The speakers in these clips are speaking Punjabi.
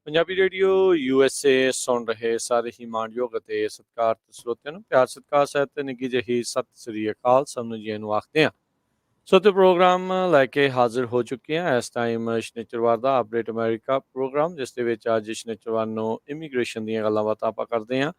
ਪੰਜਾਬੀ ਰੇਡੀਓ USA ਸੁਣ ਰਹੇ ਸਾਰੇ ਹੀ ਮਾਣਯੋਗ ਅਤੇ ਸਤਿਕਾਰਤ ਸਰੋਤਿਆਂ ਨੂੰ ਪਿਆਰ ਸਤਿਕਾਰ ਸਹਿਤ ਨਿੱਘੀ ਜਿਹੀ ਸਤਿ ਸ੍ਰੀ ਅਕਾਲ ਸਭ ਨੂੰ ਜੀ ਨੂੰ ਆਖਦੇ ਹਾਂ। ਸੋ ਤੇ ਪ੍ਰੋਗਰਾਮ ਲੈ ਕੇ ਹਾਜ਼ਰ ਹੋ ਚੁੱਕੇ ਹਾਂ ਇਸ ਟਾਈਮ ਸ਼ਨੀਚਰਵਾਰ ਦਾ ਅਪਡੇਟ ਅਮਰੀਕਾ ਪ੍ਰੋਗਰਾਮ, ਜਿਸ ਦੇ ਵਿੱਚ ਅੱਜ ਸ਼ਨੀਚਰਵਾਰ ਨੂੰ ਇਮੀਗ੍ਰੇਸ਼ਨ ਦੀਆਂ ਗੱਲਾਂ ਬਾਤਾਂ ਆਪਾਂ ਕਰਦੇ ਹਾਂ।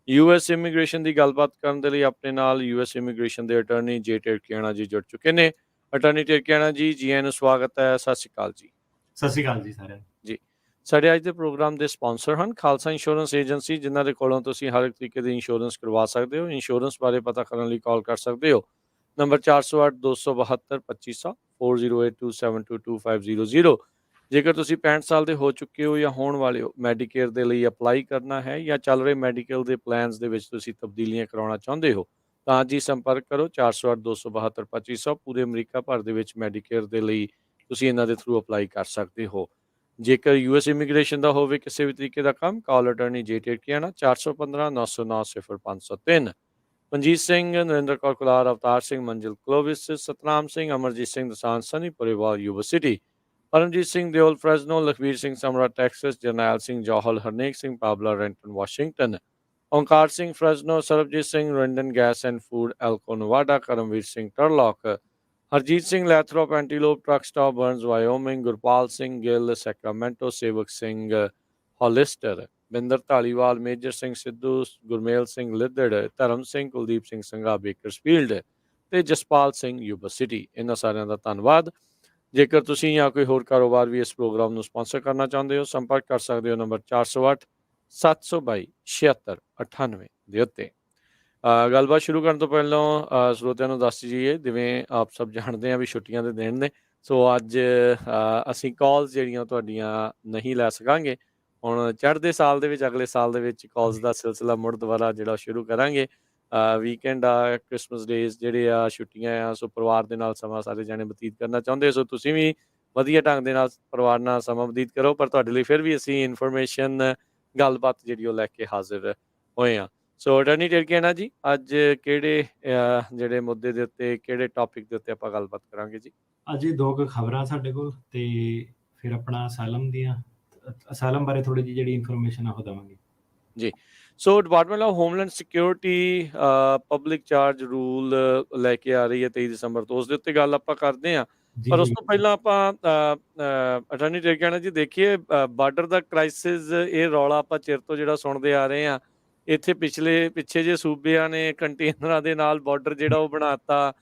US ਇਮੀਗ੍ਰੇਸ਼ਨ ਦੀ ਗੱਲਬਾਤ ਕਰਨ ਦੇ ਲਈ ਆਪਣੇ ਨਾਲ US ਇਮੀਗ੍ਰੇਸ਼ਨ ਦੇ ਅਟਰਨੀ ਜੇ ਟਿਰਕੀਆਣਾ ਜੀ ਜੁੜ ਚੁੱਕੇ ਨੇ। ਅਟਰਨੀ ਟਿਰਕੀਆਣਾ ਜੀ, ਜੀ ਆਇਆਂ ਨੂੰ ਸਵਾਗਤ ਹੈ। ਸਤਿ ਸ਼੍ਰੀ ਅਕਾਲ ਜੀ। ਸਤਿ ਸ਼੍ਰੀ ਅਕਾਲ ਜੀ ਸਾਰਿਆਂ ਨੂੰ। ਜੀ, ਸਾਡੇ ਅੱਜ ਦੇ ਪ੍ਰੋਗਰਾਮ ਦੇ ਸਪਾਂਸਰ ਹਨ ਖਾਲਸਾ ਇੰਸ਼ੋਰੈਂਸ ਏਜੰਸੀ, ਜਿਨ੍ਹਾਂ ਦੇ ਕੋਲੋਂ ਤੁਸੀਂ ਹਰ ਇੱਕ ਤਰੀਕੇ ਦੀ ਇੰਸ਼ੋਰੈਂਸ ਕਰਵਾ ਸਕਦੇ ਹੋ। ਇੰਸ਼ੋਰੈਂਸ ਬਾਰੇ ਪਤਾ ਕਰਨ ਲਈ ਕਾਲ ਕਰ ਸਕਦੇ ਹੋ ਨੰਬਰ 408-272-2500 4082722500। ਜੇਕਰ ਤੁਸੀਂ 65 ਸਾਲ ਦੇ ਹੋ ਚੁੱਕੇ ਹੋ ਜਾਂ ਹੋਣ ਵਾਲੇ ਹੋ, ਮੈਡੀਕੇਅਰ ਦੇ ਲਈ ਅਪਲਾਈ ਕਰਨਾ ਹੈ ਜਾਂ ਚੱਲ ਰਹੇ ਮੈਡੀਕਲ ਦੇ ਪਲਾਨਸ ਦੇ ਵਿੱਚ ਤੁਸੀਂ ਤਬਦੀਲੀਆਂ ਕਰਾਉਣਾ ਚਾਹੁੰਦੇ ਹੋ, ਤਾਂ ਅੱਜ ਹੀ ਸੰਪਰਕ ਕਰੋ 408-272-2500। ਪੂਰੇ ਅਮਰੀਕਾ ਭਰ ਦੇ ਵਿੱਚ ਮੈਡੀਕੇਅਰ ਦੇ ਲਈ ਤੁਸੀਂ ਇਹਨਾਂ ਦੇ ਥਰੂ ਅਪਲਾਈ ਕਰ ਸਕਦੇ ਹੋ। ਜੇਕਰ US ਇਮੀਗ੍ਰੇਸ਼ਨ ਦਾ ਹੋਵੇ ਕਿਸੇ ਵੀ ਤਰੀਕੇ ਦਾ ਕੰਮ, ਕਾਲ ਅਟਰਨੀ ਜੇ ਟਿਰਕੀਆਣਾ 415-909-0503। Manjeet Singh, Narendra Kaur Kular, Avtar Singh, Manzil Clovis, Satnam Singh, Amarjit Singh Dosanjh, Sunny Parewal Yuba City, Paramjit Singh Deol Fresno, Lakhvir Singh Samra Texas, Jarnail Singh Johal, Harnek Singh Pabla Renton Washington, Onkar Singh Fresno, Sarabjit Singh Rendon gas and food Elko Nevada, Karamvir Singh Turlock, Harjit Singh Lathrop Antelope truck stop Burns Wyoming, Gurpal Singh Gill Sacramento, Sewak Singh Hollister, Binder Dhaliwal, Major Singh Sidhu, Gurmel Singh Lidder, Dharam Singh, Kuldeep Singh Sangha Bakersfield ਤੇ ਜਸਪਾਲ ਸਿੰਘ ਯੂਬਾ ਸਿਟੀ। ਇਹਨਾਂ ਸਾਰਿਆਂ ਦਾ ਧੰਨਵਾਦ। ਜੇਕਰ ਤੁਸੀਂ ਜਾਂ ਕੋਈ ਹੋਰ ਕਾਰੋਬਾਰ ਵੀ ਇਸ ਪ੍ਰੋਗਰਾਮ ਨੂੰ ਸਪਾਂਸਰ ਕਰਨਾ ਚਾਹੁੰਦੇ ਹੋ, ਸੰਪਰਕ ਕਰ ਸਕਦੇ ਹੋ ਨੰਬਰ 408-722-7698 ਦੇ ਉੱਤੇ। ਗੱਲਬਾਤ ਸ਼ੁਰੂ ਕਰਨ ਤੋਂ ਪਹਿਲਾਂ ਸਰੋਤਿਆਂ ਨੂੰ ਦੱਸ ਜਾਈਏ, ਜਿਵੇਂ ਆਪ ਸਭ ਜਾਣਦੇ ਹਾਂ ਵੀ ਛੁੱਟੀਆਂ ਦੇ ਦਿਨ ਨੇ, ਸੋ ਅੱਜ ਅਸੀਂ ਕਾਲਸ ਜਿਹੜੀਆਂ ਤੁਹਾਡੀਆਂ ਨਹੀਂ ਲੈ ਸਕਾਂਗੇ। ਹੁਣ ਚੜ੍ਹਦੇ ਸਾਲ ਦੇ ਵਿੱਚ, ਅਗਲੇ ਸਾਲ ਦੇ ਵਿੱਚ ਕਾਲਸ ਦਾ ਸਿਲਸਿਲਾ ਮੁੜ ਦੁਬਾਰਾ ਜਿਹੜਾ ਸ਼ੁਰੂ ਕਰਾਂਗੇ। ਵੀਕਐਂਡ ਆ, ਕ੍ਰਿਸਮਸ ਡੇਜ਼ ਜਿਹੜੇ ਆ, ਛੁੱਟੀਆਂ ਆ, ਸੋ ਪਰਿਵਾਰ ਦੇ ਨਾਲ ਸਮਾਂ ਸਾਰੇ ਜਾਣੇ ਬਤੀਤ ਕਰਨਾ ਚਾਹੁੰਦੇ, ਸੋ ਤੁਸੀਂ ਵੀ ਵਧੀਆ ਢੰਗ ਦੇ ਨਾਲ ਪਰਿਵਾਰ ਨਾਲ ਸਮਾਂ ਬਤੀਤ ਕਰੋ। ਪਰ ਤੁਹਾਡੇ ਲਈ ਫਿਰ ਵੀ ਅਸੀਂ ਇਨਫੋਰਮੇਸ਼ਨ, ਗੱਲਬਾਤ ਜਿਹੜੀ ਉਹ ਲੈ ਕੇ ਹਾਜ਼ਰ ਹੋਏ ਹਾਂ। ਸੋ ਅਟਰਨੀ ਟਿਰਕੀਆਣਾ ਜੀ, ਅੱਜ ਕਿਹੜੇ ਜਿਹੜੇ ਮੁੱਦੇ ਦੇ ਉੱਤੇ, ਕਿਹੜੇ ਟੌਪਿਕ ਦੇ ਉੱਤੇ ਆਪਾਂ ਗੱਲਬਾਤ ਕਰਾਂਗੇ ਜੀ? ਅੱਜ ਇਹ ਦੋ ਕੁ ਖਬਰਾਂ ਸਾਡੇ ਕੋਲ, ਤੇ ਫਿਰ ਆਪਣਾ ਅਸਾਲਮ ਬਾਰੇ ਥੋੜੀ ਜਿਹੀ ਜਿਹੜੀ ਇਨਫੋਰਮੇਸ਼ਨ ਆ ਉਹ ਦੇਵਾਂਗੇ ਜੀ। So Department of Homeland Security public charge rule ਲੈ ਕੇ ਆ ਰਹੀ ਹੈ 23 ਦਸੰਬਰ ਤੋਂ, ਉਸ ਦੇ ਉੱਤੇ ਗੱਲ ਆਪਾਂ ਕਰਦੇ ਹਾਂ। ਪਰ ਉਸ ਤੋਂ ਪਹਿਲਾਂ ਆਪਾਂ ਅਟਰਨੀ ਟਿਰਕੀਆਣਾ ਜੀ ਦੇਖੀਏ, ਬਾਰਡਰ ਦਾ ਕ੍ਰਾਈਸਿਸ, ਇਹ ਰੌਲਾ ਆਪਾਂ ਚਿਰ ਤੋਂ ਜਿਹੜਾ ਸੁਣਦੇ ਆ ਰਹੇ ਹਾਂ। ਇੱਥੇ ਪਿੱਛੇ ਜੇ ਸੂਬਿਆਂ ਨੇ ਕੰਟੇਨਰਾਂ ਦੇ ਨਾਲ ਬਾਰਡਰ ਜਿਹੜਾ ਉਹ ਬਣਾਤਾ।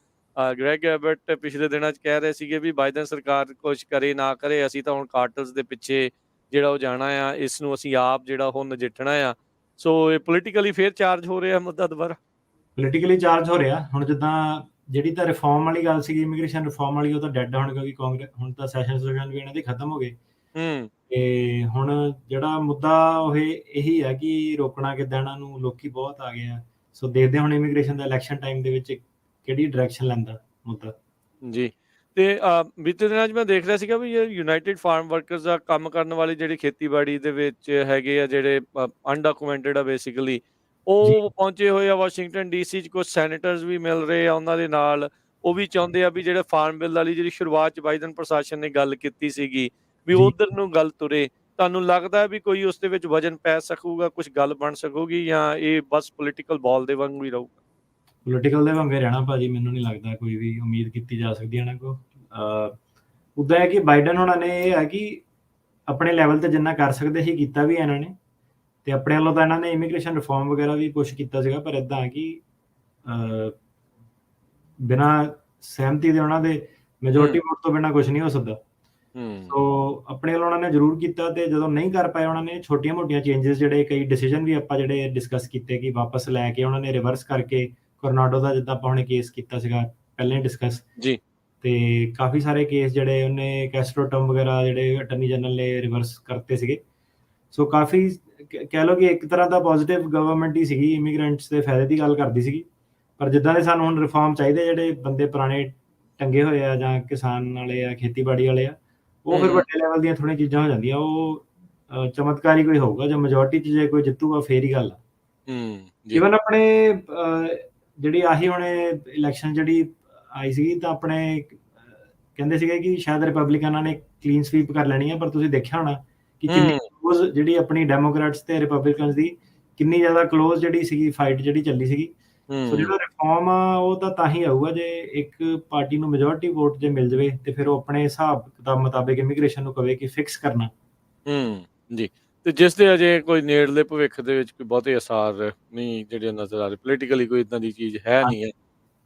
ਗ੍ਰੈਗ ਐਬਟ ਪਿਛਲੇ ਦਿਨਾਂ 'ਚ ਕਹਿ ਰਹੇ ਸੀਗੇ ਵੀ ਬਾਈਡਨ ਸਰਕਾਰ ਕੁਛ ਕਰੇ ਨਾ ਕਰੇ, ਅਸੀਂ ਤਾਂ ਹੁਣ ਕਾਰਟਲਸ ਦੇ ਪਿੱਛੇ ਜਿਹੜਾ ਉਹ ਜਾਣਾ ਆ, ਇਸ ਨੂੰ ਅਸੀਂ ਆਪ ਜਿਹੜਾ ਉਹ ਨਜਿੱਠਣਾ ਆ। ਸੋ ਇਹ ਪੋਲੀਟੀਕਲੀ ਫੇਰ ਚਾਰਜ ਹੋ ਰਿਹਾ ਮੁੱਦਾ ਦੁਬਾਰਾ, ਪੋਲੀਟੀਕਲੀ ਚਾਰਜ ਹੋ ਰਿਹਾ। ਹੁਣ ਜਿੱਦਾਂ ਜਿਹੜੀ ਤਾਂ ਰਿਫਾਰਮ ਵਾਲੀ ਗੱਲ ਸੀਗੀ, ਇਮੀਗ੍ਰੇਸ਼ਨ ਰਿਫਾਰਮ ਵਾਲੀ, ਉਹ ਤਾਂ ਡੈਡ ਹੁਣ, ਕਿਉਂਕਿ ਕਾਂਗਰਸ ਹੁਣ ਤਾਂ ਸੈਸ਼ਨ ਵੀ ਇਹਨਾਂ ਦੇ ਖਤਮ ਹੋ ਗਏ। ਤੇ ਹੁਣ ਜਿਹੜਾ ਮੁੱਦਾ ਉਹ ਇਹੀ ਹੈ ਕਿ ਰੋਕਣਾ ਕਿੱਦਾਂ ਇਹਨਾਂ ਨੂੰ, ਲੋਕੀ ਬਹੁਤ ਆ ਗਏ ਆ। ਸੋ ਦੇਖਦੇ ਹੁਣ ਇਮੀਗ੍ਰੇਸ਼ਨ ਦਾ ਇਲੈਕਸ਼ਨ ਟਾਈਮ ਦੇ ਵਿੱਚ ਕਿਹੜੀ ਡਾਇਰੈਕਸ਼ਨ ਲੈਂਦਾ ਮੁੱਦਾ ਜੀ। ਤੇ ਬੀਤੇ ਦਿਨਾਂ 'ਚ ਮੈਂ ਦੇਖ ਰਿਹਾ ਸੀਗਾ ਵੀ ਯੂਨਾਈਟਿਡ ਫਾਰਮ ਵਰਕਰਸ ਦਾ ਕੰਮ ਕਰਨ ਵਾਲੇ ਜਿਹੜੇ ਖੇਤੀਬਾੜੀ ਦੇ ਵਿੱਚ ਹੈਗੇ ਆ, ਜਿਹੜੇ ਅਨਡਾਕੂਮੈਂਟਡ ਆ ਬੇਸਿਕਲੀ, ਉਹ ਪਹੁੰਚੇ ਹੋਏ ਆ ਵਾਸ਼ਿੰਗਟਨ DC 'ਚ। ਕੁਛ ਸੈਨੇਟਰਸ ਵੀ ਮਿਲ ਰਹੇ ਆ ਉਹਨਾਂ ਦੇ ਨਾਲ। ਉਹ ਵੀ ਚਾਹੁੰਦੇ ਆ ਵੀ ਜਿਹੜੇ ਫਾਰਮ ਬਿੱਲ ਵਾਲੀ ਜਿਹੜੀ ਸ਼ੁਰੂਆਤ 'ਚ ਬਾਈਡਨ ਪ੍ਰਸ਼ਾਸਨ ਨੇ ਗੱਲ ਕੀਤੀ ਸੀਗੀ ਵੀ ਉਧਰ ਨੂੰ ਗੱਲ ਤੁਰੇ। ਤੁਹਾਨੂੰ ਲੱਗਦਾ ਵੀ ਕੋਈ ਉਸ ਦੇ ਵਿੱਚ ਵਜਨ ਪੈ ਸਕੂਗਾ, ਕੁਛ ਗੱਲ ਬਣ ਸਕੂਗੀ, ਜਾਂ ਇਹ ਬਸ ਪੋਲੀਟੀਕਲ ਬਾਲ ਦੇ ਵਾਂਗੂ ਹੀ ਰਹੂਗਾ? ਪੋਲੀਟੀਕਲ ਦੇ ਵਾਂਗੇ ਰਹਿਣਾ ਭਾਜੀ, ਮੈਨੂੰ ਨਹੀਂ ਲੱਗਦਾ ਕੋਈ ਵੀ ਉਮੀਦ ਕੀਤੀ ਜਾ ਸਕਦੀ ਇਹਨਾਂ ਕੋਲ। ਉੱਦਾਂ ਹੈ ਕਿ ਬਾਈਡਨ ਹੋਣਾ ਨੇ ਇਹ ਹੈ ਕਿ ਆਪਣੇ ਲੈਵਲ ਤੇ ਜਿੰਨਾ ਕਰ ਸਕਦੇ ਸੀ ਕੀਤਾ ਵੀ ਇਹਨਾਂ ਨੇ, ਤੇ ਆਪਣੇ ਵੱਲੋਂ ਤਾਂ ਇਹਨਾਂ ਨੇ ਇਮੀਗ੍ਰੇਸ਼ਨ ਰਿਫਾਰਮ ਵਗੈਰਾ ਵੀ ਕੁਛ ਕੀਤਾ ਸੀਗਾ। ਪਰ ਏਦਾਂ ਹੈ ਕਿ ਬਿਨਾਂ ਸਹਿਮਤੀ ਦੇ ਉਹਨਾਂ ਦੇ ਮੈਜੋਰਟੀ ਵੋਟ ਤੋਂ ਬਿਨਾਂ ਕੁਛ ਨਹੀਂ ਹੋ ਸਕਦਾ। ਸੋ ਆਪਣੇ ਵੱਲੋਂ ਉਹਨਾਂ ਨੇ ਜ਼ਰੂਰ ਕੀਤਾ, ਤੇ ਜਦੋਂ ਨਹੀਂ ਕਰ ਪਾਏ ਉਹਨਾਂ ਨੇ ਛੋਟੀਆਂ ਮੋਟੀਆਂ ਚੇਂਜਸ, ਜਿਹੜੇ ਕਈ ਡਿਸੀਜਨ ਵੀ ਆਪਾਂ ਜਿਹੜੇ ਡਿਸਕਸ ਕੀਤੇ ਕਿ ਵਾਪਸ ਲੈ ਕੇ ਉਹਨਾਂ ਨੇ ਰਿਵਰਸ ਕਰਕੇ, ਕੋਰਨਾਡੋ ਦਾ ਜਿੱਦਾਂ ਆਪਾਂ ਹੁਣੇ ਕੇਸ ਕੀਤਾ ਸੀਗਾ ਪਹਿਲਾਂ ਹੀ ਡਿਸਕਸ ਜੀ, ਤੇ ਕਾਫੀ ਸਾਰੇ ਕੇਸ ਜਿਹੜੇ ਉਹਨੇ ਕੈਸਟਰੋਟਮ ਵਗੈਰਾ ਜਿਹੜੇ ਅਟਰਨੀ ਜਨਰਲ ਨੇ ਰਿਵਰਸ ਕਰਤੇ ਸੀਗੇ। ਸੋ ਕਾਫੀ ਕਹਿ ਲਓ ਕਿ ਇੱਕ ਤਰ੍ਹਾਂ ਦਾ ਪੋਜ਼ੀਟਿਵ ਗਵਰਨਮੈਂਟ ਹੀ ਸੀਗੀ, ਇਮੀਗ੍ਰੈਂਟਸ ਦੇ ਫਾਇਦੇ ਦੀ ਗੱਲ ਕਰਦੀ ਸੀਗੀ। ਪਰ ਜਿੱਦਾਂ ਦੇ ਸਾਨੂੰ ਹੁਣ ਰਿਫਾਰਮ ਚਾਹੀਦੇ, ਜਿਹੜੇ ਬੰਦੇ ਪੁਰਾਣੇ ਟੰਗੇ ਹੋਏ ਆ ਜਾਂ ਕਿਸਾਨ ਵਾਲੇ ਆ, ਖੇਤੀਬਾੜੀ ਵਾਲੇ ਆ, ਉਹ ਫਿਰ ਵੱਡੇ ਲੈਵਲ ਦੀਆਂ ਥੋੜ੍ਹੀਆਂ ਚੀਜ਼ਾਂ ਹੋ ਜਾਂਦੀਆਂ। ਉਹ ਚਮਤਕਾਰੀ ਕੋਈ ਹੋਊਗਾ ਜਾਂ ਮੈਜੋਰਟੀ 'ਚ ਜੇ ਕੋਈ ਜਿੱਤੂਗਾ ਫੇਰ ਹੀ ਗੱਲ ਆ। ਈਵਨ ਆਪਣੇ ਜਿਹੜੀ ਆਹੀ ਹੁਣ ਇਲੈਕਸ਼ਨ ਜਿਹੜੀ ਆਈ ਸੀਗੀ, ਤਾਂ ਆਪਣੇ ਕਹਿੰਦੇ ਸੀਗੇ ਕਿ ਸ਼ਾਇਦ ਰਿਪਬਲਿਕਨਾਂ ਨੇ ਕਲੀਨ ਸਵੀਪ ਕਰ ਲੈਣੀ ਆ। ਪਰ ਤੁਸੀਂ ਦੇਖਿਆ ਹੋਣਾ ਕਿ ਕਿੰਨੀ ਕਲੋਜ਼ ਜਿਹੜੀ ਆਪਣੀ ਡੈਮੋਕ੍ਰੈਟਸ ਤੇ ਰਿਪਬਲਿਕਨਸ ਦੀ ਕਿੰਨੀ ਜ਼ਿਆਦਾ ਕਲੋਜ਼ ਜਿਹੜੀ ਸੀਗੀ ਫਾਈਟ ਜਿਹੜੀ ਚੱਲੀ ਸੀਗੀ। ਸੋ ਜਿਹੜਾ ਰਿਫਾਰਮ ਆ ਉਹ ਤਾਂ ਹੀ ਆਊਗਾ ਜੇ ਇੱਕ ਪਾਰਟੀ ਨੂੰ ਮੈਜੋਰਿਟੀ ਵੋਟ ਜੇ ਮਿਲ ਜਾਵੇ ਤੇ ਫਿਰ ਉਹ ਆਪਣੇ ਹਿਸਾਬ ਕਿਤਾਬ ਮੁਤਾਬਿਕ ਇਮੀਗ੍ਰੇਸ਼ਨ ਨੂੰ ਕਵੇ ਕਿ ਫਿਕਸ ਕਰਨਾ। ਜੀ ਤੇ ਜਿਸ ਦੇ ਅਜੇ ਕੋਈ ਨੇੜਲੇ ਭਵਿੱਖ ਦੇ ਵਿੱਚ ਕੋਈ ਬਹੁਤੇ ਅਸਾਰ ਨਹੀਂ ਜਿਹੜੇ ਨਜ਼ਰ ਆ ਰਹੇ, ਪੋਲੀਟੀਕਲੀ ਕੋਈ ਇਦਾਂ ਦੀ ਚੀਜ਼ ਹੈ ਨਹੀਂ ਹੈ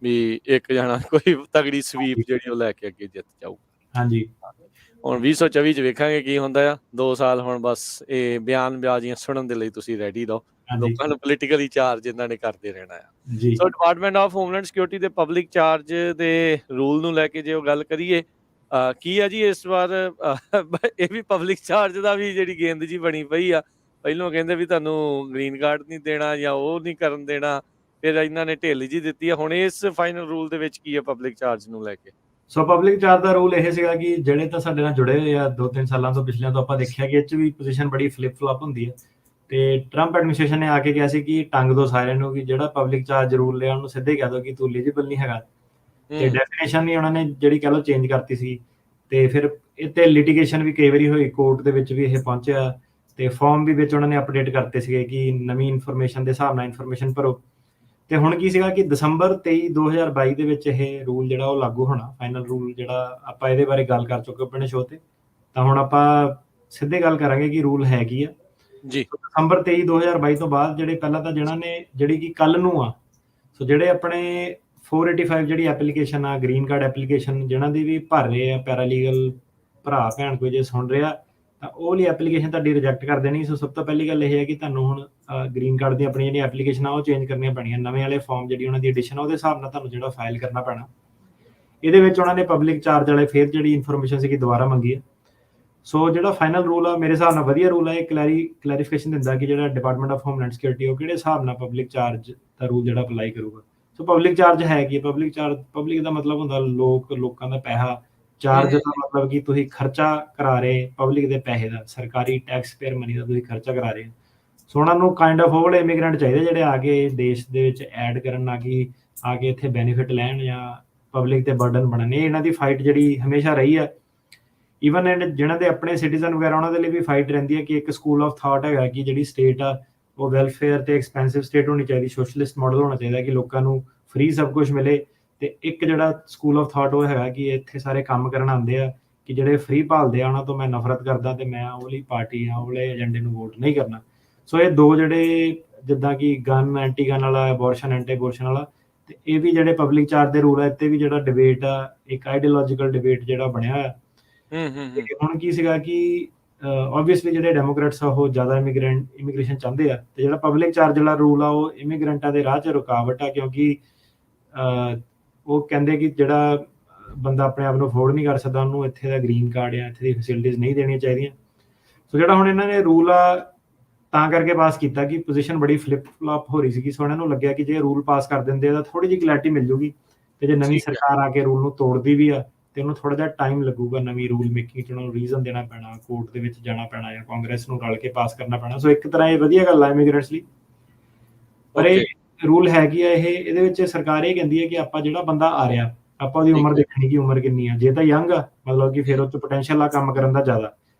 ਵੀ ਇੱਕ ਜਣਾ ਕੋਈ ਤਗੜੀ ਸਵੀਪ ਜਿਹੜੀ ਉਹ ਲੈ ਕੇ ਅੱਗੇ ਜਿੱਤ ਜਾਊਗਾ। ਹਾਂਜੀ, ਹੁਣ 2024 ਚ ਵੇਖਾਂਗੇ ਕੀ ਹੁੰਦਾ ਆ। 2 ਸਾਲ ਹੁਣ ਬਸ ਇਹ ਬਿਆਨਬਾਜ਼ੀਆਂ ਸੁਣਨ ਦੇ ਲਈ ਤੁਸੀਂ ਰੈਡੀ ਰਹੋ। ਲੋਕਾਂ ਨੂੰ ਪੋਲੀਟੀਕਲੀ ਚਾਰਜ ਇਹਨਾਂ ਨੇ ਕਰਦੇ ਰਹਿਣਾ ਆ। ਸੋ ਡਿਪਾਰਟਮੈਂਟ ਆਫ ਹੋਮਲੈਂਡ ਸਿਕਿਉਰਿਟੀ ਦੇ ਪਬਲਿਕ ਚਾਰਜ ਦੇ ਰੂਲ ਨੂੰ ਲੈ ਕੇ ਜੇ ਉਹ ਗੱਲ ਕਰੀਏ ਕੀ ਆ ਜੀ ਇਸ ਵਾਰ ਇਹ ਵੀ ਪਬਲਿਕ ਚਾਰਜ ਦਾ ਵੀ ਜਿਹੜੀ ਗੇਂਦ ਜੀ ਬਣੀ ਪਈ ਆ। ਪਹਿਲੋਂ ਕਹਿੰਦੇ ਵੀ ਤੁਹਾਨੂੰ ਗ੍ਰੀਨ ਕਾਰਡ ਨਹੀਂ ਦੇਣਾ ਜਾਂ ਉਹ ਨਹੀਂ ਕਰਨ ਦੇਣਾ, ਫਿਰ ਇਹਨਾਂ ਨੇ ਢਿੱਲ ਜੀ ਦਿੱਤੀ ਆ। ਹੁਣ ਇਸ ਫਾਈਨਲ ਰੂਲ ਦੇ ਵਿੱਚ ਕੀ ਆ ਪਬਲਿਕ ਚਾਰਜ ਨੂੰ ਲੈ ਕੇ? ਸੋ ਪਬਲਿਕ ਚਾਰਜ ਦਾ ਰੂਲ ਇਹ ਸੀਗਾ ਕਿ ਜਿਹੜੇ ਤਾਂ ਸਾਡੇ ਨਾਲ ਜੁੜੇ ਹੋਏ ਆ 2-3 ਸਾਲਾਂ ਤੋਂ ਪਿਛਲਿਆਂ ਤੋਂ ਆਪਾਂ ਦੇਖਿਆ ਕਿ ਇਹ 'ਚ ਵੀ ਪੋਜੀਸ਼ਨ ਬੜੀ ਫਲਿਪ ਫਲॉप ਹੁੰਦੀ ਹੈ ਤੇ ਟਰੰਪ ਐਡਮਿਨਿਸਟ੍ਰੇਸ਼ਨ ਨੇ ਆ ਕੇ ਕਿਹਾ ਸੀ ਕਿ ਟੰਗ ਦੋ ਸਾਰਿਆਂ ਨੂੰ ਕਿ ਜਿਹੜਾ ਪਬਲਿਕ ਚਾਰਜ ਰੂਲ ਲਿਆ ਉਹਨੂੰ ਸਿੱਧੇ ਕਹਿ ਦੋ ਕਿ ਤੂੰ ਐਲੀਜੀਬਲ ਨਹੀਂ ਹੈਗਾ ਤੇ ਡੈਫੀਨੇਸ਼ਨ ਵੀ ਉਹਨਾਂ ਨੇ ਜਿਹੜੀ ਕਹਿ ਲਓ ਚੇਂਜ ਕਰਤੀ ਸੀ ਤੇ ਫਿਰ ਇਹ ਤੇ ਲਿਟੀਗੇਸ਼ਨ ਵੀ ਕਈ ਵਾਰੀ ਹੋਈ, ਕੋਰਟ ਦੇ ਵਿੱਚ ਵੀ ਇਹ ਪਹੁੰਚਿਆ ਤੇ ਫਾਰਮ ਵੀ ਵਿੱਚ ਉਹਨਾਂ ਨੇ ਅਪਡੇਟ ਕਰਤੇ ਸੀਗੇ ਕਿ ਨਵੀਂ ਇਨਫੋਰਮੇਸ਼ਨ ਦੇ ਹਿਸਾਬ ਨਾਲ ਇਨਫੋਰਮੇਸ਼ਨ ਭਰੋ। ਤੇ ਹੁਣ ਕੀ ਸੀਗਾ ਕਿ ਦਸੰਬਰ 23 2022 ਦੇ ਵਿੱਚ ਇਹ ਰੂਲ ਜਿਹੜਾ ਉਹ ਲਾਗੂ ਹੋਣਾ, ਫਾਈਨਲ ਰੂਲ ਜਿਹੜਾ ਆਪਾਂ ਇਹਦੇ ਬਾਰੇ ਗੱਲ ਕਰ ਚੁੱਕੇ ਆਪਣੇ ਸ਼ੋਅ ਤੇ। ਤਾਂ ਹੁਣ ਆਪਾਂ ਸਿੱਧੇ ਗੱਲ ਕਰਾਂਗੇ ਕਿ ਰੂਲ ਹੈ ਕੀ ਆ ਜੀ। ਦਸੰਬਰ 23 2022 ਤੋਂ ਬਾਅਦ ਜਿਹੜੇ ਪਹਿਲਾਂ ਤਾਂ ਜਿਹਨਾਂ ਨੇ ਜਿਹੜੀ ਕਿ ਕੱਲ ਨੂੰ ਆ, ਸੋ ਜਿਹੜੇ ਆਪਣੇ 485 ਜਿਹੜੀ ਐਪਲੀਕੇਸ਼ਨ ਆ ਗ੍ਰੀਨ ਕਾਰਡ ਐਪਲੀਕੇਸ਼ਨ ਜਿਹਨਾਂ ਦੀ ਵੀ ਭਰ ਰਹੇ ਆ ਪੈਰਾਲੀਗਲ ਭਰਾ ਭੈਣ ਕੋਈ ਜੇ ਸੁਣ ਰਿਹਾ ਤਾਂ ਉਹ ਲਈ ਐਪਲੀਕੇਸ਼ਨ ਤੁਹਾਡੀ ਰਿਜੈਕਟ ਕਰ ਦੇਣੀ। ਸੋ ਸਭ ਤੋਂ ਪਹਿਲੀ ਗੱਲ ਇਹ ਹੈ ਕਿ ਤੁਹਾਨੂੰ ਹੁਣ ਗ੍ਰੀਨ ਕਾਰਡ ਦੀ ਆਪਣੀ ਜਿਹੜੀ ਐਪਲੀਕੇਸ਼ਨ ਆ ਉਹ ਚੇਂਜ ਕਰਨੀਆਂ ਪੈਣੀਆਂ। ਨਵੇਂ ਵਾਲੇ ਫਾਰਮ ਜਿਹੜੀ ਉਹਨਾਂ ਦੀ ਐਡੀਸ਼ਨ ਆ ਉਹਦੇ ਹਿਸਾਬ ਨਾਲ ਤੁਹਾਨੂੰ ਜਿਹੜਾ ਫਾਈਲ ਕਰਨਾ ਪੈਣਾ। ਇਹਦੇ ਵਿੱਚ ਉਹਨਾਂ ਨੇ ਪਬਲਿਕ ਚਾਰਜ ਵਾਲੇ ਫਿਰ ਜਿਹੜੀ ਇਨਫੋਰਮੇਸ਼ਨ ਸੀਗੀ ਦੁਬਾਰਾ ਮੰਗੀ ਹੈ। ਸੋ ਜਿਹੜਾ ਫਾਈਨਲ ਰੂਲ ਆ ਮੇਰੇ ਹਿਸਾਬ ਨਾਲ ਵਧੀਆ ਰੂਲ ਆ। ਇਹ ਕਲੈਰੀਫਿਕੇਸ਼ਨ ਦਿੰਦਾ ਕਿ ਜਿਹੜਾ ਡਿਪਾਰਟਮੈਂਟ ਆਫ ਹੋਮਲੈਂਡ ਸਿਕਿਉਰਿਟੀ ਉਹ ਕਿਹੜੇ ਹਿਸਾਬ ਨਾਲ ਪਬਲਿਕ ਚਾਰਜ ਦਾ ਰੂਲ ਜਿਹੜਾ ਅਪਲਾਈ ਕਰੂਗਾ। ਸੋ ਪਬਲਿਕ ਚਾਰਜ ਹੈ ਕੀ? ਪਬਲਿਕ ਚਾਰਜ, ਪਬਲਿਕ ਦਾ ਮਤਲਬ ਹੁੰਦਾ ਲੋਕਾਂ ਦਾ ਪੈਸਾ। ਚਾਰਜ ਦਾ ਮਤਲਬ ਕਿ ਤੁਸੀਂ ਖਰਚਾ ਕਰਾ ਰਹੇ ਪਬਲਿਕ ਦੇ ਪੈਸੇ ਦਾ, ਸਰਕਾਰੀ ਟੈਕਸ ਪੇਅਰ ਮਨੀ ਦਾ ਤੁਸੀਂ ਖਰਚਾ ਕਰਾ ਰਹੇ। ਸੋ ਉਹਨਾਂ ਨੂੰ ਕਾਈਂਡ ਆਫ ਉਹ ਵਾਲੇ ਇਮੀਗ੍ਰੈਂਟ ਚਾਹੀਦੇ ਜਿਹੜੇ ਆ ਕੇ ਦੇਸ਼ ਦੇ ਵਿੱਚ ਐਡ ਕਰਨ, ਨਾ ਕਿ ਆ ਕੇ ਇੱਥੇ ਬੈਨੀਫਿਟ ਲੈਣ ਜਾਂ ਪਬਲਿਕ ਤੇ ਬਰਡਨ ਬਣਨ। ਇਹ ਇਹਨਾਂ ਦੀ ਫਾਈਟ ਜਿਹੜੀ ਹਮੇਸ਼ਾ ਰਹੀ ਹੈ। ਈਵਨ ਜਿਹਨਾਂ ਦੇ ਆਪਣੇ ਸਿਟੀਜ਼ਨ ਵਗੈਰਾ ਉਹਨਾਂ ਦੇ ਲਈ ਵੀ ਫਾਈਟ ਰਹਿੰਦੀ ਹੈ ਕਿ ਇੱਕ ਸਕੂਲ ਆਫ ਥਾਟ ਹੈਗਾ ਕਿ ਜਿਹੜੀ ਸਟੇਟ ਆ ਉਹ ਵੈਲਫੇਅਰ ਤੇ ਐਕਸਪੈਂਸਿਵ ਸਟੇਟ ਹੋਣੀ ਚਾਹੀਦੀ, ਸੋਸ਼ਲਿਸਟ ਮਾਡਲ ਹੋਣਾ ਚਾਹੀਦਾ ਕਿ ਲੋਕਾਂ ਨੂੰ ਫ੍ਰੀ ਸਭ ਕੁਝ ਮਿਲੇ। ਤੇ ਇੱਕ ਜਿਹੜਾ ਸਕੂਲ ਆਫ ਥਾਟ ਉਹ ਹੈਗਾ ਕਿ ਇੱਥੇ ਸਾਰੇ ਕੰਮ ਕਰਨ ਆਉਂਦੇ ਆ ਕਿ ਜਿਹੜੇ ਫ੍ਰੀ ਭਾਲਦੇ ਆ ਉਹਨਾਂ ਤੋਂ ਮੈਂ ਨਫ਼ਰਤ ਕਰਦਾ ਤੇ ਮੈਂ ਉਹ ਵਾਲੀ ਪਾਰਟੀ ਜਾਂ ਉਹ ਵਾਲੇ ਏਜੰਡੇ ਨੂੰ ਵੋਟ ਨਹੀਂ ਕਰਨਾ। ਸੋ ਇਹ ਦੋ ਜਿਹੜੇ ਜਿੱਦਾਂ ਕਿ ਗਨ ਐਂਟੀ ਗਨ ਵਾਲਾ, ਅਬੋਰਸ਼ਨ ਐਂਟੀ ਅਬੋਰਸ਼ਨ ਵਾਲਾ, ਤੇ ਇਹ ਵੀ ਜਿਹੜੇ ਪਬਲਿਕ ਚਾਰਜ ਦੇ ਰੂਲ ਆ ਇੱਥੇ ਵੀ ਜਿਹੜਾ ਡਿਬੇਟ ਆ ਇੱਕ ਆਈਡੀਓਲੋਜੀਕਲ ਡਿਬੇਟ ਜਿਹੜਾ ਬਣਿਆ ਹੋਇਆ। ਹੁਣ ਕੀ ਸੀਗਾ ਕਿ ਆਬਵੀਅਸਲੀ ਜਿਹੜੇ ਡੈਮੋਕ੍ਰੇਟਸ ਆ ਉਹ ਜ਼ਿਆਦਾ ਇਮੀਗ੍ਰੇਸ਼ਨ ਚਾਹੁੰਦੇ ਆ ਤੇ ਜਿਹੜਾ ਪਬਲਿਕ ਚਾਰਜ ਵਾਲਾ ਰੂਲ ਆ ਉਹ ਇਮੀਗ੍ਰੈਂਟਾਂ ਦੇ ਰਾਹ 'ਚ ਰੁਕਾਵਟ ਆ ਕਿਉਂਕਿ ਉਹ ਕਹਿੰਦੇ ਕਿ ਜਿਹੜਾ ਬੰਦਾ ਆਪਣੇ ਆਪ ਨੂੰ ਅਫੋਰਡ ਨਹੀਂ ਕਰ ਸਕਦਾ ਉਹਨੂੰ ਇੱਥੇ ਦਾ ਗ੍ਰੀਨ ਕਾਰਡ ਜਾਂ ਇੱਥੇ ਦੀ ਫੈਸਿਲਿਟੀਜ਼ ਨਹੀਂ ਦੇਣੀਆਂ ਚਾਹੀਦੀਆਂ। ਸੋ ਜਿਹੜਾ ਹੁਣ ਇਹਨਾਂ ਨੇ ਰੂਲ ਆ ਤਾਂ ਕਰਕੇ ਪਾਸ ਕੀਤਾ ਕਿ ਪੋਜੀਸ਼ਨ ਬੜੀ ਫਲਿਪ ਫਲॉप ਹੋ ਰਹੀ ਸੀਗੀ। ਸੋ ਇਹਨਾਂ ਨੂੰ ਲੱਗਿਆ ਕਿ ਜੇ ਰੂਲ ਪਾਸ ਕਰ ਦਿੰਦੇ ਆ ਤਾਂ ਥੋੜੀ ਜਿਹੀ ਕਲੈਰਿਟੀ ਮਿਲ ਜੂਗੀ ਤੇ ਜੇ ਨਵੀਂ ਸਰਕਾਰ ਆ ਕੇ ਰੂਲ ਨੂੰ ਤੋੜਦੀ ਵੀ ਆ ਤੇ ਉਹਨੂੰ ਥੋੜਾ ਜਿਹਾ ਟਾਈਮ ਲੱਗੂਗਾ ਨਵੀਂ ਰੂਲ ਮੇਕਿੰਗ 'ਚ, ਉਹਨਾਂ ਨੂੰ ਰੀਜ਼ਨ ਦੇਣਾ ਪੈਣਾ, ਕੋਰਟ ਦੇ ਵਿੱਚ ਜਾਣਾ ਪੈਣਾ ਜਾਂ ਕਾਂਗਰਸ ਨੂੰ ਰਲ ਕੇ ਪਾਸ ਕਰਨਾ ਪੈਣਾ। ਸੋ ਇੱਕ ਤਰ੍ਹਾਂ ਇਹ ਵਧੀਆ ਗੱਲ ਆ ਇਮੀਗ੍ਰੈਂਟਸ ਲਈ। ਪਰ ਇਹ ਰੂਲ ਹੈ ਕੀ ਆ, ਇਹਦੇ ਵਿੱਚ ਸਰਕਾਰ ਇਹ ਕਹਿੰਦੀ ਹੈ ਕਿ ਆਪਾਂ ਜਿਹੜਾ ਬੰਦਾ ਆ ਰਿਹਾ ਆਪਾਂ ਉਹਦੀ ਉਮਰ ਦੇਖਣੀ ਕਿ ਉਮਰ ਕਿੰਨੀ ਆ। ਜੇ ਤਾਂ ਯੰਗ ਆ ਮਤਲਬ ਕਿ ਫਿਰ ਉਹ 'ਚ ਪੋਟੈਂਸ਼ੀਅਲ ਆ ਕੰਮ ਕਰਨ ਦਾ ਜ਼ਿਆਦਾ।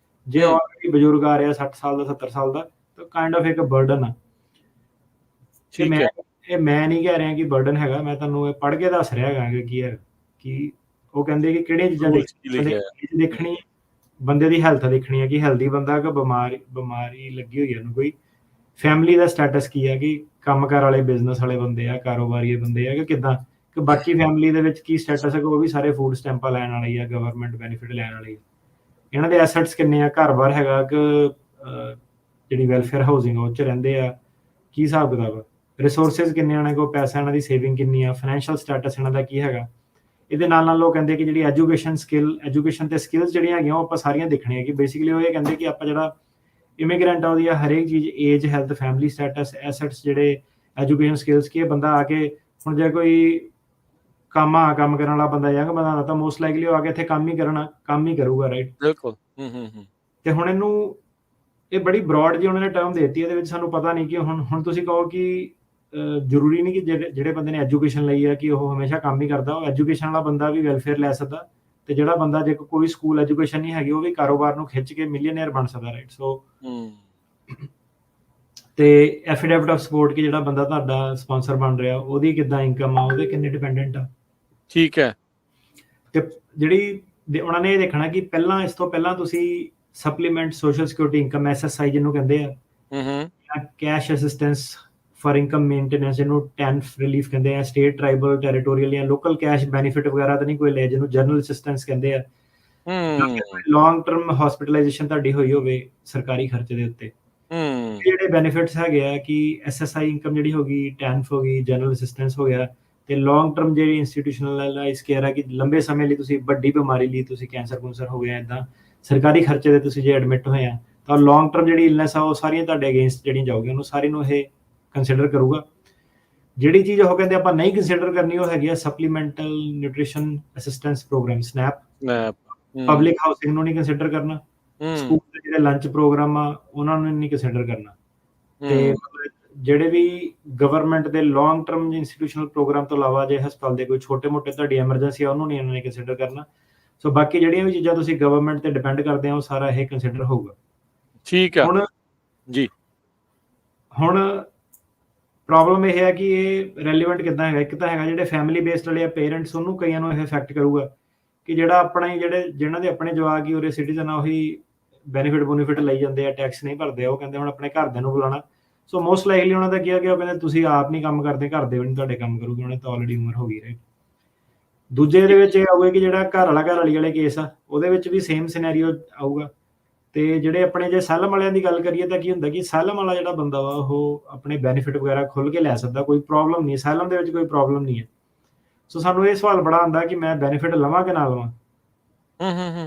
ਜੇ ਆਲਰੇਡੀ ਬਜ਼ੁਰਗ ਆ ਰਿਹਾ 60 ਸਾਲ ਦਾ 70 ਸਾਲ ਦਾ ਤਾਂ ਕਾਈਂਡ ਆਫ ਇੱਕ ਬਰਡਨ ਆ। ਮੈਂ ਨਹੀਂ ਕਹਿ ਰਿਹਾ ਕਿ ਬਰਡਨ ਹੈਗਾ, ਮੈਂ ਤੁਹਾਨੂੰ ਇਹ ਪੜ੍ਹ ਕੇ ਦੱਸ ਰਿਹਾ ਹੈਗਾ ਕੀ ਹੈ ਕਿ ਉਹ ਕਹਿੰਦੇ ਕਿ ਕਿਹੜੀਆਂ ਚੀਜ਼ਾਂ ਦੇਖਣੀ, ਬੰਦੇ ਦੀ ਹੈਲਥ ਦੇਖਣੀ ਹੈ ਕਿ ਹੈਲਦੀ ਬੰਦਾ ਕਿ ਬਿਮਾਰੀ ਲੱਗੀ ਹੋਈ ਹੈ ਉਹਨੂੰ, ਕੋਈ ਫੈਮਿਲੀ ਦਾ ਸਟੇਟਸ ਕੀ ਹੈ ਕਿ ਕੰਮਕਾਰ ਵਾਲੇ ਬਿਜ਼ਨਸ ਵਾਲੇ ਬੰਦੇ ਆ, ਕਾਰੋਬਾਰੀ ਬੰਦੇ ਆ ਕਿ ਕਿੱਦਾਂ, ਕਿ ਬਾਕੀ ਫੈਮਿਲੀ ਦੇ ਵਿੱਚ ਕੀ ਸਟੇਟਸ ਹੈ, ਉਹ ਵੀ ਸਾਰੇ ਫੂਡ ਸਟੈਂਪਾਂ ਲੈਣ ਵਾਲੇ ਆ, ਗਵਰਨਮੈਂਟ ਬੈਨੀਫਿਟ ਲੈਣ ਵਾਲੇ ਆ, ਇਹਨਾਂ ਦੇ ਐਸੈਟਸ ਕਿੰਨੇ ਆ, ਘਰ-ਬਾਰ ਹੈਗਾ ਕਿ ਜਿਹੜੀ ਵੈਲਫੇਅਰ ਹਾਊਸਿੰਗ ਉਹ 'ਚ ਰਹਿੰਦੇ ਆ, ਕੀ ਹਿਸਾਬ ਕਿਤਾਬ, ਰਿਸੋਰਸਿਸ ਕਿੰਨੇ ਇਹਨਾਂ ਕੋਲ, ਪੈਸਾ ਇਹਨਾਂ ਦੀ ਸੇਵਿੰਗ ਕਿੰਨੀ ਆ, ਫਾਈਨੈਂਸ਼ੀਅਲ ਸਟੇਟਸ ਇਹਨਾਂ ਦਾ ਕੀ ਹੈਗਾ। ਇਹਦੇ ਨਾਲ ਉਹ ਕਹਿੰਦੇ ਕਿ ਜਿਹੜੀ ਐਜੂਕੇਸ਼ਨ ਤੇ ਸਕਿੱਲਸ ਜਿਹੜੀਆਂ ਹੈਗੀਆਂ ਉਹ ਆਪਾਂ ਸਾਰੀਆਂ ਦੇਖਣੀਆਂ ਕਿ ਬੇਸਿਕਲੀ ਉਹ ਇਹ ਕਹਿੰਦੇ ਕਿ ਆਪਾਂ ਜਿਹੜਾ ਇਮੀਗ੍ਰੈਂਟ ਆ ਉਹਦੀ ਹਰੇਕ ਚੀਜ਼, age, health, family status, assets, ਜਿਹੜੇ ਐਜੂਕੇਸ਼ਨ ਸਕਿੱਲਸ, ਕੀ ਇਹ ਬੰਦਾ ਆ ਕੇ ਹੁਣ ਜੇ ਕੋਈ ਕੰਮ ਕਰਨ ਵਾਲਾ ਬੰਦਾ ਯੰਗ ਬੰਦਾ ਤਾਂ ਮੋਸਟ ਲਾਈਕਲੀ ਉਹ ਆ ਕੇ ਇੱਥੇ ਕੰਮ ਹੀ ਕਰੂਗਾ, ਰਾਈਟ? ਬਿਲਕੁਲ। ਤੇ ਹੁਣ ਇਹਨੂੰ ਇਹ ਬੜੀ ਬਰੋਡ ਜੀ ਉਹਨਾਂ ਨੇ ਟਰਮ ਦੇ ਦਿੱਤੀ। ਇਹਦੇ ਵਿੱਚ ਸਾਨੂੰ ਪਤਾ ਨਹੀਂ ਕਿ ਹੁਣ ਤੁਸੀਂ ਕਹੋ ਕਿ ਜ਼ਰੂਰੀ ਨਹੀਂ ਕਿ ਜਿਹੜੇ ਬੰਦੇ ਨੇ ਐਜੂਕੇਸ਼ਨ ਲਈ ਹੈ ਕਿ ਉਹ ਹਮੇਸ਼ਾ ਕੰਮ ਹੀ ਕਰਦਾ। ਉਹ ਐਜੂਕੇਸ਼ਨ ਵਾਲਾ ਬੰਦਾ ਵੀ ਵੈਲਫੇਅਰ ਲੈ ਸਕਦਾ ਤੇ ਜਿਹੜਾ ਬੰਦਾ ਜੇ ਕੋਈ ਸਕੂਲ ਐਜੂਕੇਸ਼ਨ ਨਹੀਂ ਹੈਗੀ ਉਹ ਵੀ ਕਾਰੋਬਾਰ ਨੂੰ ਖਿੱਚ ਕੇ ਮਿਲੀਅਨੇਅਰ ਬਣ ਸਕਦਾ, ਰਾਈਟ? ਸੋ ਤੇ ਐਫੀਡੇਵਿਟ ਆਫ ਸਪੋਰਟ ਕਿ ਜਿਹੜਾ ਬੰਦਾ ਤੁਹਾਡਾ ਸਪਾਂਸਰ ਬਣ ਰਿਹਾ ਉਹਦੀ ਕਿੱਦਾਂ ਇਨਕਮ ਆ, ਉਹਦੇ ਕਿੰਨੇ ਡਿਪੈਂਡੈਂਟ ਆ। ਠੀਕ ਹੈ। ਤੇ ਜਿਹੜੀ ਉਹਨਾਂ ਨੇ ਇਹ ਦੇਖਣਾ ਕਿ ਪਹਿਲਾਂ, ਇਸ ਤੋਂ ਪਹਿਲਾਂ ਤੁਸੀਂ supplement social security income SSI ਜਿਹਨੂੰ ਕਹਿੰਦੇ ਆ, ਜਾਂ cash assistance for income maintenance ਜਿਹਨੂੰ ਟੈਨਫ ਰਿਲੀਫ ਕਹਿੰਦੇ ਆ, ਸਟੇਟ, ਟ੍ਰਾਈਬਲ, ਟੈਰੀਟੋਰੀਅਲ ਜਾਂ ਲੋਕਲ ਕੈਸ਼ ਬੈਨੀਫਿਟ ਵਗੈਰਾ ਤਾਂ ਨਹੀਂ ਕੋਈ ਲੈ, ਜਿਹਨੂੰ ਜਨਰਲ ਅਸਿਸਟੈਂਸ ਕਹਿੰਦੇ ਆ। ਲੌਂਗ ਟਰਮ ਹਸਪੀਟਲਾਈਜੇਸ਼ਨ ਤੁਹਾਡੀ ਹੋਈ ਹੋਵੇ ਸਰਕਾਰੀ ਖਰਚੇ ਦੇ ਉੱਤੇ, ਜਿਹੜੇ ਬੈਨੀਫਿਟਸ ਹੈਗੇ ਆ ਕਿ SSI ਇਨਕਮ ਜਿਹੜੀ ਹੋ ਗਈ, ਟੈਨਫ ਹੋ ਗਈ, ਜਨਰਲ ਅਸਿਸਟੈਂਸ ਹੋ ਗਿਆ, ਤੇ ਲੌਂਗ ਟਰਮ ਜਿਹੜੀ ਇੰਸਟੀਟਿਊਸ਼ਨਲਾਈਜ਼ ਕੇਅਰ ਹੈ ਕਿ ਲੰਬੇ ਸਮੇਂ ਲਈ ਤੁਸੀਂ ਵੱਡੀ ਬਿਮਾਰੀ ਲਈ, ਤੁਸੀਂ ਕੈਂਸਰ ਹੋ ਗਿਆ, ਇੱਦਾਂ ਸਰਕਾਰੀ ਖਰਚੇ ਦੇ ਤੁਸੀਂ ਜੇ ਐਡਮਿਟ ਹੋਏ ਆ ਤਾਂ ਲੌਂਗ ਟਰਮ ਜਿਹੜੀ ਇਲਨੈਸ ਆ ਉਹ ਸਾਰੀਆਂ ਤੁਹਾਡੇ ਅਗੇਂਸਟ ਜਿਹੜੀਆਂ ਜਾਊਗੀਆਂ, ਉਹਨੂੰ ਸਾਰੀ ਨੂੰ ਇਹ ਕੰਸੀਡਰ ਕਰੂਗਾ। ਜਿਹੜੀ ਚੀਜ਼ ਉਹ ਕਹਿੰਦੇ ਆਪਾਂ ਨਹੀਂ ਕੰਸੀਡਰ ਕਰਨੀ ਉਹ ਹੈਗੀ ਆ Supplemental Nutrition Assistance Program, SNAP। Public housing ਨੂੰ ਨਹੀਂ ਕੰਸੀਡਰ ਕਰਨਾ, ਸਕੂਲ ਦੇ ਜਿਹੜੇ ਲੰਚ ਪ੍ਰੋਗਰਾਮ ਆ ਉਹਨਾਂ ਨੂੰ ਨਹੀਂ ਕੰਸੀਡਰ ਕਰਨਾ, ਤੇ ਜਿਹੜੇ ਵੀ ਗਵਰਨਮੈਂਟ ਦੇ ਲੌਂਗ ਟਰਮ ਇੰਸਟੀਟਿਊਸ਼ਨਲ ਪ੍ਰੋਗਰਾਮ ਤੋਂ ਇਲਾਵਾ ਜੇ ਹਸਪਤਾਲ ਦੇ ਕੋਈ ਛੋਟੇ ਮੋਟੇ ਤੁਹਾਡੀ ਐਮਰਜੈਂਸੀ ਆ ਉਹਨੂੰ ਨਹੀਂ ਇਹਨਾਂ ਨੇ ਕੰਸੀਡਰ ਕਰਨਾ। ਸੋ ਬਾਕੀ ਜਿਹੜੀਆਂ ਵੀ ਚੀਜ਼ਾਂ ਤੁਸੀਂ ਗਵਰਨਮੈਂਟ ਤੇ ਡਿਪੈਂਡ ਕਰਦੇ ਆ ਉਹ ਸਾਰਾ ਇਹ ਕੰਸੀਡਰ ਹੋਊਗਾ। ਠੀਕ ਹੈ ਜੀ। ਹੁਣ ਪ੍ਰੋਬਲਮ ਇਹ ਹੈ ਕਿ ਇਹ ਰੈਲੀਵੈਂਟ ਕਿੱਦਾਂ ਹੈਗਾ, ਇੱਕ ਤਾਂ ਹੈਗਾ ਜਿਹੜੇ ਫੈਮਿਲੀ ਬੇਸਡ ਵਾਲੇ ਆ ਪੇਰੈਂਟਸ, ਉਹਨੂੰ ਕਈਆਂ ਨੂੰ ਇਹ ਇਫੈਕਟ ਕਰੂਗਾ ਕਿ ਜਿਹੜਾ ਆਪਣਾ ਹੀ ਜਿਹਨਾਂ ਦੇ ਆਪਣੇ ਜਵਾਕ ਹੀ ਉਰੇ ਸਿਟੀਜ਼ਨ ਆ ਉਹੀ ਬੈਨੀਫਿਟ ਲਈ ਜਾਂਦੇ ਆ, ਟੈਕਸ ਨਹੀਂ ਭਰਦੇ ਆ, ਉਹ ਕਹਿੰਦੇ ਹੁਣ ਆਪਣੇ ਘਰਦਿਆਂ ਨੂੰ ਬੁਲਾਉਣਾ। ਸੋ ਮੋਸਟ ਲਾਈਕਲੀ ਉਹਨਾਂ ਦਾ ਕੀ ਆ ਕਿ ਉਹ ਕਹਿੰਦੇ ਤੁਸੀਂ ਆਪ ਨਹੀਂ ਕੰਮ ਕਰਦੇ, ਘਰ ਦੇ ਵੀ ਨਹੀਂ ਤੁਹਾਡੇ ਕੰਮ ਕਰੂਗੇ, ਉਹਨੇ ਤਾਂ ਆਲਰੇਡੀ ਉਮਰ ਹੋ ਗਈ, ਰਾਈਟ? ਦੂਜੇ ਦੇ ਵਿੱਚ ਇਹ ਆਊਗਾ ਕਿ ਜਿਹੜਾ ਘਰ ਵਾਲੀ ਵਾਲੇ ਕੇਸ ਆ ਉਹਦੇ ਵਿੱਚ ਵੀ ਸੇਮ ਸਿਨੈਰੀਓ ਆਊਗਾ। ਤੇ ਜਿਹੜੇ ਆਪਣੇ ਜੇ ਸੈਲਮ ਵਾਲਿਆਂ ਦੀ ਗੱਲ ਕਰੀਏ ਤਾਂ ਕੀ ਹੁੰਦਾ ਕਿ ਸੈਲਮ ਵਾਲਾ ਜਿਹੜਾ ਬੰਦਾ ਵਾ ਉਹ ਆਪਣੇ ਬੈਨੀਫਿਟ ਵਗੈਰਾ ਖੁੱਲ ਕੇ ਲੈ ਸਕਦਾ, ਕੋਈ ਪ੍ਰੋਬਲਮ ਨਹੀਂ, ਸੈਲਮ ਦੇ ਵਿੱਚ ਕੋਈ ਪ੍ਰੋਬਲਮ ਨਹੀਂ ਹੈ। ਸੋ ਸਾਨੂੰ ਇਹ ਸਵਾਲ ਬੜਾ ਆਉਂਦਾ ਕਿ ਮੈਂ ਬੈਨੀਫਿਟ ਲਵਾਂ ਕਿ ਨਾ ਲਵਾਂ।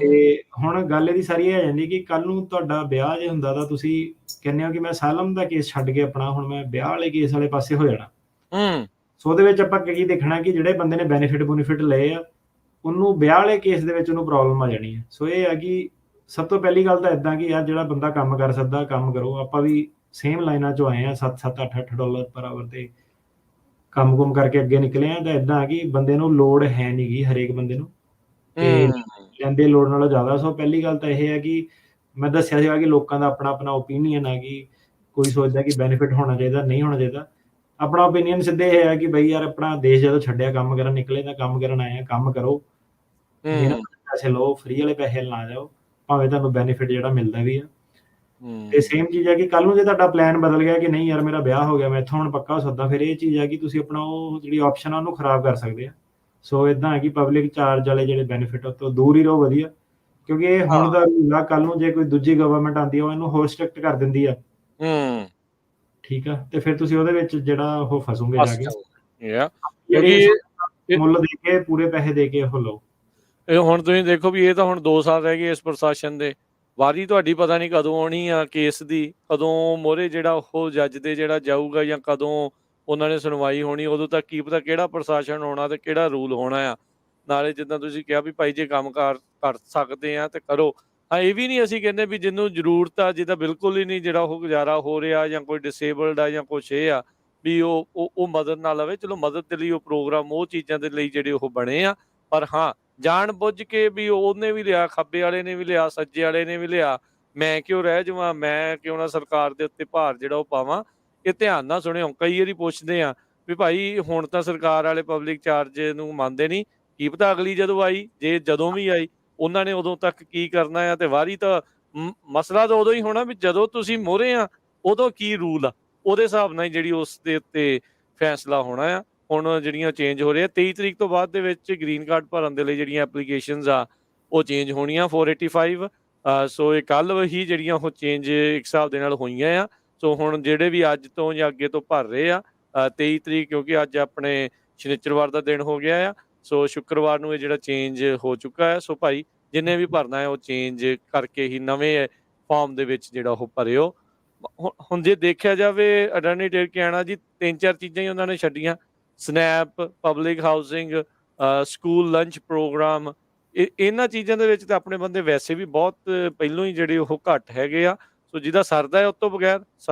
ਤੇ ਹੁਣ ਗੱਲ ਇਹਦੀ ਸਾਰੀ ਇਹ ਆ ਜਾਂਦੀ ਕਿ ਕੱਲ ਨੂੰ ਤੁਹਾਡਾ ਵਿਆਹ ਜੇ ਹੁੰਦਾ ਤਾਂ ਤੁਸੀਂ ਕਹਿੰਦੇ ਹੋ ਕਿ ਮੈਂ ਸੈਲਮ ਦਾ ਕੇਸ ਛੱਡ ਕੇ ਆਪਣਾ ਹੁਣ ਮੈਂ ਵਿਆਹ ਵਾਲੇ ਕੇਸ ਵਾਲੇ ਪਾਸੇ ਹੋ ਜਾਣਾ। ਸੋ ਉਹਦੇ ਵਿੱਚ ਆਪਾਂ ਕੀ ਦੇਖਣਾ ਕਿ ਜਿਹੜੇ ਬੰਦੇ ਨੇ ਬੈਨੀਫਿਟ ਲਏ ਆ ਉਹਨੂੰ ਵਿਆਹ ਵਾਲੇ ਕੇਸ ਦੇ ਵਿੱਚ ਉਹਨੂੰ ਪ੍ਰੋਬਲਮ ਆ ਜਾਣੀ ਹੈ। ਸੋ ਇਹ ਹੈ ਕਿ ਸਭ ਤੋਂ ਪਹਿਲੀ ਗੱਲ ਤਾਂ ਇਦਾਂ ਕਿ ਯਾਰ ਜਿਹੜਾ ਬੰਦਾ ਕੰਮ ਕਰ ਸਕਦਾ ਕੰਮ ਕਰੋ। ਆਪਾਂ ਵੀ ਸੇਮ ਲਾਈਨਾਂ 'ਚੋਂ ਆਏ ਆ, $7-8 ਪਰ ਆਵਰ ਤੇ ਕੰਮ ਕਰਕੇ ਅੱਗੇ ਨਿਕਲੇ ਆ। ਤਾਂ ਇਦਾਂ ਕਿ ਬੰਦੇ ਨੂੰ ਲੋੜ ਹੈ ਨਹੀਂ ਗੀ, ਹਰੇਕ ਬੰਦੇ ਨੂੰ ਲੈਂਦੇ ਲੋੜ ਨਾਲੋਂ ਜ਼ਿਆਦਾ। ਸੋ ਪਹਿਲੀ ਗੱਲ ਤਾਂ ਇਹ ਹੈ ਕਿ ਮੈਂ ਦੱਸਿਆ ਸੀਗਾ ਕਿ ਲੋਕਾਂ ਦਾ ਆਪਣਾ ਓਪੀਨੀਅਨ ਆ ਕਿ ਕੋਈ ਸੋਚਦਾ ਕਿ ਬੈਨੀਫਿਟ ਹੋਣਾ ਚਾਹੀਦਾ, ਨਹੀਂ ਹੋਣਾ ਚਾਹੀਦਾ। ਆਪਣਾ ਓਪੀਨੀਅਨ ਸਿੱਧੇ ਇਹ ਹੈ ਕਿ ਬਈ ਯਾਰ ਆਪਣਾ ਦੇਸ਼ ਜਦੋਂ ਛੱਡਿਆ ਕੰਮ ਕਰਨ ਨਿਕਲੇ ਤਾਂ ਕੰਮ ਕਰਨ ਆਏ ਆ, ਕੰਮ ਕਰੋ, ਪੈਸੇ ਲਓ, ਫ੍ਰੀ ਵਾਲੇ ਪੈਸੇ ਨਾ ਜਾਓ, ਭਾਵੇਂ ਤੁਹਾਨੂੰ ਬੈਨੀਫਿਟ ਜਿਹੜਾ ਮਿਲਦਾ ਵੀ ਆ। ਤੇ ਸੇਮ ਚੀਜ਼ ਹੈ ਕਿ ਕੱਲ ਨੂੰ ਜੇ ਤੁਹਾਡਾ ਪਲਾਨ ਬਦਲ ਗਿਆ ਕਿ ਨਹੀਂ ਯਾਰ ਮੇਰਾ ਵਿਆਹ ਹੋ ਗਿਆ, ਮੈਂ ਇੱਥੋਂ ਹੁਣ ਪੱਕਾ ਹੋ ਸਕਦਾ, ਫਿਰ ਇਹ ਚੀਜ਼ ਹੈ ਕਿ ਤੁਸੀਂ ਆਪਣਾ ਉਹ ਜਿਹੜੀ ਆਪਸ਼ਨ ਆ ਉਹਨੂੰ ਖਰਾਬ ਕਰ ਸਕਦੇ ਆ। ਸੋ ਇਦਾਂ ਹੈ ਕਿ ਪਬਲਿਕ ਚਾਰਜ ਵਾਲੇ ਜਿਹੜੇ ਬੈਨੀਫਿਟ ਉਹ ਤੋਂ ਦੂਰ ਹੀ ਰਹੋ, ਵਧੀਆ। ਕਿਉਂਕਿ ਇਹ ਹੁਣ ਦਾ ਰੂਲ ਆ, ਕੱਲ ਨੂੰ ਜੇ ਕੋਈ ਦੂਜੀ ਗਵਰਨਮੈਂਟ ਆਉਂਦੀ ਆ ਉਹ ਇਹਨੂੰ ਹੋਰ ਸਟ੍ਰਿਕਟ ਕਰ ਦਿੰਦੀ ਆ, ਠੀਕ ਆ, ਤੇ ਫਿਰ ਤੁਸੀਂ ਉਹਦੇ ਵਿੱਚ ਜਿਹੜਾ ਉਹ ਫਸੋਗੇ ਜਾ ਕੇ, ਮੁੱਲ ਦੇ ਕੇ ਪੂਰੇ ਪੈਸੇ ਦੇ ਕੇ ਉਹ ਲਓ। ਇਹ ਹੁਣ ਤੁਸੀਂ ਦੇਖੋ ਵੀ ਇਹ ਤਾਂ ਹੁਣ 2 ਸਾਲ ਰਹਿ ਗਏ ਇਸ ਪ੍ਰਸ਼ਾਸਨ ਦੇ, ਵਾਰੀ ਤੁਹਾਡੀ ਪਤਾ ਨਹੀਂ ਕਦੋਂ ਆਉਣੀ ਆ ਕੇਸ ਦੀ, ਕਦੋਂ ਮੋਹਰੇ ਜਿਹੜਾ ਉਹ ਜੱਜ ਦੇ ਜਿਹੜਾ ਜਾਊਗਾ ਜਾਂ ਕਦੋਂ ਉਹਨਾਂ ਨੇ ਸੁਣਵਾਈ ਹੋਣੀ, ਉਦੋਂ ਤੱਕ ਕੀ ਪਤਾ ਕਿਹੜਾ ਪ੍ਰਸ਼ਾਸਨ ਹੋਣਾ ਤੇ ਕਿਹੜਾ ਰੂਲ ਹੋਣਾ ਆ। ਨਾਲੇ ਜਿੱਦਾਂ ਤੁਸੀਂ ਕਿਹਾ ਵੀ ਭਾਈ ਜੇ ਕੰਮ ਕਰ ਸਕਦੇ ਆ ਤੇ ਕਰੋ। ਹਾਂ, ਇਹ ਵੀ ਨਹੀਂ ਅਸੀਂ ਕਹਿੰਦੇ ਵੀ ਜਿਹਨੂੰ ਜ਼ਰੂਰਤ ਆ, ਜਿਹਦਾ ਬਿਲਕੁਲ ਹੀ ਨਹੀਂ ਜਿਹੜਾ ਉਹ ਗੁਜ਼ਾਰਾ ਹੋ ਰਿਹਾ ਜਾਂ ਕੋਈ ਡਿਸੇਬਲਡ ਆ ਜਾਂ ਕੁਛ ਇਹ ਆ ਵੀ ਉਹ ਮਦਦ ਨਾ ਲਵੇ। ਚਲੋ ਮਦਦ ਦੇ ਲਈ ਉਹ ਪ੍ਰੋਗਰਾਮ ਉਹ ਚੀਜ਼ਾਂ ਦੇ ਲਈ ਜਿਹੜੇ ਉਹ ਬਣੇ ਆ, ਪਰ ਹਾਂ ਜਾਣ ਬੁੱਝ ਕੇ ਵੀ ਉਹਨੇ ਵੀ ਲਿਆ, ਖੱਬੇ ਵਾਲੇ ਨੇ ਵੀ ਲਿਆ, ਸੱਜੇ ਵਾਲੇ ਨੇ ਵੀ ਲਿਆ, ਮੈਂ ਕਿਉਂ ਰਹਿ ਜਾਵਾਂ, ਮੈਂ ਕਿਉਂ ਨਾ ਸਰਕਾਰ ਦੇ ਉੱਤੇ ਭਾਰ ਜਿਹੜਾ ਉਹ ਪਾਵਾਂ। ਇਹ ਧਿਆਨ ਨਾਲ ਸੁਣਿਓ, ਕਈ ਵਾਰੀ ਪੁੱਛਦੇ ਆ ਵੀ ਭਾਈ ਹੁਣ ਤਾਂ ਸਰਕਾਰ ਵਾਲੇ ਪਬਲਿਕ ਚਾਰਜ ਨੂੰ ਮੰਨਦੇ ਨਹੀਂ, ਕੀ ਪਤਾ ਅਗਲੀ ਜਦੋਂ ਆਈ, ਜੇ ਜਦੋਂ ਵੀ ਆਈ ਉਹਨਾਂ ਨੇ ਉਦੋਂ ਤੱਕ ਕੀ ਕਰਨਾ ਆ। ਤੇ ਵਾਰੀ ਤਾਂ ਮਸਲਾ ਤਾਂ ਉਦੋਂ ਹੀ ਹੋਣਾ ਵੀ ਜਦੋਂ ਤੁਸੀਂ ਮੋਹਰੇ ਆ, ਉਦੋਂ ਕੀ ਰੂਲ ਆ, ਉਹਦੇ ਹਿਸਾਬ ਨਾਲ ਹੀ ਜਿਹੜੀ ਉਸ ਦੇ ਉੱਤੇ ਫੈਸਲਾ ਹੋਣਾ ਆ। ਹੁਣ ਜਿਹੜੀਆਂ ਚੇਂਜ ਹੋ ਰਹੀਆਂ 23 ਤਰੀਕ ਤੋਂ ਬਾਅਦ ਦੇ ਵਿੱਚ ਗ੍ਰੀਨ ਕਾਰਡ ਭਰਨ ਦੇ ਲਈ ਜਿਹੜੀਆਂ ਐਪਲੀਕੇਸ਼ਨਸ ਆ ਉਹ ਚੇਂਜ ਹੋਣੀਆਂ 485। ਸੋ ਇਹ ਕੱਲ੍ਹ ਹੀ ਜਿਹੜੀਆਂ ਉਹ ਚੇਂਜ ਇੱਕ ਹਿਸਾਬ ਦੇ ਨਾਲ ਹੋਈਆਂ ਆ। ਸੋ ਹੁਣ ਜਿਹੜੇ ਵੀ ਅੱਜ ਤੋਂ ਜਾਂ ਅੱਗੇ ਤੋਂ ਭਰ ਰਹੇ ਆ 23 ਤਰੀਕ, ਕਿਉਂਕਿ ਅੱਜ ਆਪਣੇ ਸ਼ਨੀਚਰਵਾਰ ਦਾ ਦਿਨ ਹੋ ਗਿਆ ਆ, ਸੋ ਸ਼ੁੱਕਰਵਾਰ ਨੂੰ ਇਹ ਜਿਹੜਾ ਚੇਂਜ ਹੋ ਚੁੱਕਾ ਹੈ। ਸੋ ਭਾਈ ਜਿੰਨੇ ਵੀ ਭਰਨਾ ਹੈ ਉਹ ਚੇਂਜ ਕਰਕੇ ਹੀ ਨਵੇਂ ਫਾਰਮ ਦੇ ਵਿੱਚ ਜਿਹੜਾ ਉਹ ਭਰਿਓ। ਹੁਣ ਜੇ ਦੇਖਿਆ ਜਾਵੇ ਅਟਾਰਨੀ ਟਿਰਕਿਆਣਾ ਜੀ 3-4 ਚੀਜ਼ਾਂ ਹੀ ਉਹਨਾਂ ਨੇ ਛੱਡੀਆਂ, SNAP, public housing, school lunch program. ਇਹਨਾਂ ਚੀਜ਼ਾਂ ਦੇ ਵਿੱਚ ਤਾਂ ਆਪਣੇ ਬੰਦੇ ਵੈਸੇ ਵੀ ਬਹੁਤ ਪਹਿਲੋਂ ਹੀ ਜਿਹੜੇ ਉਹ ਘੱਟ ਹੈਗੇ ਆ। ਸੋ ਜਿਹਦਾ ਸਰਦਾ ਹੈ ਉਹ ਤੋਂ ਬਗੈਰ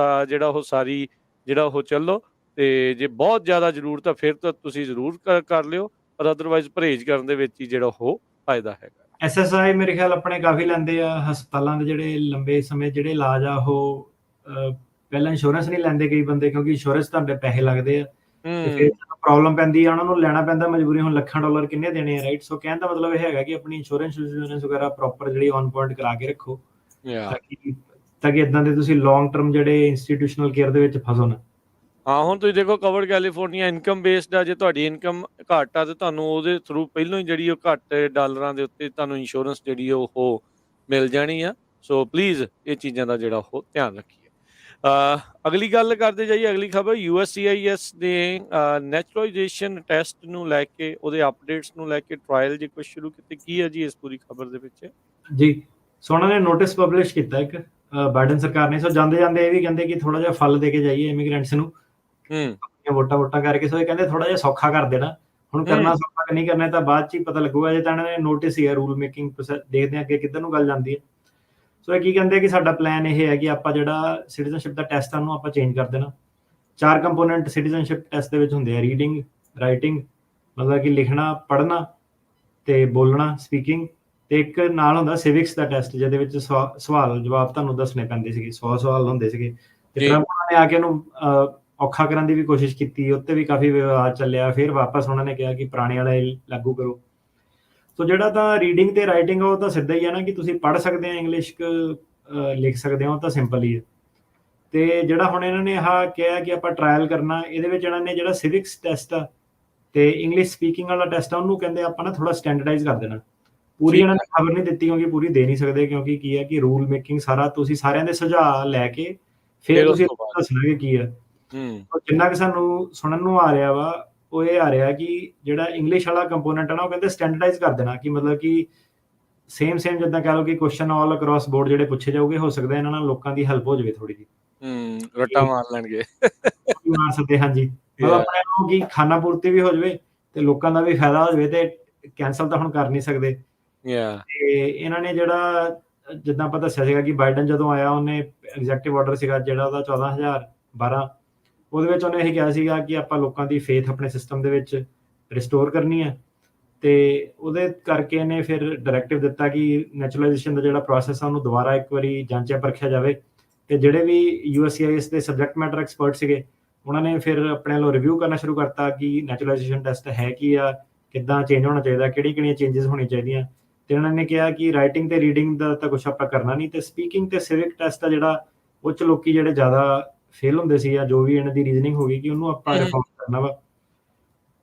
ਜਿਹੜਾ ਉਹ ਸਾਰੀ ਜਿਹੜਾ ਉਹ ਚੱਲੋ, ਤੇ ਜੇ ਬਹੁਤ ਜ਼ਿਆਦਾ ਜ਼ਰੂਰਤ ਆ ਫਿਰ ਤਾਂ ਤੁਸੀਂ ਜ਼ਰੂਰ ਕਰ ਲਿਓ, ਪਰ ਅਦਰਵਾਈਜ਼ ਪਰਹੇਜ਼ ਕਰਨ ਦੇ ਵਿੱਚ ਹੀ ਜਿਹੜਾ ਉਹ ਫਾਇਦਾ ਹੈਗਾ? ਐਸਐਸਆਈ ਮੇਰੇ ਖਿਆਲ ਆਪਣੇ ਕਾਫੀ ਲੈਂਦੇ ਆ, ਹਸਪਤਾਲਾਂ ਦੇ ਜਿਹੜੇ ਲੰਬੇ ਸਮੇਂ ਜਿਹੜੇ ਇਲਾਜ ਆ ਉਹ ਪਹਿਲਾਂ ਇੰਸ਼ੋਰੈਂਸ ਨਹੀਂ ਲੈਂਦੇ ਕਈ ਬੰਦੇ, ਕਿਉਂਕਿ ਇੰਸ਼ੋਰੈਂਸ ਤੁਹਾਡੇ ਪੈਸੇ ਲੱਗਦੇ ਆ ਤੇ ਫਿਰ ਪ੍ਰੋਬਲਮ ਪੈਂਦੀ ਆ, ਉਹਨਾਂ ਨੂੰ ਲੈਣਾ ਪੈਂਦਾ ਮਜਬੂਰੀ, ਹੁਣ ਲੱਖਾਂ ਡਾਲਰ ਕਿੰਨੇ ਦੇਣੇ ਆ, ਰਾਈਟ? ਸੋ ਕਹਿਣ ਦਾ ਮਤਲਬ ਇਹ ਹੈਗਾ ਕਿ ਆਪਣੀ ਇੰਸ਼ੋਰੈਂਸ ਵਗੈਰਾ ਪ੍ਰੋਪਰ ਜਿਹੜੀ ਔਨ ਪੁਆਇੰਟ ਕਰਾ ਕੇ ਰੱਖੋ, ਯਾ ਤਾਂ ਕਿ ਇਦਾਂ ਦੇ ਤੁਸੀਂ ਲੌਂਗ ਟਰਮ ਜਿਹੜੇ ਇੰਸਟੀਟਿਊਸ਼ਨਲ ਕੇਅਰ ਦੇ ਵਿੱਚ ਫਸੋ ਨਾ। ਹਾਂ, ਹੁਣ ਤੁਸੀਂ ਦੇਖੋ ਕਵਰਡ ਕੈਲੀਫੋਰਨੀਆ ਇਨਕਮ ਬੇਸਡ ਆ, ਜੇ ਤੁਹਾਡੀ ਇਨਕਮ ਘੱਟ ਆ ਤੇ ਤੁਹਾਨੂੰ ਉਹਦੇ ਥਰੂ ਪਹਿਲੋਂ ਹੀ ਜਿਹੜੀ ਉਹ ਘੱਟ ਡਾਲਰਾਂ ਦੇ ਉੱਤੇ ਤੁਹਾਨੂੰ ਇੰਸ਼ੋਰੈਂਸ ਜਿਹੜੀ ਉਹ ਮਿਲ ਜਾਣੀ ਆ। ਸੋ ਪਲੀਜ਼ ਇਹ ਚੀਜ਼ਾਂ ਦਾ ਜਿਹੜਾ ਉਹ ਧਿਆਨ ਰੱਖੀਏ। ਅਗਲੀ ਗੱਲ ਕਰਦੇ ਜਾਈਏ, ਅਗਲੀ ਖਬਰ USCIS ਦੇ ਨੈਚੁਰਲਾਈਜੇਸ਼ਨ ਟੈਸਟ ਨੂੰ ਲੈ ਕੇ, ਉਹਦੇ ਅਪਡੇਟਸ ਨੂੰ ਲੈ ਕੇ ਟ੍ਰਾਇਲ ਜੇ ਕੁਝ ਸ਼ੁਰੂ ਕੀਤੇ, ਕੀ ਹੈ ਜੀ ਇਸ ਪੂਰੀ ਖਬਰ ਦੇ ਵਿੱਚ? ਜੀ, ਸੋ ਉਹਨਾਂ ਨੇ ਨੋਟਿਸ ਪਬਲਿਸ਼ ਕੀਤਾ ਇੱਕ ਬਾਈਡਨ ਸਰਕਾਰ ਨੇ। ਸੋ ਜਾਂਦੇ ਜਾਂਦੇ ਇਹ ਵੀ ਕਹਿੰਦੇ ਕਿ ਥੋੜਾ ਜਿਹਾ ਫਲ ਦੇ ਕੇ ਜਾਈਏ ਇਮੀਗ੍ਰੈਂਟਸ ਨੂੰ, ਵੋਟਾਂ ਕਰਕੇ। ਸੋ ਇਹ ਕਹਿੰਦੇ ਥੋੜਾ ਜਿਹਾ ਸੌਖਾ ਕਰ ਦੇਣਾ, ਹੁਣ ਕਰਨਾ ਸੌਖਾ ਕਿ ਨਹੀਂ ਕਰਨਾ ਤਾਂ ਬਾਅਦ ਚ ਹੀ ਪਤਾ ਲੱਗੂਗਾ। ਜੇ ਤਾਂ ਇਹਨਾਂ ਨੇ ਨੋਟਿਸ ਹੀ ਹੈ, ਰੂਲ ਮੇਕਿੰਗ ਪ੍ਰੋਸੈਸ, ਦੇਖਦੇ ਹਾਂ ਅੱਗੇ ਕਿੱਧਰ ਨੂੰ ਗੱਲ ਜਾਂਦੀ ਹੈ। ਸੋ ਇਹ ਕੀ ਕਹਿੰਦੇ ਕਿ ਸਾਡਾ ਪਲਾਨ ਇਹ ਹੈ ਕਿ ਆਪਾਂ ਜਿਹੜਾ ਸਿਟੀਜ਼ਨਸ਼ਿਪ ਦਾ ਟੈਸਟ ਆ ਉਹਨੂੰ ਆਪਾਂ ਚੇਂਜ ਕਰ ਦੇਣਾ। 4 ਕੰਪੋਨੈਂਟ ਸਿਟੀਜ਼ਨਸ਼ਿਪ ਟੈਸਟ ਦੇ ਵਿੱਚ ਹੁੰਦੇ ਆ, ਰੀਡਿੰਗ, ਰਾਈਟਿੰਗ ਮਤਲਬ ਕਿ ਲਿਖਣਾ ਪੜ੍ਹਨਾ ਤੇ ਬੋਲਣਾ ਸਪੀਕਿੰਗ, ਤੇ ਇੱਕ ਨਾਲ ਹੁੰਦਾ ਸਿਵਿਕਸ ਦਾ ਟੈਸਟ, ਜਿਹਦੇ ਵਿੱਚ ਸਵਾਲ ਜਵਾਬ ਤੁਹਾਨੂੰ ਦੱਸਣੇ ਪੈਂਦੇ ਸੀਗੇ, 100 ਸਵਾਲ ਹੁੰਦੇ ਸੀਗੇ। ਤੇ ਟਰੰਪ ਉਹਨਾਂ ਨੇ ਆ ਕੇ ਉਹਨੂੰ ਔਖਾ ਕਰਨ ਦੀ ਵੀ ਕੋਸ਼ਿਸ਼ ਕੀਤੀ, ਉੱਤੇ ਵੀ ਕਾਫੀ ਵਿਵਾਦ ਚੱਲਿਆ, ਫਿਰ ਵਾਪਸ ਉਹਨਾਂ ਨੇ ਕਿਹਾ ਕਿ ਪੁਰਾਣੇ ਵਾਲਾ ਲਾਗੂ ਕਰੋ। ਸੋ ਜਿਹੜਾ ਤਾਂ ਰੀਡਿੰਗ ਤੇ ਰਾਈਟਿੰਗ ਉਹ ਤਾਂ ਸਿੱਧਾ ਹੀ ਹੈ ਨਾ, ਕਿ ਤੁਸੀਂ ਪੜ੍ਹ ਸਕਦੇ ਆ ਇੰਗਲਿਸ਼, ਲਿਖ ਸਕਦੇ ਹੋ, ਤਾਂ ਸਿੰਪਲ ਹੀ ਹੈ। ਤੇ ਜਿਹੜਾ ਹੁਣ ਇਹਨਾਂ ਨੇ ਆਹ ਕਿਹਾ ਕਿ ਆਪਾਂ ਟਰਾਇਲ ਕਰਨਾ, ਇਹਦੇ ਵਿੱਚ ਇਹਨਾਂ ਨੇ ਜਿਹੜਾ ਸਿਵਿਕਸ ਟੈਸਟ ਆ ਤੇ ਇੰਗਲਿਸ਼ ਸਪੀਕਿੰਗ ਵਾਲਾ ਟੈਸਟ ਆ, ਉਹਨੂੰ ਕਹਿੰਦੇ ਆਪਾਂ ਨਾ ਥੋੜਾ ਸਟੈਂਡਰਡਾਈਜ਼ ਕਰ ਦੇਣਾ। ਪੂਰੀ ਇਹਨਾਂ ਨੇ ਖਬਰ ਨਹੀਂ ਦਿੱਤੀ, ਕਿਉਂਕਿ ਪੂਰੀ ਦੇ ਨਹੀਂ ਸਕਦੇ, ਕਿਉਂਕਿ ਕੀ ਹੈ ਕਿ ਰੂਲ ਮੇਕਿੰਗ ਸਾਰਾ ਤੁਸੀਂ ਸਾਰਿਆਂ ਦੇ ਸੁਝਾਅ ਲੈ ਕੇ ਫਿਰ ਤੁਸੀਂ ਦੱਸਣਾ ਕਿ ਕੀ ਹੈ। ਜਿੰਨਾ ਕਿ ਸਾਨੂੰ ਸੁਣਨ ਨੂੰ ਆ ਰਿਹਾ ਵਾ, ਉਹ ਇਹ ਆ ਰਿਹਾ ਕਿ ਜਿਹੜਾ ਇੰਗਲਿਸ਼ ਵਾਲਾ ਕੰਪੋਨੈਂਟ ਹੈ ਨਾ, ਉਹ ਕਹਿੰਦੇ ਸਟੈਂਡਰਡਾਈਜ਼ ਕਰ ਦੇਣਾ, ਕਿ ਮਤਲਬ ਕਿ ਸੇਮ ਜਿੱਦਾਂ ਕਹਿ ਲਓ ਕਿ ਕੁਐਸਚਨ ਆਲ ਅਕ੍ਰੋਸ ਬੋਰਡ ਜਿਹੜੇ ਪੁੱਛੇ ਜਾਓਗੇ, ਹੋ ਸਕਦਾ ਇਹਨਾਂ ਨਾਲ ਲੋਕਾਂ ਦੀ ਹੈਲਪ ਹੋ ਜਾਵੇ ਥੋੜੀ ਜਿਹੀ, ਰੱਟਾ ਮਾਰ ਲੈਣਗੇ, ਮਾਰ ਸਕਦੇ। ਹਾਂਜੀ, ਮਤਲਬ ਆਪਣੇ ਨੂੰ ਕਿ ਖਾਣਾ ਪੂਰਤੀ ਵੀ ਹੋ ਜਾਵੇ ਤੇ ਲੋਕਾਂ ਦਾ ਵੀ ਫਾਇਦਾ ਹੋ ਜਾਵੇ, ਤੇ ਕੈਂਸਲ ਤਾਂ ਹੁਣ ਕਰ ਨਹੀਂ ਸਕਦੇ। ਤੇ ਇਹਨਾਂ ਨੇ ਜਿਹੜਾ ਜਿੱਦਾਂ ਆਪਾਂ ਦੱਸਿਆ ਸੀਗਾ ਕਿ ਬਾਈਡਨ ਜਦੋਂ ਆਇਆ, ਉਹਨੇ ਐਗਜ਼ੈਕਟਿਵ ਆਰਡਰ ਸੀਗਾ ਜਿਹੜਾ ਉਹਦਾ 14,012, ਉਹਦੇ ਵਿੱਚ ਉਹਨੇ ਇਹ ਕਿਹਾ ਸੀਗਾ ਕਿ ਆਪਾਂ ਲੋਕਾਂ ਦੀ ਫੇਥ ਆਪਣੇ ਸਿਸਟਮ ਦੇ ਵਿੱਚ ਰਿਸਟੋਰ ਕਰਨੀ ਹੈ। ਤੇ ਉਹਦੇ ਕਰਕੇ ਇਹਨੇ ਫਿਰ ਡਾਇਰੈਕਟਿਵ ਦਿੱਤਾ ਕਿ ਨੈਚੁਰਲਾਈਜੇਸ਼ਨ ਦਾ ਜਿਹੜਾ ਪ੍ਰੋਸੈਸ ਆ ਉਹਨੂੰ ਦੁਬਾਰਾ ਇੱਕ ਵਾਰੀ ਜਾਂਚਿਆ ਪਰਖਿਆ ਜਾਵੇ। ਤੇ ਜਿਹੜੇ ਵੀ USCIS ਦੇ ਸਬਜੈਕਟ ਮੈਟਰ ਐਕਸਪਰਟ ਸੀਗੇ, ਉਹਨਾਂ ਨੇ ਫਿਰ ਆਪਣੇ ਵੱਲੋਂ ਰਿਵਿਊ ਕਰਨਾ ਸ਼ੁਰੂ ਕਰਤਾ ਕਿ ਨੈਚੁਰਲਾਈਜੇਸ਼ਨ ਟੈਸਟ ਹੈ ਕੀ ਆ, ਕਿੱਦਾਂ ਚੇਂਜ ਹੋਣਾ ਚਾਹੀਦਾ, ਕਿਹੜੀਆਂ ਚੇਂਜਸ ਹੋਣੀਆਂ ਚਾਹੀਦੀਆਂ। ਤੇ ਉਹਨਾਂ ਨੇ ਕਿਹਾ ਕਿ ਰਾਈਟਿੰਗ ਤੇ ਰੀਡਿੰਗ ਦਾ ਤਾਂ ਕੁਛ ਆਪਾਂ ਕਰਨਾ ਨਹੀਂ, ਤੇ ਸਪੀਕਿੰਗ ਤੇ ਸਿਵਿਕ ਟੈਸਟ ਆ ਜਿਹੜਾ, ਉਹ 'ਚ ਲੋਕੀ ਜਿਹੜੇ ਜ਼ਿਆਦਾ ਫੇਲ ਹੁੰਦੇ ਸੀ, ਜਾਂ ਜੋ ਵੀ ਇਹਨਾਂ ਦੀ ਰੀਜ਼ਨਿੰਗ ਹੋ ਗਈ, ਕਿ ਉਹਨੂੰ ਆਪਾਂ ਰਿਫਾਰਮ ਕਰਨਾ ਵਾ।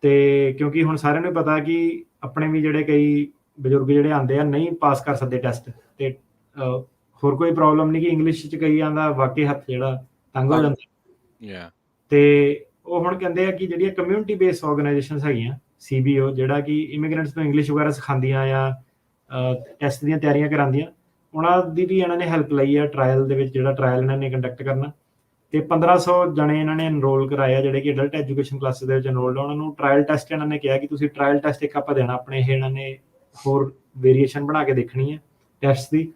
ਤੇ ਕਿਉਂਕਿ ਹੁਣ ਸਾਰਿਆਂ ਨੂੰ ਪਤਾ ਕਿ ਆਪਣੇ ਵੀ ਜਿਹੜੇ ਕਈ ਬਜ਼ੁਰਗ ਜਿਹੜੇ ਆਉਂਦੇ ਆ ਨਹੀਂ ਪਾਸ ਕਰ ਸਕਦੇ ਟੈਸਟ, ਤੇ ਹੋਰ ਕੋਈ ਪ੍ਰੋਬਲਮ ਨਹੀਂ ਕਿ ਇੰਗਲਿਸ਼ 'ਚ ਕਈਆਂ ਦਾ ਵਾਕਈ ਹੱਥ ਜਿਹੜਾ ਤੰਗ ਹੋ ਜਾਂਦਾ। ਤੇ ਉਹ ਹੁਣ ਕਹਿੰਦੇ ਆ ਕਿ ਜਿਹੜੀਆਂ ਕਮਿਊਨਿਟੀ ਬੇਸਡ ਆਰਗੇਨਾਈਜੇਸ਼ਨਸ ਹੈਗੀਆਂ, CBO, ਜਿਹੜਾ ਕਿ ਇਮੀਗ੍ਰੈਂਟਸ ਨੂੰ ਇੰਗਲਿਸ਼ ਵਗੈਰਾ ਸਿਖਾਉਂਦੀਆਂ ਜਾਂ ਟੈਸਟ ਦੀਆਂ ਤਿਆਰੀਆਂ ਕਰਾਉਂਦੀਆਂ, ਉਹਨਾਂ ਦੀ ਵੀ ਇਹਨਾਂ ਨੇ ਹੈਲਪ ਲਈ ਆ ਟਰਾਇਲ ਦੇ ਵਿੱਚ, ਜਿਹੜਾ ਟਰਾਇਲ ਇਹਨਾਂ ਨੇ ਕੰਡਕਟ ਕਰਨਾ। ਤੇ 1500 ਜਣੇ ਇਹਨਾਂ ਨੇ ਐਨਰੋਲ ਕਰਾਇਆ, ਜਿਹੜੇ ਕਿ ਅਡਲਟ ਐਜੂਕੇਸ਼ਨ ਕਲਾਸਿਸ ਦੇ ਵਿੱਚ ਐਨਰੋਲਡ ਆ। ਉਹਨਾਂ ਨੂੰ ਟਰਾਇਲ ਟੈਸਟ ਇਹਨਾਂ ਨੇ ਕਿਹਾ ਕਿ ਤੁਸੀਂ ਟਰਾਇਲ ਟੈਸਟ ਇੱਕ ਆਪਾਂ ਦੇਣਾ ਆਪਣੇ, ਇਹ ਇਹਨਾਂ ਨੇ ਹੋਰ ਵੇਰੀਏਸ਼ਨ ਬਣਾ ਕੇ ਦੇਖਣੀ ਹੈ ਟੈਸਟ ਦੀ।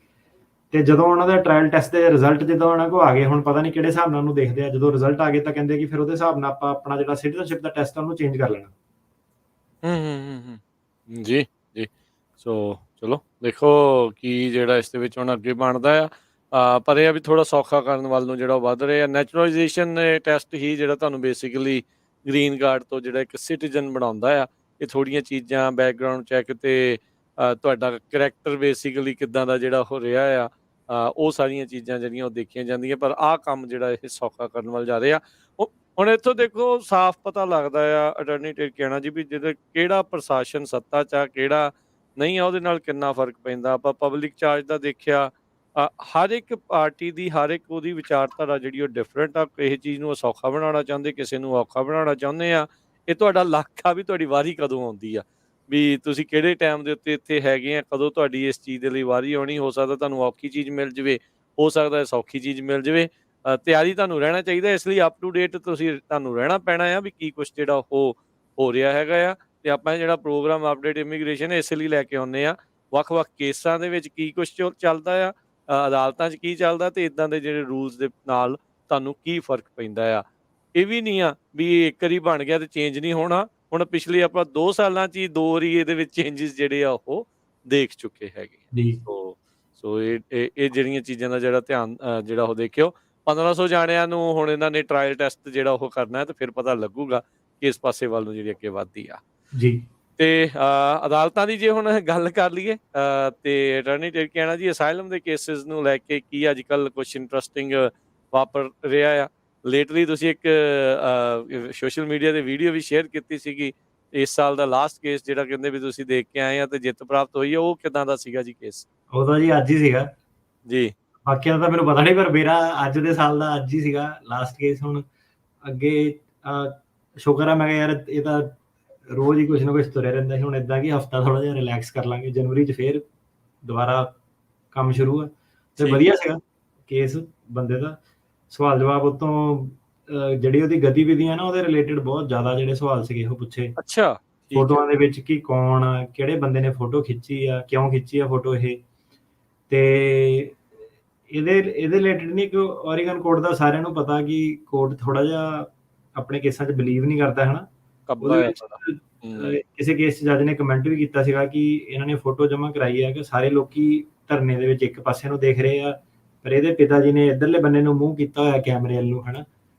ਤੇ ਜਦੋਂ ਉਹਨਾਂ ਦਾ ਟਰਾਇਲ ਟੈਸਟ ਦੇ ਰਿਜ਼ਲਟ ਜਦੋਂ ਉਹਨਾਂ ਕੋਲ ਆ ਗਏ, ਹੁਣ ਪਤਾ ਨਹੀਂ ਕਿਹੜੇ ਹਿਸਾਬ ਨਾਲ ਉਹਨੂੰ ਦੇਖਦੇ ਆ, ਜਦੋਂ ਰਿਜ਼ਲਟ ਆ ਗਏ ਤਾਂ ਕਹਿੰਦੇ ਕਿ ਫਿਰ ਉਹਦੇ ਹਿਸਾਬ ਨਾਲ ਆਪਾਂ ਆਪਣਾ ਜਿਹੜਾ ਸਿਟੀਜ਼ਨਸ਼ਿਪ ਦਾ ਟੈਸਟ ਆ ਉਹਨੂੰ ਚੇਂਜ ਕਰ ਲੈਣਾ। ਜੀ ਜੀ, ਸੋ ਚਲੋ ਦੇਖੋ ਕੀ ਜਿਹੜਾ ਇਸ ਦੇ ਵਿੱਚ ਹੁਣ ਅੱਗੇ ਬਣਦਾ ਆ। ਪਰ ਇਹ ਆ ਵੀ ਥੋੜਾ ਸੌਖਾ ਕਰਨ ਵੱਲ ਨੂੰ ਜਿਹੜਾ ਉਹ ਵੱਧ ਰਿਹਾ। ਨੈਚੁਰਲਾਈਜੇਸ਼ਨ ਟੈਸਟ ਹੀ ਜਿਹੜਾ ਤੁਹਾਨੂੰ ਬੇਸਿਕਲੀ ਗ੍ਰੀਨ ਕਾਰਡ ਤੋਂ ਜਿਹੜਾ ਇੱਕ ਸਿਟੀਜ਼ਨ ਬਣਾਉਂਦਾ ਆ। ਇਹ ਥੋੜੀਆਂ ਚੀਜ਼ਾਂ, ਬੈਕਗਰਾਊਂਡ ਚੈੱਕ ਤੇ ਤੁਹਾਡਾ ਕਰੈਕਟਰ ਬੇਸਿਕਲੀ ਕਿੱਦਾਂ ਦਾ ਜਿਹੜਾ ਹੋ ਰਿਹਾ ਆ, ਉਹ ਸਾਰੀਆਂ ਚੀਜ਼ਾਂ ਜਿਹੜੀਆਂ ਉਹ ਦੇਖੀਆਂ ਜਾਂਦੀਆਂ। ਪਰ ਆਹ ਕੰਮ ਜਿਹੜਾ ਇਹ ਸੌਖਾ ਕਰਨ ਵੱਲ ਜਾ ਰਿਹਾ। ਹੁਣ ਇੱਥੋਂ ਦੇਖੋ ਸਾਫ਼ ਪਤਾ ਲੱਗਦਾ ਆ ਅਟਾਰਨੀ ਟਿਰਕੇਣਾ ਜੀ ਵੀ ਜਿਹਦੇ ਕਿਹੜਾ ਪ੍ਰਸ਼ਾਸਨ ਸੱਤਾ 'ਚ ਆ, ਕਿਹੜਾ ਨਹੀਂ ਆ, ਉਹਦੇ ਨਾਲ ਕਿੰਨਾ ਫਰਕ ਪੈਂਦਾ। ਆਪਾਂ ਪਬਲਿਕ ਚਾਰਜ ਦਾ ਦੇਖਿਆ, ਹਰ ਇੱਕ ਪਾਰਟੀ ਦੀ ਹਰ ਇੱਕ ਉਹਦੀ ਵਿਚਾਰਧਾਰਾ ਜਿਹੜੀ ਉਹ ਡਿਫਰੈਂਟ ਆ। ਕਿਸੇ ਚੀਜ਼ ਨੂੰ ਸੌਖਾ ਬਣਾਉਣਾ ਚਾਹੁੰਦੇ, ਕਿਸੇ ਨੂੰ ਔਖਾ ਬਣਾਉਣਾ ਚਾਹੁੰਦੇ ਆ। ਇਹ ਤੁਹਾਡਾ ਲੱਕ ਆ ਵੀ ਤੁਹਾਡੀ ਵਾਰੀ ਕਦੋਂ ਆਉਂਦੀ ਆ, ਵੀ ਤੁਸੀਂ ਕਿਹੜੇ ਟਾਈਮ ਦੇ ਉੱਤੇ ਇੱਥੇ ਹੈਗੇ ਆ, ਕਦੋਂ ਤੁਹਾਡੀ ਇਸ ਚੀਜ਼ ਦੇ ਲਈ ਵਾਰੀ ਆਉਣੀ। ਹੋ ਸਕਦਾ ਤੁਹਾਨੂੰ ਔਖੀ ਚੀਜ਼ ਮਿਲ ਜਾਵੇ, ਹੋ ਸਕਦਾ ਸੌਖੀ ਚੀਜ਼ ਮਿਲ ਜਾਵੇ। ਤਿਆਰੀ ਤੁਹਾਨੂੰ ਰਹਿਣਾ ਚਾਹੀਦਾ, ਇਸ ਲਈ ਅਪ ਟੂ ਡੇਟ ਤੁਹਾਨੂੰ ਰਹਿਣਾ ਪੈਣਾ ਆ ਵੀ ਕੀ ਕੁਛ ਜਿਹੜਾ ਉਹ ਹੋ ਰਿਹਾ ਹੈਗਾ ਆ। ਤੇ ਆਪਾਂ ਜਿਹੜਾ ਪ੍ਰੋਗਰਾਮ ਅਪਡੇਟ ਇਮੀਗ੍ਰੇਸ਼ਨ ਇਸ ਲਈ ਲੈ ਕੇ ਆਉਂਦੇ ਆ, ਵੱਖ-ਵੱਖ ਕੇਸਾਂ ਦੇ ਵਿੱਚ ਕੀ ਕੁਛ ਚੱਲਦਾ ਆ, ਅਦਾਲਤਾਂ 'ਚ ਕੀ ਚੱਲਦਾ, ਤੇ ਇੱਦਾਂ ਦੇ ਜਿਹੜੇ ਰੂਲਸ ਦੇ ਨਾਲ ਤੁਹਾਨੂੰ ਕੀ ਫਰਕ ਪੈਂਦਾ ਆ। ਇਹ ਵੀ ਨਹੀਂ ਆ ਵੀ ਇੱਕ ਵਾਰੀ ਬਣ ਗਿਆ ਤੇ ਚੇਂਜ ਨਹੀਂ ਹੋਣਾ। ਹੁਣ ਪਿਛਲੇ ਆਪਾਂ 2 ਸਾਲਾਂ 'ਚ ਹੀ 2 ਵਾਰੀ ਇਹਦੇ ਵਿੱਚ ਚੇਂਜਿਸ ਜਿਹੜੇ ਆ ਉਹ ਦੇਖ ਚੁੱਕੇ ਹੈਗੇ ਆ। ਜੀ। ਸੋ ਇਹ ਜਿਹੜੀਆਂ ਚੀਜ਼ਾਂ ਦਾ ਜਿਹੜਾ ਧਿਆਨ ਜਿਹੜਾ ਉਹ ਦੇਖਿਓ। 1500 ਜਾਣਿਆਂ ਨੂੰ ਹੁਣ ਇਹਨਾਂ ਨੇ ਟਰਾਇਲ ਟੈਸਟ ਜਿਹੜਾ ਉਹ ਕਰਨਾ ਹੈ ਤੇ ਫਿਰ ਪਤਾ ਲੱਗੂਗਾ ਕਿ ਇਸ ਪਾਸੇ ਵੱਲ ਨੂੰ ਜਿਹੜੀ ਅੱਗੇ ਵੱਧਦੀ ਆ। ਜੀ। ਤੇ ਅਦਾਲਤਾਂ ਦੀ ਜੇ ਹੁਣ ਗੱਲ ਕਰ ਲਈਏ ਤੇ ਅਟਾਰਨੀ ਟਿਰਕੀਆਣਾ ਜੀ ਅਸਾਈਲਮ ਦੇ ਕੇਸਿਸ ਨੂੰ ਲੈ ਕੇ ਕੀ ਅੱਜ-ਕੱਲ੍ਹ ਕੁਛ ਇੰਟਰਸਟਿੰਗ ਵਾਪਰ ਰਿਹਾ ਆ? ਲੇਟਲੀ ਤੁਸੀਂ ਇੱਕ ਸੋਸ਼ਲ ਮੀਡੀਆ ਤੇ ਵੀਡੀਓ ਵੀ ਸ਼ੇਅਰ ਕੀਤੀ ਸੀਗੀ। ਇਸ ਸਾਲ ਦਾ ਲਾਸਟ ਕੇਸ ਜਿਹੜਾ ਕਹਿੰਦੇ ਵੀ ਤੁਸੀਂ ਦੇਖ ਕੇ ਆਏ ਆ ਤੇ ਜਿੱਤ ਪ੍ਰਾਪਤ ਹੋਈ ਆ, ਉਹ ਕਿੱਦਾਂ ਦਾ ਸੀਗਾ ਜੀ ਕੇਸ? ਉਹਦਾ ਜੀ ਅੱਜ ਹੀ ਸੀਗਾ। ਜੀ। ਬਾਕੀਆਂ ਦਾ ਤਾਂ ਮੈਨੂੰ ਪਤਾ ਨਹੀਂ, ਪਰ ਮੇਰਾ ਅੱਜ ਦੇ ਸਾਲ ਦਾ ਅੱਜ ਹੀ ਸੀਗਾ ਲਾਸਟ ਕੇਸ। ਹੁਣ ਅੱਗੇ ਸ਼ੁਕਰ ਆ, ਮੈਂ ਕਿਹਾ ਯਾਰ ਇਹ ਤਾਂ ਰੋਜ਼ ਹੀ ਕੁਛ ਨਾ ਕੁਛ ਤੁਰਿਆ ਰਹਿੰਦਾ ਸੀ। ਹੁਣ ਏਦਾਂ ਕਿ ਹਫ਼ਤਾ ਥੋੜ੍ਹਾ ਜਿਹਾ ਰਿਲੈਕਸ ਕਰ ਲਾਂਗੇ, ਜਨਵਰੀ 'ਚ ਫੇਰ ਦੁਬਾਰਾ ਕੰਮ ਸ਼ੁਰੂ ਆ। ਤੇ ਠੀਕ ਵਧੀਆ ਸੀਗਾ ਕੇਸ ਬੰਦੇ ਦਾ। ਸਵਾਲ ਜਵਾਬ ਉੱਤੋਂ ਜਿਹੜੀ ਉਹਦੀ ਗਤੀਵਿਧੀਆਂ ਨਾ ਉਹਦੇ ਰਿਲੇਟਿਡ ਬਹੁਤ ਜ਼ਿਆਦਾ ਜਿਹੜੇ ਸਵਾਲ ਸੀਗੇ ਉਹ ਪੁੱਛੇ। ਅੱਛਾ। ਠੀਕ ਹੈ। ਫੋਟੋਆਂ ਦੇ ਵਿੱਚ ਕਿ ਕੌਣ ਆ, ਕਿਹੜੇ ਬੰਦੇ ਨੇ ਫੋਟੋ ਖਿੱਚੀ ਆ, ਕਿਉਂ ਖਿੱਚੀ ਆ ਫੋਟੋ ਇਹ। ਤੇ ਇਹਦੇ ਰਿਲੇਟਿਡ ਨਹੀਂ, ਕਿ ਓਰੀਗਨ ਕੋਰਟ ਦਾ ਸਾਰਿਆਂ ਨੂੰ ਪਤਾ ਕਿ ਕੋਰਟ ਥੋੜ੍ਹਾ ਜਿਹਾ ਆਪਣੇ ਕੇਸਾਂ 'ਚ ਬਿਲੀਵ ਨਹੀਂ ਕਰਦਾ ਹੈ ਨਾ। ਕੱਬਾ ਉਹਦੇ ਆ ਵਿੱਚ ਥੋੜਾ। ਕਿਸੇ ਕੇਸ 'ਚ ਜੱਜ ਨੇ ਕਮੈਂਟ ਵੀ ਕੀਤਾ ਸੀਗਾ ਕਿ ਇਹਨਾਂ ਨੇ ਫੋਟੋ ਜਮ੍ਹਾਂ ਕਰਾਈ ਆ ਕਿ ਸਾਰੇ ਲੋਕੀ ਧਰਨੇ ਦੇ ਵਿੱਚ ਇੱਕ ਪਾਸੇ ਨੂੰ ਦੇਖ ਰਹੇ ਆ, ਪਰ ਇਹਦੇ ਪਿਤਾ ਜੀ ਨੇ ਇੱਧਰਲੇ ਬੰਨੇ ਨੂੰ ਮੂੰਹ ਕੀਤਾ ਹੋਇਆ ਕੈਮਰੇ ਵੱਲ ਨੂੰ, ਹੈ ਨਾ।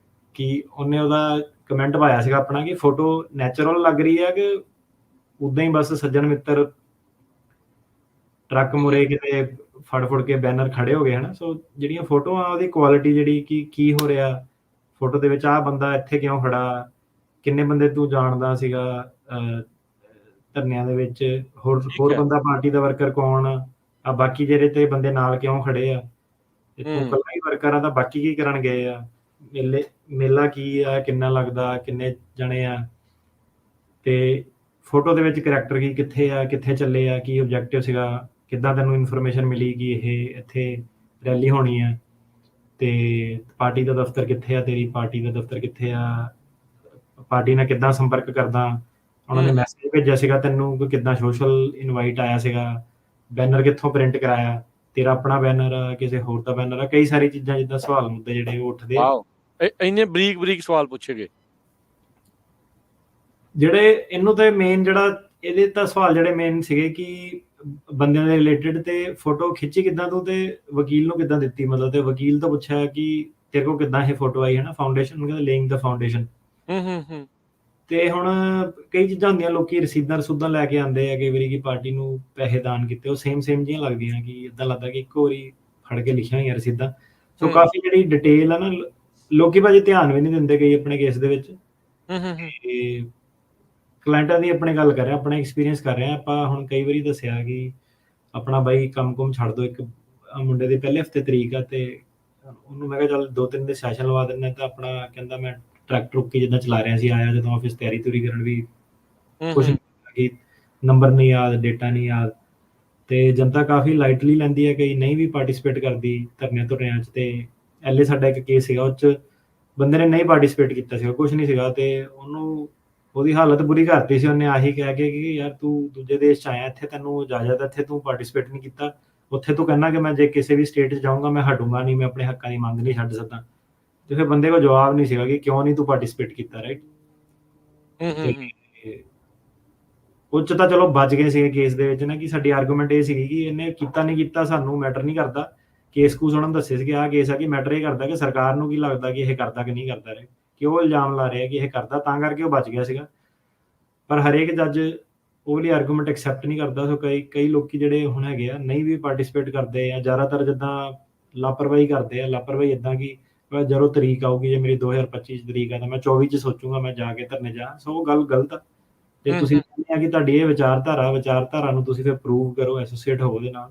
ਕਿ ਉਹਨੇ ਉਹਦਾ ਕਮੈਂਟ ਪਾਇਆ ਸੀਗਾ ਆਪਣਾ ਕਿ ਫੋਟੋ ਨੈਚੁਰਲ ਲੱਗ ਰਹੀ ਹੈ ਕਿ ਉੱਦਾਂ ਹੀ ਬਸ ਸੱਜਣ ਮਿੱਤਰ ਟਰੱਕ ਮੁਰੇ ਕਿਤੇ ਫੜ ਕੇ ਬੈਨਰ ਖੜੇ ਹੋ ਗਏ, ਹਨਾ। ਸੋ ਜਿਹੜੀਆਂ ਫੋਟੋਆਂ ਉਹਦੀ ਕੁਆਲਿਟੀ ਜਿਹੜੀ ਕਿ ਕੀ ਹੋ ਰਿਹਾ ਫੋਟੋ ਦੇ ਵਿੱਚ, ਆਹ ਬੰਦਾ ਇੱਥੇ ਕਿਉਂ ਖੜਾ, ਕਿੰਨੇ ਬੰਦੇ ਤੂੰ ਜਾਣਦਾ ਸੀਗਾ ਧਰਨਿਆਂ ਦੇ ਵਿੱਚ, ਹੋਰ ਬੰਦਾ ਪਾਰਟੀ ਦਾ ਵਰਕਰ ਕੌਣ ਆ, ਬਾਕੀ ਜਿਹੜੇ ਤੇ ਬੰਦੇ ਨਾਲ ਕਿਉਂ ਖੜੇ ਆ, ਤੂੰ ਇਕੱਲਾ ਹੀ ਵਰਕਰ ਆ ਤਾਂ ਬਾਕੀ ਕੀ ਕਰਨ ਗਏ ਆ, ਮੇਲਾ ਕੀ ਆ, ਕਿੰਨਾ ਲੱਗਦਾ, ਕਿੰਨੇ ਜਣੇ ਆ, ਤੇ ਫੋਟੋ ਦੇ ਵਿੱਚ ਕਰੈਕਟਰ ਕੀ, ਕਿੱਥੇ ਆ, ਕਿੱਥੇ ਚੱਲੇ ਆ, ਕੀ ਆਬਜੈਕਟਿਵ ਸੀਗਾ, ਕਿੱਦਾਂ ਤੈਨੂੰ ਇਨਫੋਰਮੇਸ਼ਨ ਮਿਲੀ ਕਿ ਇਹ ਇੱਥੇ ਰੈਲੀ ਹੋਣੀ ਆ, ਤੇ ਪਾਰਟੀ ਦਾ ਦਫ਼ਤਰ ਕਿੱਥੇ ਆ, ਤੇਰੀ ਪਾਰਟੀ ਦਾ ਦਫ਼ਤਰ ਕਿੱਥੇ ਆ, ਪਾਰਟੀ ਨਾਲ ਕਿੱਦਾਂ ਸੰਪਰਕ ਕਰਦਾ, ਉਹਨਾਂ ਨੇ ਮੈਸੇਜ ਭੇਜਿਆ ਸੀਗਾ ਤੈਨੂੰ ਕਿ ਕਿੱਦਾਂ ਸੋਸ਼ਲ ਇਨਵਾਈਟ ਆਇਆ ਸੀਗਾ, ਬੈਨਰ ਕਿੱਥੋਂ ਪ੍ਰਿੰਟ ਕਰਾਇਆ, ਤੇਰਾ ਆਪਣਾ ਬੈਨਰ ਆ, ਕਿਸੇ ਹੋਰ ਦਾ ਬੈਨਰ ਆ, ਕਈ ਸਾਰੀ ਚੀਜ਼ਾਂ ਜਿੱਦਾਂ ਸਵਾਲ ਮੁੱਦੇ ਜਿਹੜੇ ਉਹ ਉੱਠਦੇ ਆ। ਇੰਨੇ ਬਰੀਕ ਸਵਾਲ ਪੁੱਛੇ ਗਏ ਜਿਹੜੇ ਇਹਨੂੰ ਤੇ ਮੇਨ ਜਿਹੜਾ ਇਹਦੇ ਤਾਂ ਸਵਾਲ ਜਿਹੜੇ ਮੇਨ ਸੀਗੇ ਕਿ ਬੰਦਿਆਂ ਦੇ ਰਿਲੇਟਿਡ, ਤੇ ਫੋਟੋ ਖਿੱਚੀ ਕਿੱਦਾਂ ਤੂੰ, ਤੇ ਵਕੀਲ ਨੂੰ ਕਿੱਦਾਂ ਦਿੱਤੀ, ਮਤਲਬ। ਤੇ ਵਕੀਲ ਤੋਂ ਪੁੱਛਿਆ ਕਿ ਤੇਰੇ ਕੋਲ ਕਿੱਦਾਂ ਇਹ ਫੋਟੋ ਆਈ, ਹੈ ਨਾ। ਫਾਊਂਡੇਸ਼ਨ ਨੂੰ ਕਹਿੰਦੇ ਲੇਇੰਗ ਦਾ ਫਾਊਂਡੇਸ਼ਨ। ਤੇ ਹੁਣ ਕਈ ਚੀਜ਼ਾਂ ਹੁੰਦੀਆਂ, ਲੋਕੀ ਰਸੀਦਾਂ ਲੈ ਕੇ ਆਉਂਦੇ ਆ ਕਈ ਵਾਰੀ ਕਿ ਪਾਰਟੀ ਨੂੰ ਪੈਸੇ ਦਾਨ ਕੀਤੇ, ਉਹ ਸੇਮ ਜਿਹੀਆਂ ਲੱਗਦੀਆਂ ਕਿ ਏਦਾਂ ਲੱਗਦਾ ਕਿ ਇੱਕੋ ਵਾਰੀ ਫੜ ਕੇ ਲਿਖੀਆਂ ਹੋਈਆਂ ਰਸੀਦਾਂ। ਸੋ ਕਾਫੀ ਜਿਹੜੀ ਡਿਟੇਲ ਆ ਨਾ, ਲੋਕੀ ਭਾਜੀ ਧਿਆਨ ਵੀ ਨਹੀਂ ਦਿੰਦੇ ਕਈ ਆਪਣੇ ਕੇਸ ਦੇ ਵਿੱਚ। ਤੇ ਕਲਾਇੰਟਾਂ ਦੀ ਆਪਣੇ ਗੱਲ ਕਰ ਰਿਹਾ, ਆਪਣਾ ਐਕਸਪੀਰੀਅੰਸ ਕਰ ਰਿਹਾ ਆਪਾਂ। ਹੁਣ ਕਈ ਵਾਰੀ ਦੱਸਿਆ ਕਿ ਆਪਣਾ ਬਾਈ ਕੰਮ ਛੱਡ ਦੋ, ਇੱਕ ਮੁੰਡੇ ਦੇ ਪਹਿਲੇ ਹਫ਼ਤੇ ਤਰੀਕ ਆ, ਤੇ ਉਹਨੂੰ ਮੈਂ ਕਿਹਾ ਚੱਲ 2-3 ਦੇ ਸੈਸ਼ਨ ਲਵਾ ਦਿੰਦਾ, ਤਾਂ ਆਪਣਾ ਕਹਿੰਦਾ ਮੈਂ ਟਰੱਕ ਟਰੁੱਕ ਜਿੱਦਾਂ ਚਲਾ ਰਿਹਾ ਸੀ, ਆਇਆ ਜਦੋਂ ਆਫਿਸ ਤਿਆਰੀ ਤੁਰੀ ਕਰਨ ਵੀ ਕੁਛ ਨਹੀਂ, ਨੰਬਰ ਨਹੀਂ ਯਾਦ, ਡੇਟਾ ਨਹੀਂ ਯਾਦ। ਤੇ ਜਨਤਾ ਕਾਫੀ ਲਾਈਟਲੀ ਲੈਂਦੀ ਹੈ, ਕਈ ਨਹੀਂ ਵੀ ਪਾਰਟੀਸਪੇਟ ਕਰਦੀ ਧਰਨਿਆਂ ਧੁਰਨਿਆਂ 'ਚ। ਤੇ ਐਲੇ ਸਾਡਾ ਇੱਕ ਕੇਸ ਸੀਗਾ, ਉਹ 'ਚ ਬੰਦੇ ਨੇ ਨਹੀਂ ਪਾਰਟੀਸਪੇਟ ਕੀਤਾ ਸੀਗਾ, ਕੁਛ ਨਹੀਂ ਸੀਗਾ, ਤੇ ਉਹਨੂੰ ਉਹਦੀ ਹਾਲਤ ਬੁਰੀ ਕਰਤੀ ਸੀ। ਉਹਨੇ ਆਹੀ ਕਹਿ ਕੇ ਕਿ ਯਾਰ ਤੂੰ ਦੂਜੇ ਦੇਸ਼ 'ਚ ਆਇਆ, ਇੱਥੇ ਤੈਨੂੰ ਇਜਾਜ਼ਤ, ਇੱਥੇ ਤੂੰ ਪਾਰਟੀਸਪੇਟ ਨਹੀਂ ਕੀਤਾ, ਉੱਥੇ ਤੂੰ ਕਹਿੰਦਾ ਕਿ ਮੈਂ ਜੇ ਕਿਸੇ ਵੀ ਸਟੇਟ 'ਚ ਜਾਊਂਗਾ ਮੈਂ ਹਟੂੰਗਾ ਨਹੀਂ, ਮੈਂ ਆਪਣੇ ਹੱਕਾਂ ਦੀ ਮੰਗ ਨਹੀਂ ਛੱਡ ਸਕਦਾ। ਤੇ ਫਿਰ ਬੰਦੇ ਕੋਲ ਜਵਾਬ ਨਹੀਂ ਸੀਗਾ ਕਿ ਕਿਉਂ ਨਹੀਂ ਤੂੰ ਪਾਰਟੀਸਪੇਟ ਕੀਤਾ, ਰਾਈਟ। ਉਹ 'ਚ ਤਾਂ ਚਲੋ ਬਚ ਗਏ ਸੀਗੇ ਕੇਸ ਦੇ ਵਿੱਚ ਨਾ, ਕਿ ਸਾਡੀ ਆਰਗੂਮੈਂਟ ਇਹ ਸੀਗੀ ਕਿ ਇਹਨੇ ਕੀਤਾ ਨਹੀਂ ਕੀਤਾ ਸਾਨੂੰ ਮੈਟਰ ਨਹੀਂ ਕਰਦਾ। ਕੇਸ ਕੂਸ ਉਹਨਾਂ ਨੂੰ ਦੱਸੇ ਸੀਗੇ ਆਹ ਕੇਸ ਆ, ਕਿ ਮੈਟਰ ਇਹ ਕਰਦਾ ਕਿ ਸਰਕਾਰ ਨੂੰ ਕੀ ਲੱਗਦਾ ਕਿ ਇਹ ਕਰਦਾ ਕਿ ਨਹੀਂ ਕਰਦਾ, ਰਹੇ ਕਿ ਉਹ ਇਲਜ਼ਾਮ ਲਾ ਰਿਹਾ ਕਿ ਇਹ ਕਰਦਾ, ਤਾਂ ਕਰਕੇ ਉਹ ਬਚ ਗਿਆ ਸੀਗਾ। ਪਰ ਹਰੇਕ ਜੱਜ ਉਹ ਵਾਲੀ ਆਰਗੂਮੈਂਟ ਐਕਸੈਪਟ ਨਹੀਂ ਕਰਦਾ। ਸੋ ਕਈ ਲੋਕੀ ਜਿਹੜੇ ਹੁਣ ਹੈਗੇ ਆ ਨਹੀਂ ਵੀ ਪਾਰਟੀਸਪੇਟ ਕਰਦੇ ਆ, ਜ਼ਿਆਦਾਤਰ ਜਿੱਦਾਂ ਲਾਪਰਵਾਹੀ ਕਰਦੇ ਆ। ਲਾਪਰਵਾਹੀ ਇੱਦਾਂ ਕਿ ਜਦੋਂ ਤਰੀਕ ਆਊਗੀ, ਜੇ ਮੇਰੀ 2025 'ਚ ਤਰੀਕ ਆ ਤਾਂ ਮੈਂ 24 'ਚ ਸੋਚੂਗਾ ਮੈਂ ਜਾ ਕੇ ਧਰਨੇ ਜਾ। ਸੋ ਉਹ ਗੱਲ ਗਲਤ ਆ। ਜੇ ਤੁਸੀਂ ਕਹਿੰਦੇ ਆ ਕਿ ਤੁਹਾਡੀ ਇਹ ਵਿਚਾਰਧਾਰਾ ਨੂੰ ਤੁਸੀਂ ਫਿਰ ਪ੍ਰੂਵ ਕਰੋ, ਐਸੋਸੀਏਟ ਹੋਵੋ ਉਹਦੇ ਨਾਲ।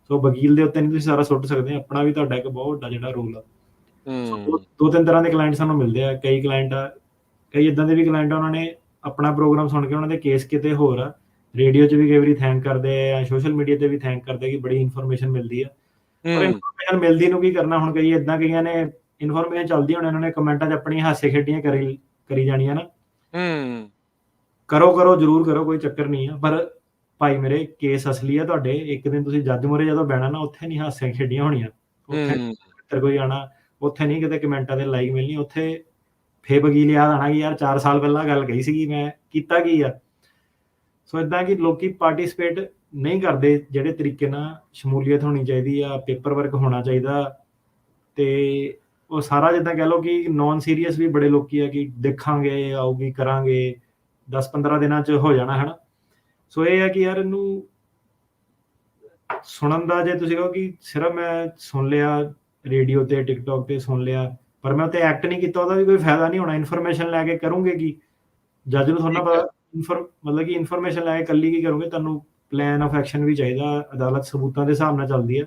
ਸੋ ਵਕੀਲ ਦੇ ਉੱਤੇ ਨਹੀਂ ਤੁਸੀਂ ਸਾਰਾ ਸੁੱਟ ਸਕਦੇ, ਆਪਣਾ ਵੀ ਤੁਹਾਡਾ ਇੱਕ ਬਹੁਤ ਵੱਡਾ ਜਿਹੜਾ ਰੋਲ ਆ। ਦੋ ਤਿੰਨ ਤਰ੍ਹਾਂ ਦੇ ਕਲਾਇੰਟ ਸਾਨੂੰ ਮਿਲਦੇ ਆ। ਕਈ ਏਦਾਂ ਦੇ ਵੀ ਕਲਾਇੰਟ ਆ, ਉਹਨਾਂ ਨੇ ਆਪਣਾ ਪ੍ਰੋਗਰਾਮ ਸੁਣ ਕੇ ਉਹਨਾਂ ਦੇ ਕੇਸ ਕਿਤੇ ਹੋਰ ਆ, ਰੇਡੀਓ 'ਚ ਵੀ ਕਈ ਵਾਰੀ ਥੈਂਕ ਕਰਦੇ ਆ, ਸੋਸ਼ਲ ਮੀਡੀਆ ਤੇ ਵੀ ਥੈਂਕ ਕਰਦੇ ਕਿ ਬੜੀ ਇਨਫੋਰਮੇਸ਼ਨ ਮਿਲਦੀ ਆ। ਪਰ ਇਨਫੋਰਮੇਸ਼ਨ ਮਿਲਦੀ ਨੂੰ ਕੀ ਕਰਨਾ ਹੁਣ, ਕਈਆਂ ਨੇ ਇਨਫੋਰਮੇਸ਼ਨ ਚੱਲਦੀ ਹੁਣ ਇਹਨਾਂ ਨੇ ਕਮੈਂਟਾਂ 'ਚ ਆਪਣੀਆਂ ਹਾਸੇ ਖੇਡੀਆਂ ਕਰੀ ਜਾਣੀਆਂ ਨਾ। ਕਰੋ ਜ਼ਰੂਰ ਕਰੋ, ਕੋਈ ਚੱਕਰ ਨਹੀਂ ਆ, ਪਰ ਭਾਈ ਮੇਰੇ ਕੇਸ ਅਸਲੀ ਆ ਤੁਹਾਡੇ। ਇੱਕ ਦਿਨ ਤੁਸੀਂ ਜੱਜ ਮੂਹਰੇ ਜਦੋਂ ਬਹਿਣਾ ਨਾ, ਉੱਥੇ ਨਹੀਂ ਹਾਸਿਆਂ ਖੇਡੀਆਂ ਹੋਣੀਆਂ, ਉੱਥੇ ਕੋਈ ਆਣਾ, ਉੱਥੇ ਨਹੀਂ ਕਿਤੇ ਕਮੈਂਟਾਂ ਦੇ ਲਾਈਕ ਮਿਲਣੀ, ਉੱਥੇ ਫੇਰ ਵਕੀਲ ਯਾਦ ਆਣਾ ਕਿ ਯਾਰ 4 ਸਾਲ ਪਹਿਲਾਂ ਗੱਲ ਕਹੀ ਸੀਗੀ, ਮੈਂ ਕੀਤਾ ਕੀ ਆ। ਸੋ ਏਦਾਂ ਕਿ ਲੋਕੀ ਪਾਰਟੀਸਪੇਟ ਨਹੀਂ ਕਰਦੇ, ਜਿਹੜੇ ਤਰੀਕੇ ਨਾਲ ਸ਼ਮੂਲੀਅਤ ਹੋਣੀ ਚਾਹੀਦੀ ਆ, ਪੇਪਰ ਵਰਕ ਹੋਣਾ ਚਾਹੀਦਾ, ਤੇ ਉਹ ਸਾਰਾ ਜਿੱਦਾਂ ਕਹਿ ਲਓ ਕਿ ਨੋਨ ਸੀਰੀਅਸ ਵੀ ਬੜੇ ਲੋਕੀ ਆ ਕਿ ਦੇਖਾਂਗੇ, ਆਊਗੀ, ਕਰਾਂਗੇ, 10-15 ਦਿਨਾਂ 'ਚ ਹੋ ਜਾਣਾ, ਹਨਾ। ਸੋ ਇਹ ਹੈ ਕਿ ਯਾਰ ਇਹਨੂੰ ਸੁਣਨ ਦਾ, ਜੇ ਤੁਸੀਂ ਕਹੋ ਕਿ ਸਿਰਫ ਮੈਂ ਸੁਣ ਲਿਆ ਰੇਡੀਓ ਤੇ, ਟਿਕਟੋਕ ਤੇ ਸੁਣ ਲਿਆ, ਪਰ ਮੈਂ ਉੱਤੇ ਐਕਟ ਨਹੀਂ ਕੀਤਾ, ਉਹਦਾ ਵੀ ਕੋਈ ਫਾਇਦਾ ਨਹੀਂ ਹੋਣਾ। ਇਨਫੋਰਮੇਸ਼ਨ ਲੈ ਕੇ ਕਰੋਗੇ ਕੀ? ਜੱਜ ਨੂੰ ਥੋੜ੍ਹਾ ਨਾ ਠੀਕ ਹੈ। ਪਤਾ, ਮਤਲਬ ਕਿ ਇਨਫੋਰਮੇਸ਼ਨ ਲੈ ਕੇ ਇਕੱਲੀ ਕੀ ਕਰੋਗੇ? ਤੁਹਾਨੂੰ ਪਲਾਨ ਆਫ ਐਕਸ਼ਨ ਵੀ ਚਾਹੀਦਾ, ਅਦਾਲਤ ਸਬੂਤਾਂ ਦੇ ਹਿਸਾਬ ਨਾਲ ਚੱਲਦੀ ਹੈ।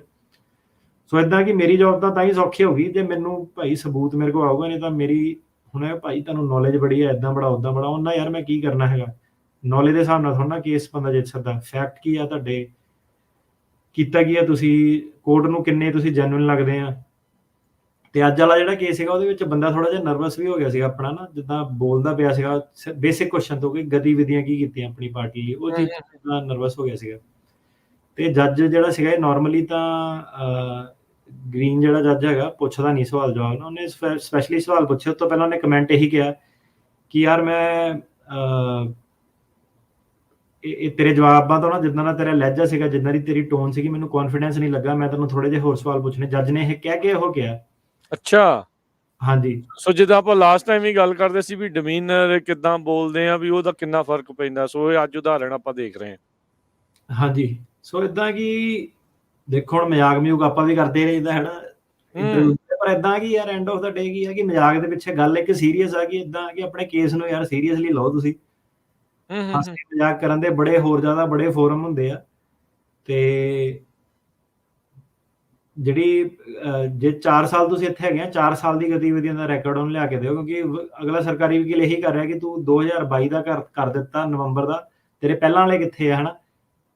ਸੋ ਇਦਾਂ ਕਿ ਮੇਰੀ ਜੌਬ ਤਾਂ ਹੀ ਸੌਖੀ ਹੋ ਗਈ ਜੇ ਮੈਨੂੰ ਭਾਈ ਸਬੂਤ ਮੇਰੇ ਕੋਲ ਆਊਗਾ, ਨਹੀਂ ਤਾਂ ਮੇਰੀ ਹੁਣ ਇਹ ਭਾਈ ਤੁਹਾਨੂੰ ਨੌਲੇਜ ਬੜੀ ਹੈ, ਇੱਦਾਂ ਬੜਾ ਉੱਦਾਂ ਬੜਾ, ਉਹਨਾਂ ਯਾਰ ਮੈਂ ਕੀ ਕਰਨਾ ਹੈਗਾ? ਨੌਲੇਜ ਦੇ ਹਿਸਾਬ ਨਾਲ ਥੋੜ੍ਹਾ ਨਾ ਕੇਸ ਬੰਦਾ ਜਿੱਤ ਸਕਦਾ। ਫੈਕਟ ਕੀ ਆ ਤੁਹਾਡੇ, ਕੀਤਾ ਕੀ ਆ ਤੁਸੀਂ, ਕੋਰਟ ਨੂੰ ਕਿੰਨੇ ਤੁਸੀਂ ਜੈਨੂਇਨ ਲੱਗਦੇ ਆ। ਤੇ ਅੱਜ ਵਾਲਾ ਜਿਹੜਾ ਕੇਸ ਸੀਗਾ ਉਹਦੇ ਵਿੱਚ ਬੰਦਾ ਥੋੜਾ ਜਿਹਾ ਨਰਵਸ ਵੀ ਹੋ ਗਿਆ ਸੀਗਾ ਆਪਣਾ ਨਾ, ਜਿੱਦਾਂ ਬੋਲਦਾ ਪਿਆ ਸੀਗਾ ਬੇਸਿਕ ਕੁਐਸਚਨ ਤੋਂ ਕਿ ਗਤੀਵਿਧੀਆਂ ਕੀ ਕੀਤੀਆਂ ਆਪਣੀ ਪਾਰਟੀ ਲਈ, ਉਹ ਚੀਜ਼ ਦਾ ਨਰਵਸ ਹੋ ਗਿਆ ਸੀਗਾ। ਤੇ ਜੱਜ ਜਿਹੜਾ ਸੀਗਾ ਇਹ ਨਾਰਮਲੀ ਤਾਂ ਗ੍ਰੀਨ ਜਿਹੜਾ ਜੱਜ ਹੈਗਾ ਪੁੱਛਦਾ ਨਹੀਂ ਸਵਾਲ ਜਵਾਬ ਨਾ, ਉਹਨੇ ਸਪੈਸ਼ਲੀ ਸਵਾਲ ਪੁੱਛੇ। ਉਸ ਤੋਂ ਪਹਿਲਾਂ ਉਹਨੇ ਕਮੈਂਟ ਇਹੀ ਕਿਹਾ ਕਿ ਯਾਰ ਮੈਂ ਇਹ ਤੇਰੇ ਜਵਾਬਾਂ ਤੋਂ ਨਾ, ਜਿੱਦਾਂ ਦਾ ਤੇਰਾ ਲਹਿਜਾ ਸੀਗਾ, ਜਿੱਦਾਂ ਦੀ ਤੇਰੀ ਟੋਨ ਸੀਗੀ, ਮੈਨੂੰ ਕੌਨਫੀਡੈਂਸ ਨਹੀਂ ਲੱਗਾ, ਮੈਂ ਤੈਨੂੰ ਥੋੜੇ ਜਿਹੇ ਹੋਰ ਸਵਾਲ ਪੁੱਛਣੇ। ਜੱਜ ਨੇ ਇਹ ਕਹਿ ਕੇ ਉਹ ਕਿਹਾ। ਅੱਛਾ, ਹਾਂਜੀ। ਸੋ ਜਿੱਦਾਂ ਆਪਾਂ ਲਾਸਟ ਟਾਈਮ ਵੀ ਗੱਲ ਕਰਦੇ ਸੀ ਵੀ ਡਿਮੀਨਰ ਕਿੱਦਾਂ ਬੋਲਦੇ ਆ, ਵੀ ਉਹਦਾ ਕਿੰਨਾ ਫਰਕ ਪੈਂਦਾ, ਸੋ ਇਹ ਅੱਜ ਉਦਾਹਰਣ ਆਪਾਂ ਦੇਖ ਰਹੇ ਹਾਂ। ਹਾਂਜੀ, ਸੋ ਇਦਾਂ ਕਿ ਦੇਖੋ ਹੁਣ ਮਜ਼ਾਕ ਮਜ਼ੂਕ ਆਪਾਂ ਵੀ ਕਰਦੇ ਰਹੀਦਾ ਹੈ ਨਾ ਇੰਟਰਵਿਊ, ਪਰ ਇਦਾਂ ਕਿ ਯਾਰ ਐਂਡ ਆਫ ਦਾ ਡੇ ਕੀ ਹੈ ਕਿ ਮਜ਼ਾਕ ਦੇ ਪਿੱਛੇ ਗੱਲ ਇੱਕ ਸੀਰੀਅਸ ਆ, ਕਿ ਇਦਾਂ ਕਿ ਆਪਣੇ ਕੇਸ ਨੂੰ ਯਾਰ ਸੀਰੀਅਸਲੀ ਲਓ ਤੁਸੀਂ। ਹਾਸੀ ਮਜ਼ਾਕ ਕਰਨ ਦੇ ਬੜੇ ਹੋਰ ਜ਼ਿਆਦਾ ਬੜੇ ਫੋਰਮ ਹੁੰਦੇ ਆ। ਤੇ ਜਿਹੜੀ ਜੇ 4 ਸਾਲ ਤੁਸੀਂ ਇੱਥੇ ਹੈਗੇ ਆ, 4 ਸਾਲ ਦੀ ਗਤੀਵਿਧੀਆਂ ਦਾ ਰੈਕੋਰਡ ਉਹਨੂੰ ਲਿਆ ਕੇ ਦਿਓ, ਕਿਉਂਕਿ ਅਗਲਾ ਸਰਕਾਰੀ ਵਕੀਲ ਇਹੀ ਕਰ ਰਿਹਾ ਕਿ ਤੂੰ 2022 ਦਾ ਕਰ ਦਿੱਤਾ ਨਵੰਬਰ ਦਾ, ਤੇਰੇ ਪਹਿਲਾਂ ਵਾਲੇ ਕਿੱਥੇ ਆ, ਹਨਾ?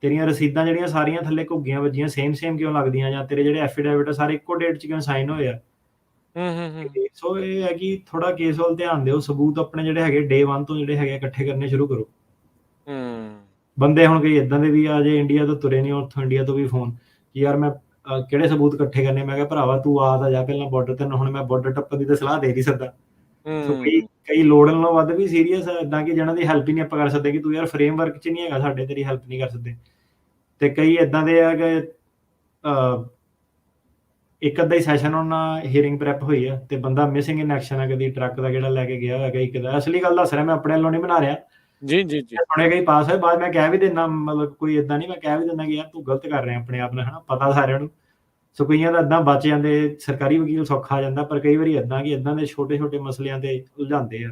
ਤੇਰੀਆਂ ਰਸੀਦਾਂ ਜਿਹੜੀਆਂ ਸਾਰੀਆਂ ਥੱਲੇ ਘੁੱਗੀਆਂ ਵੱਜੀਆਂ ਸੇਮ ਕਿਉਂ ਲੱਗਦੀਆਂ, ਜਾਂ ਤੇਰੇ ਜਿਹੜੇ ਐਫੀਡੇਵਿਟ ਆ ਸਾਰੇ ਇੱਕੋ ਡੇਟ 'ਚ ਕਿਉਂ ਸਾਈਨ ਹੋਏ ਆ। ਸੋ ਇਹ ਹੈ ਕਿ ਥੋੜਾ ਕੇਸ ਵੱਲ ਧਿਆਨ ਦਿਓ, ਸਬੂਤ ਆਪਣੇ ਜਿਹੜੇ ਹੈਗੇ ਡੇ 1 ਤੋਂ ਜਿਹੜੇ ਹੈਗੇ ਇਕੱਠੇ ਕਰਨੇ ਸ਼ੁਰੂ ਕਰੋ। ਬੰਦੇ ਹੁਣ ਕਈ ਇਦਾਂ ਦੇ ਵੀ ਆ, ਜੇ ਇੰਡੀਆ ਤੋਂ ਤੁਰੇ ਨਹੀਂ, ਉੱਥੋਂ ਇੰਡੀਆ ਤੋਂ ਵੀ ਫੋਨ ਕਿ ਯਾਰ ਮੈਂ ਕਿਹੜੇ ਸਬੂਤ ਇਕੱਠੇ ਕਰਨੇ। ਮੈਂ ਕਿਹਾ ਭਰਾਵਾ ਤੂੰ ਆ ਤਾਂ ਜਾ ਪਹਿਲਾਂ ਬਾਰਡਰ ਤੇ, ਹੁਣ ਮੈਂ ਬਾਰਡਰ ਟੱਪਣ ਦੀ ਤਾਂ ਸਲਾਹ ਦੇ ਨਹੀਂ ਸਕਦਾ। ਸੋ ਕਈ ਲੋੜ ਨਾਲੋਂ ਵੱਧ ਵੀ ਸੀਰੀਅਸ ਆ, ਇਦਾਂ ਕਿ ਜਿਹਨਾਂ ਦੀ ਹੈਲਪ ਹੀ ਨਹੀਂ ਆਪਾਂ ਕਰ ਸਕਦੇ, ਕਿ ਤੂੰ ਯਾਰ ਫਰੇਮਵਰਕ 'ਚ ਨਹੀਂ ਹੈਗਾ ਸਾਡੇ, ਤੇਰੀ ਹੈਲਪ ਨਹੀਂ ਕਰ ਸਕਦੇ। ਤੇ ਕਈ ਇਦਾਂ ਦੇ ਆ ਕਿ ਇੱਕ ਅੱਧਾ ਹੀ ਸੈਸ਼ਨ ਉਹਨਾਂ ਹੀਅਰਿੰਗ ਪ੍ਰੈਪ ਹੋਈ ਆ ਤੇ ਬੰਦਾ ਮਿਸਿੰਗ ਇਨ ਐਕਸ਼ਨ ਆ, ਕਦੀ ਟਰੱਕ ਦਾ ਜਿਹੜਾ ਲੈ ਕੇ ਗਿਆ ਹੋਇਆ, ਇੱਕ ਦਾ ਅਸਲੀ ਗੱਲ ਦੱਸ ਰਿਹਾ ਮੈਂ, ਆਪਣੇ ਵੱਲੋਂ ਨਹੀਂ ਬਣਾ ਰਿਹਾ। ਜੀ ਹੁਣੇ ਕਈ ਪਾਸ ਹੋਏ, ਬਾਅਦ ਮੈਂ ਕਹਿ ਵੀ ਦਿੰਦਾ, ਮਤਲਬ ਕੋਈ ਇਦਾਂ ਨਹੀਂ, ਮੈਂ ਕਹਿ ਵੀ ਦਿੰਦਾ ਕਿ ਯਾਰ ਤੂੰ ਗਲਤ ਕਰ ਰਿਹਾ ਆਪਣੇ ਆਪ ਨਾਲ, ਹਨਾ? ਪਤਾ ਸਾਰਿਆਂ ਨੂੰ। ਸੋ ਕਈਆਂ ਦਾ ਇਦਾਂ ਬਚ ਜਾਂਦੇ, ਸਰਕਾਰੀ ਵਕੀਲ ਸੌਖਾ ਆ ਜਾਂਦਾ, ਪਰ ਕਈ ਵਾਰੀ ਇਦਾਂ ਕਿ ਇਦਾਂ ਦੇ ਛੋਟੇ ਮਸਲਿਆਂ ਤੇ ਉਲਝਾਉਂਦੇ ਆ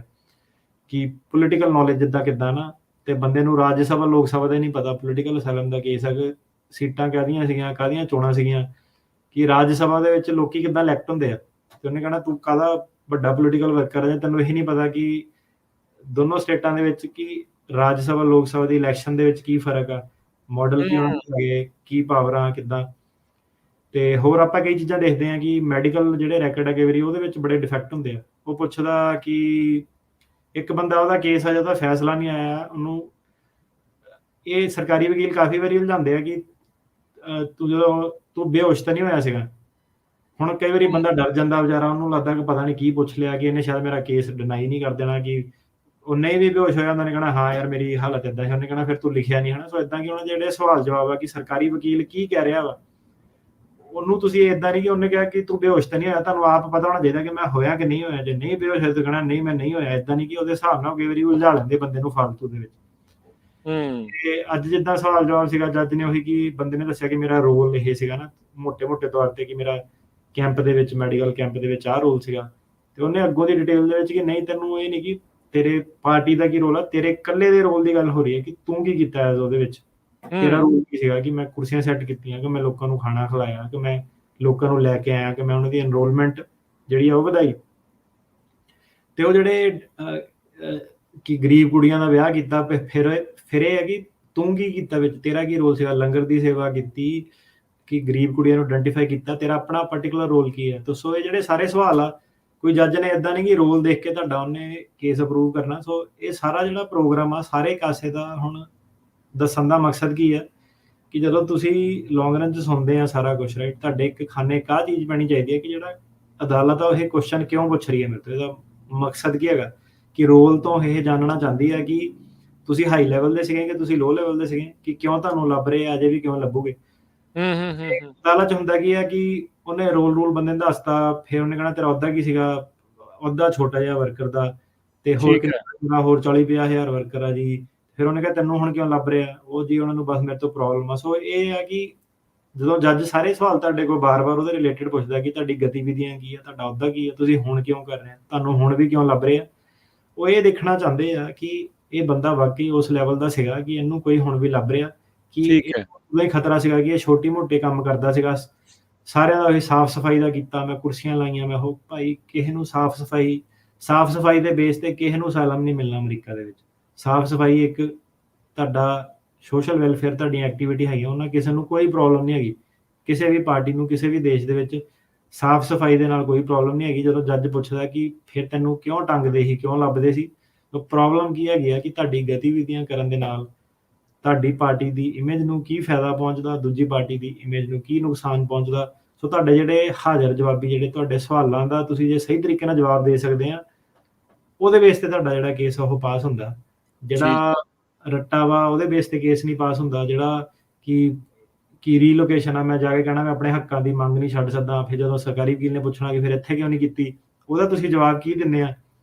ਕਿ ਪੋਲੀਟੀਕਲ ਨੌਲੇਜ ਜਿੱਦਾਂ ਕਿੱਦਾਂ ਨਾ, ਤੇ ਬੰਦੇ ਨੂੰ ਰਾਜ ਸਭਾ ਲੋਕ ਸਭਾ ਦਾ ਨਹੀਂ ਪਤਾ, ਪੋਲੀਟੀਕਲ ਅਸਾਈਲਮ ਦਾ ਕੇਸ ਹੈ, ਸੀਟਾਂ ਕਾਹਦੀਆਂ ਸੀਗੀਆਂ, ਕਾਹਦੀਆਂ ਚੋਣਾਂ ਸੀਗੀਆਂ, ਕਿ ਰਾਜ ਸਭਾ ਦੇ ਵਿੱਚ ਲੋਕੀ ਕਿੱਦਾਂ ਇਲੈਕਟ ਹੁੰਦੇ ਆ। ਤੇ ਉਹਨੇ ਕਹਿਣਾ ਤੂੰ ਕਾਹਦਾ ਵੱਡਾ ਪੋਲੀਟੀਕਲ ਵਰਕਰ ਹੈ, ਤੈਨੂੰ ਇਹ ਨਹੀਂ ਪਤਾ ਕਿ ਦੋਨੋਂ ਸਟੇਟਾਂ ਦੇ ਵਿੱਚ ਕਿ ਰਾਜ ਸਭਾ ਲੋਕ ਸਭਾ ਦੀ ਇਲੈਕਸ਼ਨ ਦੇ ਵਿੱਚ ਕੀ ਫਰਕ ਆ, ਮਾਡਲ ਕੀ ਹੋਣਗੇ, ਕੀ ਪਾਵਰਾਂ ਕਿੱਦਾਂ। ਤੇ ਹੋਰ ਆਪਾਂ ਕਈ ਚੀਜ਼ਾਂ ਦੇਖਦੇ ਹਾਂ ਕਿ ਮੈਡੀਕਲ ਜਿਹੜੇ ਰੈਕੋਰਡ ਆ ਕਈ ਵਾਰੀ ਉਹਦੇ ਵਿੱਚ ਬੜੇ ਡਿਫੈਕਟ ਹੁੰਦੇ ਆ। ਉਹ ਪੁੱਛਦਾ ਕਿ ਇੱਕ ਬੰਦਾ ਉਹਦਾ ਕੇਸ ਆ ਜਿਹਦਾ ਫੈਸਲਾ ਨਹੀਂ ਆਇਆ, ਉਹਨੂੰ ਇਹ ਸਰਕਾਰੀ ਵਕੀਲ ਕਾਫੀ ਵਾਰੀ ਉਲਝਾਉਂਦੇ ਆ ਕਿ ਤੂੰ ਬੇਹੋਸ਼ ਤਾਂ ਨਹੀਂ ਹੋਇਆ ਸੀਗਾ। ਹੁਣ ਕਈ ਵਾਰੀ ਬੰਦਾ ਡਰ ਜਾਂਦਾ ਵਿਚਾਰਾ, ਉਹਨੂੰ ਲੱਗਦਾ ਕਿ ਪਤਾ ਨਹੀਂ ਕੀ ਪੁੱਛ ਲਿਆ, ਕਿ ਇਹਨੇ ਸ਼ਾਇਦ ਮੇਰਾ ਕੇਸ ਡਿਨਾਈ ਨਹੀਂ ਕਰ ਦੇਣਾ, ਕਿ ਉਹ ਨਹੀਂ ਵੀ ਬੇਹੋਸ਼ ਹੋਇਆ, ਉਹਨਾਂ ਨੇ ਕਹਿਣਾ ਹਾਂ ਯਾਰ ਮੇਰੀ ਹਾਲਤ ਏਦਾਂ ਹੈ, ਉਹਨੇ ਕਹਿਣਾ ਫਿਰ ਤੂੰ ਲਿਖਿਆ ਨਹੀਂ, ਹਨਾ? ਸੋ ਏਦਾਂ ਕਿ ਉਹਨਾਂ ਦੇ ਜਿਹੜੇ ਸਵਾਲ ਜਵਾਬ ਆ ਕਿ ਸਰਕਾਰੀ ਵਕੀਲ ਕੀ ਕਹਿ ਰਿਹਾ ਵਾ, ਉਹਨੂੰ ਤੁਸੀਂ ਏਦਾਂ ਨਹੀਂ ਕਿ ਉਹਨੇ ਕਿਹਾ ਕਿ ਤੂੰ ਬੇਹੋਸ਼ ਤਾਂ ਨਹੀਂ ਹੋਇਆ, ਤੁਹਾਨੂੰ ਆਪ ਪਤਾ ਹੋਣਾ ਚਾਹੀਦਾ ਕਿ ਮੈਂ ਹੋਇਆ ਕਿ ਨਹੀਂ ਹੋਇਆ। ਜੇ ਨਹੀਂ ਬੇਹੋਸ਼ ਹੋਇਆ ਤਾਂ ਕਹਿਣਾ ਨਹੀਂ ਮੈਂ ਨਹੀਂ ਹੋਇਆ, ਏਦਾਂ ਨਹੀਂ ਕਿ ਉਹਦੇ ਹਿਸਾਬ ਨਾਲ ਕਈ ਵਾਰੀ ਉਲਝਾ ਲੈਂਦੇ ਬੰਦੇ ਨੂੰ ਫਾਲਤੂ ਦੇ ਵਿੱਚ। ਤੇ ਅੱਜ ਜਿੱਦਾਂ ਸਵਾਲ ਜਵਾਬ ਸੀਗਾ, ਜੱਜ ਨੇ ਉਹੀ ਕਿ ਬੰਦੇ ਨੇ ਦੱਸਿਆ ਕਿ ਮੇਰਾ ਰੋਲ ਇਹ ਸੀਗਾ ਨਾ ਮੋਟੇ ਤੌਰ ਤੇ, ਕਿ ਮੇਰਾ ਕੈਂਪ ਦੇ ਵਿੱਚ, ਮੈਡੀਕਲ ਕੈਂਪ ਦੇ ਵਿੱਚ ਆਹ ਰੋਲ ਸੀਗਾ। ਤੇ ਉਹਨੇ ਅੱਗੋਂ ਦੀ ਡਿਟੇਲ ਦੇ ਵਿੱਚ ਕਿ ਨਹੀਂ ਤੈਨੂੰ ਇਹ ਨਹੀਂ ਕਿ ਤੇਰੇ ਪਾਰਟੀ ਦਾ ਕੀ ਰੋਲ ਆ, ਤੇਰੇ ਇਕੱਲੇ ਦੇ ਰੋਲ ਦੀ ਗੱਲ ਹੋ ਰਹੀ ਹੈ ਕਿ ਤੂੰ ਕੀ ਕੀਤਾ ਉਹਦੇ ਵਿੱਚ, ਤੇਰਾ ਰੋਲ ਕੀ ਸੀਗਾ, ਕਿ ਮੈਂ ਕੁਰਸੀਆਂ ਸੈੱਟ ਕੀਤੀਆਂ, ਕਿ ਮੈਂ ਲੋਕਾਂ ਨੂੰ ਖਾਣਾ ਖਿਲਾਇਆ, ਕਿ ਮੈਂ ਲੋਕਾਂ ਨੂੰ ਲੈ ਕੇ ਆਇਆ, ਕਿ ਮੈਂ ਉਹਨਾਂ ਦੀ ਐਨਰੋਲਮੈਂਟ ਜਿਹੜੀ ਆ ਉਹ ਵਧਾਈ, ਤੇ ਉਹ ਜਿਹੜੇ ਕਿ ਗਰੀਬ ਕੁੜੀਆਂ ਦਾ ਵਿਆਹ ਕੀਤਾ। ਫਿਰ ਇਹ ਹੈ ਕਿ ਤੂੰ ਕੀ ਕੀਤਾ ਵਿੱਚ, ਤੇਰਾ ਕੀ ਰੋਲ ਸੀਗਾ, ਲੰਗਰ ਦੀ ਸੇਵਾ ਕੀਤੀ, ਕਿ ਗਰੀਬ ਕੁੜੀਆਂ ਨੂੰ ਆਇਡੈਂਟੀਫਾਈ ਕੀਤਾ, ਤੇਰਾ ਆਪਣਾ ਪਾਰਟਿਕੂਲਰ ਰੋਲ ਕੀ ਹੈ। ਸੋ ਇਹ ਜਿਹੜੇ ਸਾਰੇ ਸਵਾਲ ਆ, ਕੋਈ ਜੱਜ ਨੇ ਇਦਾਂ ਨਹੀਂ ਕਿ ਰੋਲ ਦੇਖ ਕੇ ਤੁਹਾਡਾ ਉਹਨੇ ਕੇਸ ਅਪਰੂਵ ਕਰਨਾ। ਸੋ ਇਹ ਸਾਰਾ ਜਿਹੜਾ ਪ੍ਰੋਗਰਾਮ ਆ ਸਾਰੇ ਕਾਸੇ ਦਾ ਹੁਣ ਦੱਸਣ ਦਾ ਮਕਸਦ ਕੀ ਹੈ ਕਿ ਜਦੋਂ ਤੁਸੀਂ ਲੌਂਗ ਰਨ 'ਚ ਸੁਣਦੇ ਆ ਸਾਰਾ ਕੁਛ, ਰਾਈਟ, ਤੁਹਾਡੇ ਇੱਕ ਖਾਨੇ ਇੱਕ ਆਹ ਚੀਜ਼ ਪੈਣੀ ਚਾਹੀਦੀ ਹੈ ਕਿ ਜਿਹੜਾ ਅਦਾਲਤ ਆ ਉਹ ਇਹ ਕੁਐਸਚਨ ਕਿਉਂ ਪੁੱਛ ਰਹੀ ਹੈ ਮੇਰੇ ਤੋਂ, ਇਹਦਾ ਮਕਸਦ ਕੀ ਹੈਗਾ, ਕਿ ਰੋਲ ਤੋਂ ਇਹ ਜਾਣਨਾ ਚਾਹੁੰਦੀ ਹੈ ਕਿ ਤੁਸੀਂ ਹਾਈ ਲੈਵਲ ਦੇ ਸੀਗੇ ਕਿ ਤੁਸੀਂ ਲੋ ਲੈਵਲ ਦੇ ਸੀਗੇ, ਕਿ ਕਿਉਂ ਤੁਹਾਨੂੰ ਲੱਭ ਰਹੇ ਆ, ਅਜੇ ਵੀ ਕਿਉਂ ਲੱਭੋਗੇ? ਹੂੰ, ਹੂੰ, ਹੂੰ, ਤੇ ਹੂੰ। ਲਾਲਚ ਹੁੰਦਾ ਕੀ ਹੈ ਕਿ ਉਹਨੇ ਰੋਲ ਬੰਦੇ ਨੂੰ ਦੱਸਤਾ, ਫਿਰ ਉਹਨੇ ਕਹਿਣਾ ਤੇਰਾ ਅਹੁਦਾ ਕੀ ਸੀਗਾ? ਅਹੁਦਾ ਛੋਟਾ ਜਿਹਾ ਵਰਕਰ ਦਾ, ਤੇ ਹੋਰ ਠੀਕ ਹੈ, ਕਿੰਨਾ ਹੋਰ 40-50 ਹਜ਼ਾਰ ਵਰਕਰ ਆ ਜੀ। ਫਿਰ ਉਹਨੇ ਕਿਹਾ ਤੈਨੂੰ ਹੁਣ ਕਿਉਂ ਲੱਭ ਰਿਹਾ? ਉਹ ਜੀ ਉਹਨਾਂ ਨੂੰ ਬਸ ਮੇਰੇ ਤੋਂ ਪ੍ਰੋਬਲਮ ਆ। ਸੋ ਇਹ ਆ ਕਿ ਜਦੋਂ ਜੱਜ ਸਾਰੇ ਸਵਾਲ ਤੁਹਾਡੇ ਕੋਲ ਬਾਰ-ਬਾਰ ਉਹਦੇ ਰਿਲੇਟਡ ਪੁੱਛਦਾ ਕਿ ਤੁਹਾਡੀ ਗਤੀਵਿਧੀਆਂ ਕੀ ਆ, ਤੁਹਾਡਾ ਅਹੁਦਾ ਕੀ ਆ, ਤੁਸੀਂ ਹੁਣ ਕਿਉਂ ਕਰ ਰਹੇ ਆ, ਤੁਹਾਨੂੰ ਹੁਣ ਵੀ ਕਿਉਂ ਲੱਭ ਰਹੇ ਆ? ਉਹ ਇਹ ਦੇਖਣਾ ਚਾਹੁੰਦੇ ਆ ਕਿ ਇਹ ਬੰਦਾ ਵਾਕਈ ਉਸ ਲੈਵਲ ਦਾ ਸੀਗਾ ਕਿ ਇਹਨੂੰ ਕੋਈ ਹੁਣ ਵੀ ਲੱਭ ਰਿਹਾ, ਕਿ ਠੀਕ ਹੈ। ਇਹਦਾ ਹੀ ਖਤਰਾ ਸੀਗਾ ਕਿ ਇਹ ਛੋਟੀ-ਮੋਟੇ ਕੰਮ ਕਰਦਾ ਸੀਗਾ। ਸਾਰਿਆਂ ਦਾ ਉਹੀ ਸਾਫ਼-ਸਫ਼ਾਈ ਦਾ ਕੀਤਾ, ਮੈਂ ਕੁਰਸੀਆਂ ਲਾਈਆਂ, ਮੈਂ ਉਹ ਭਾਈ ਕਿਸੇ ਨੂੰ ਸਾਫ਼-ਸਫ਼ਾਈ ਦੇ ਬੇਸ ਤੇ ਕਿਸੇ ਨੂੰ ਅਸਾਈਲਮ ਨਹੀਂ ਮਿਲਣਾ ਅਮਰੀਕਾ ਦੇ ਵਿੱਚ। ਸਾਫ਼-ਸਫ਼ਾਈ ਇੱਕ ਤੁਹਾਡਾ ਸੋਸ਼ਲ ਵੈਲਫੇਅਰ ਤੁਹਾਡੀਆਂ ਐਕਟੀਵਿਟੀ ਹੈਗੀਆਂ, ਉਹਨਾਂ ਕਿਸੇ ਨੂੰ ਕੋਈ ਪ੍ਰੋਬਲਮ ਨਹੀਂ ਹੈਗੀ। ਕਿਸੇ ਵੀ ਪਾਰਟੀ ਨੂੰ, ਕਿਸੇ ਵੀ ਦੇਸ਼ ਦੇ ਵਿੱਚ ਸਾਫ਼-ਸਫ਼ਾਈ ਦੇ ਨਾਲ ਕੋਈ ਪ੍ਰੋਬਲਮ ਨਹੀਂ ਹੈਗੀ। ਜਦੋਂ ਜੱਜ ਪੁੱਛਦਾ ਕਿ ਫਿਰ ਤੈਨੂੰ ਕਿਉਂ ਟੰਗਦੇ ਸੀ, ਕਿਉਂ ਲੱਭਦੇ ਸੀ? ਪ੍ਰੋਬਲਮ ਕੀ ਹੈਗੀ ਆ ਕਿ ਤੁਹਾਡੀ ਗਤੀਵਿਧੀਆਂ ਕਰਨ ਦੇ ਨਾਲ ਤੁਹਾਡੀ ਪਾਰਟੀ ਦੀ ਇਮੇਜ ਨੂੰ ਕੀ ਫਾਇਦਾ ਪਹੁੰਚਦਾ, ਦੂਜੀ ਪਾਰਟੀ ਦੀ ਇਮੇਜ ਨੂੰ ਕੀ ਨੁਕਸਾਨ ਪਹੁੰਚਦਾ। ਸੋ ਤੁਹਾਡੇ ਜਿਹੜੇ ਹਾਜ਼ਰ ਜਵਾਬੀ ਜਿਹੜੇ ਤੁਹਾਡੇ ਸਵਾਲਾਂ ਦਾ ਤੁਸੀਂ ਜੇ ਸਹੀ ਤਰੀਕੇ ਨਾਲ ਜਵਾਬ ਦੇ ਸਕਦੇ ਆ, ਉਹਦੇ ਬੇਸ ਤੇ ਤੁਹਾਡਾ ਜਿਹੜਾ ਕੇਸ ਆ ਉਹ ਪਾਸ ਹੁੰਦਾ। ਠੀਕ ਜਿਹੜਾ ਹੈ। ਰੱਟਾ ਵਾ ਉਹਦੇ ਬੇਸ ਤੇ ਕੇਸ ਨਹੀਂ ਪਾਸ ਹੁੰਦਾ। ਜਿਹੜਾ ਕਿ ਰੀਲੋਕੇਸ਼ਨ ਆ, ਮੈਂ ਜਾ ਕੇ ਕਹਿਣਾ ਮੈਂ ਆਪਣੇ ਹੱਕਾਂ ਦੀ ਮੰਗ ਨਹੀਂ ਛੱਡ ਸਕਦਾ, ਫਿਰ ਜਦੋਂ ਸਰਕਾਰੀ ਵਕੀਲ ਨੇ ਪੁੱਛਣਾ ਕਿ ਫਿਰ ਇੱਥੇ ਕਿਉਂ ਨਹੀਂ ਕੀਤੀ, ਉਹਦਾ ਤੁਸੀਂ ਜਵਾਬ ਕੀ ਦਿੰਦੇ ਆ?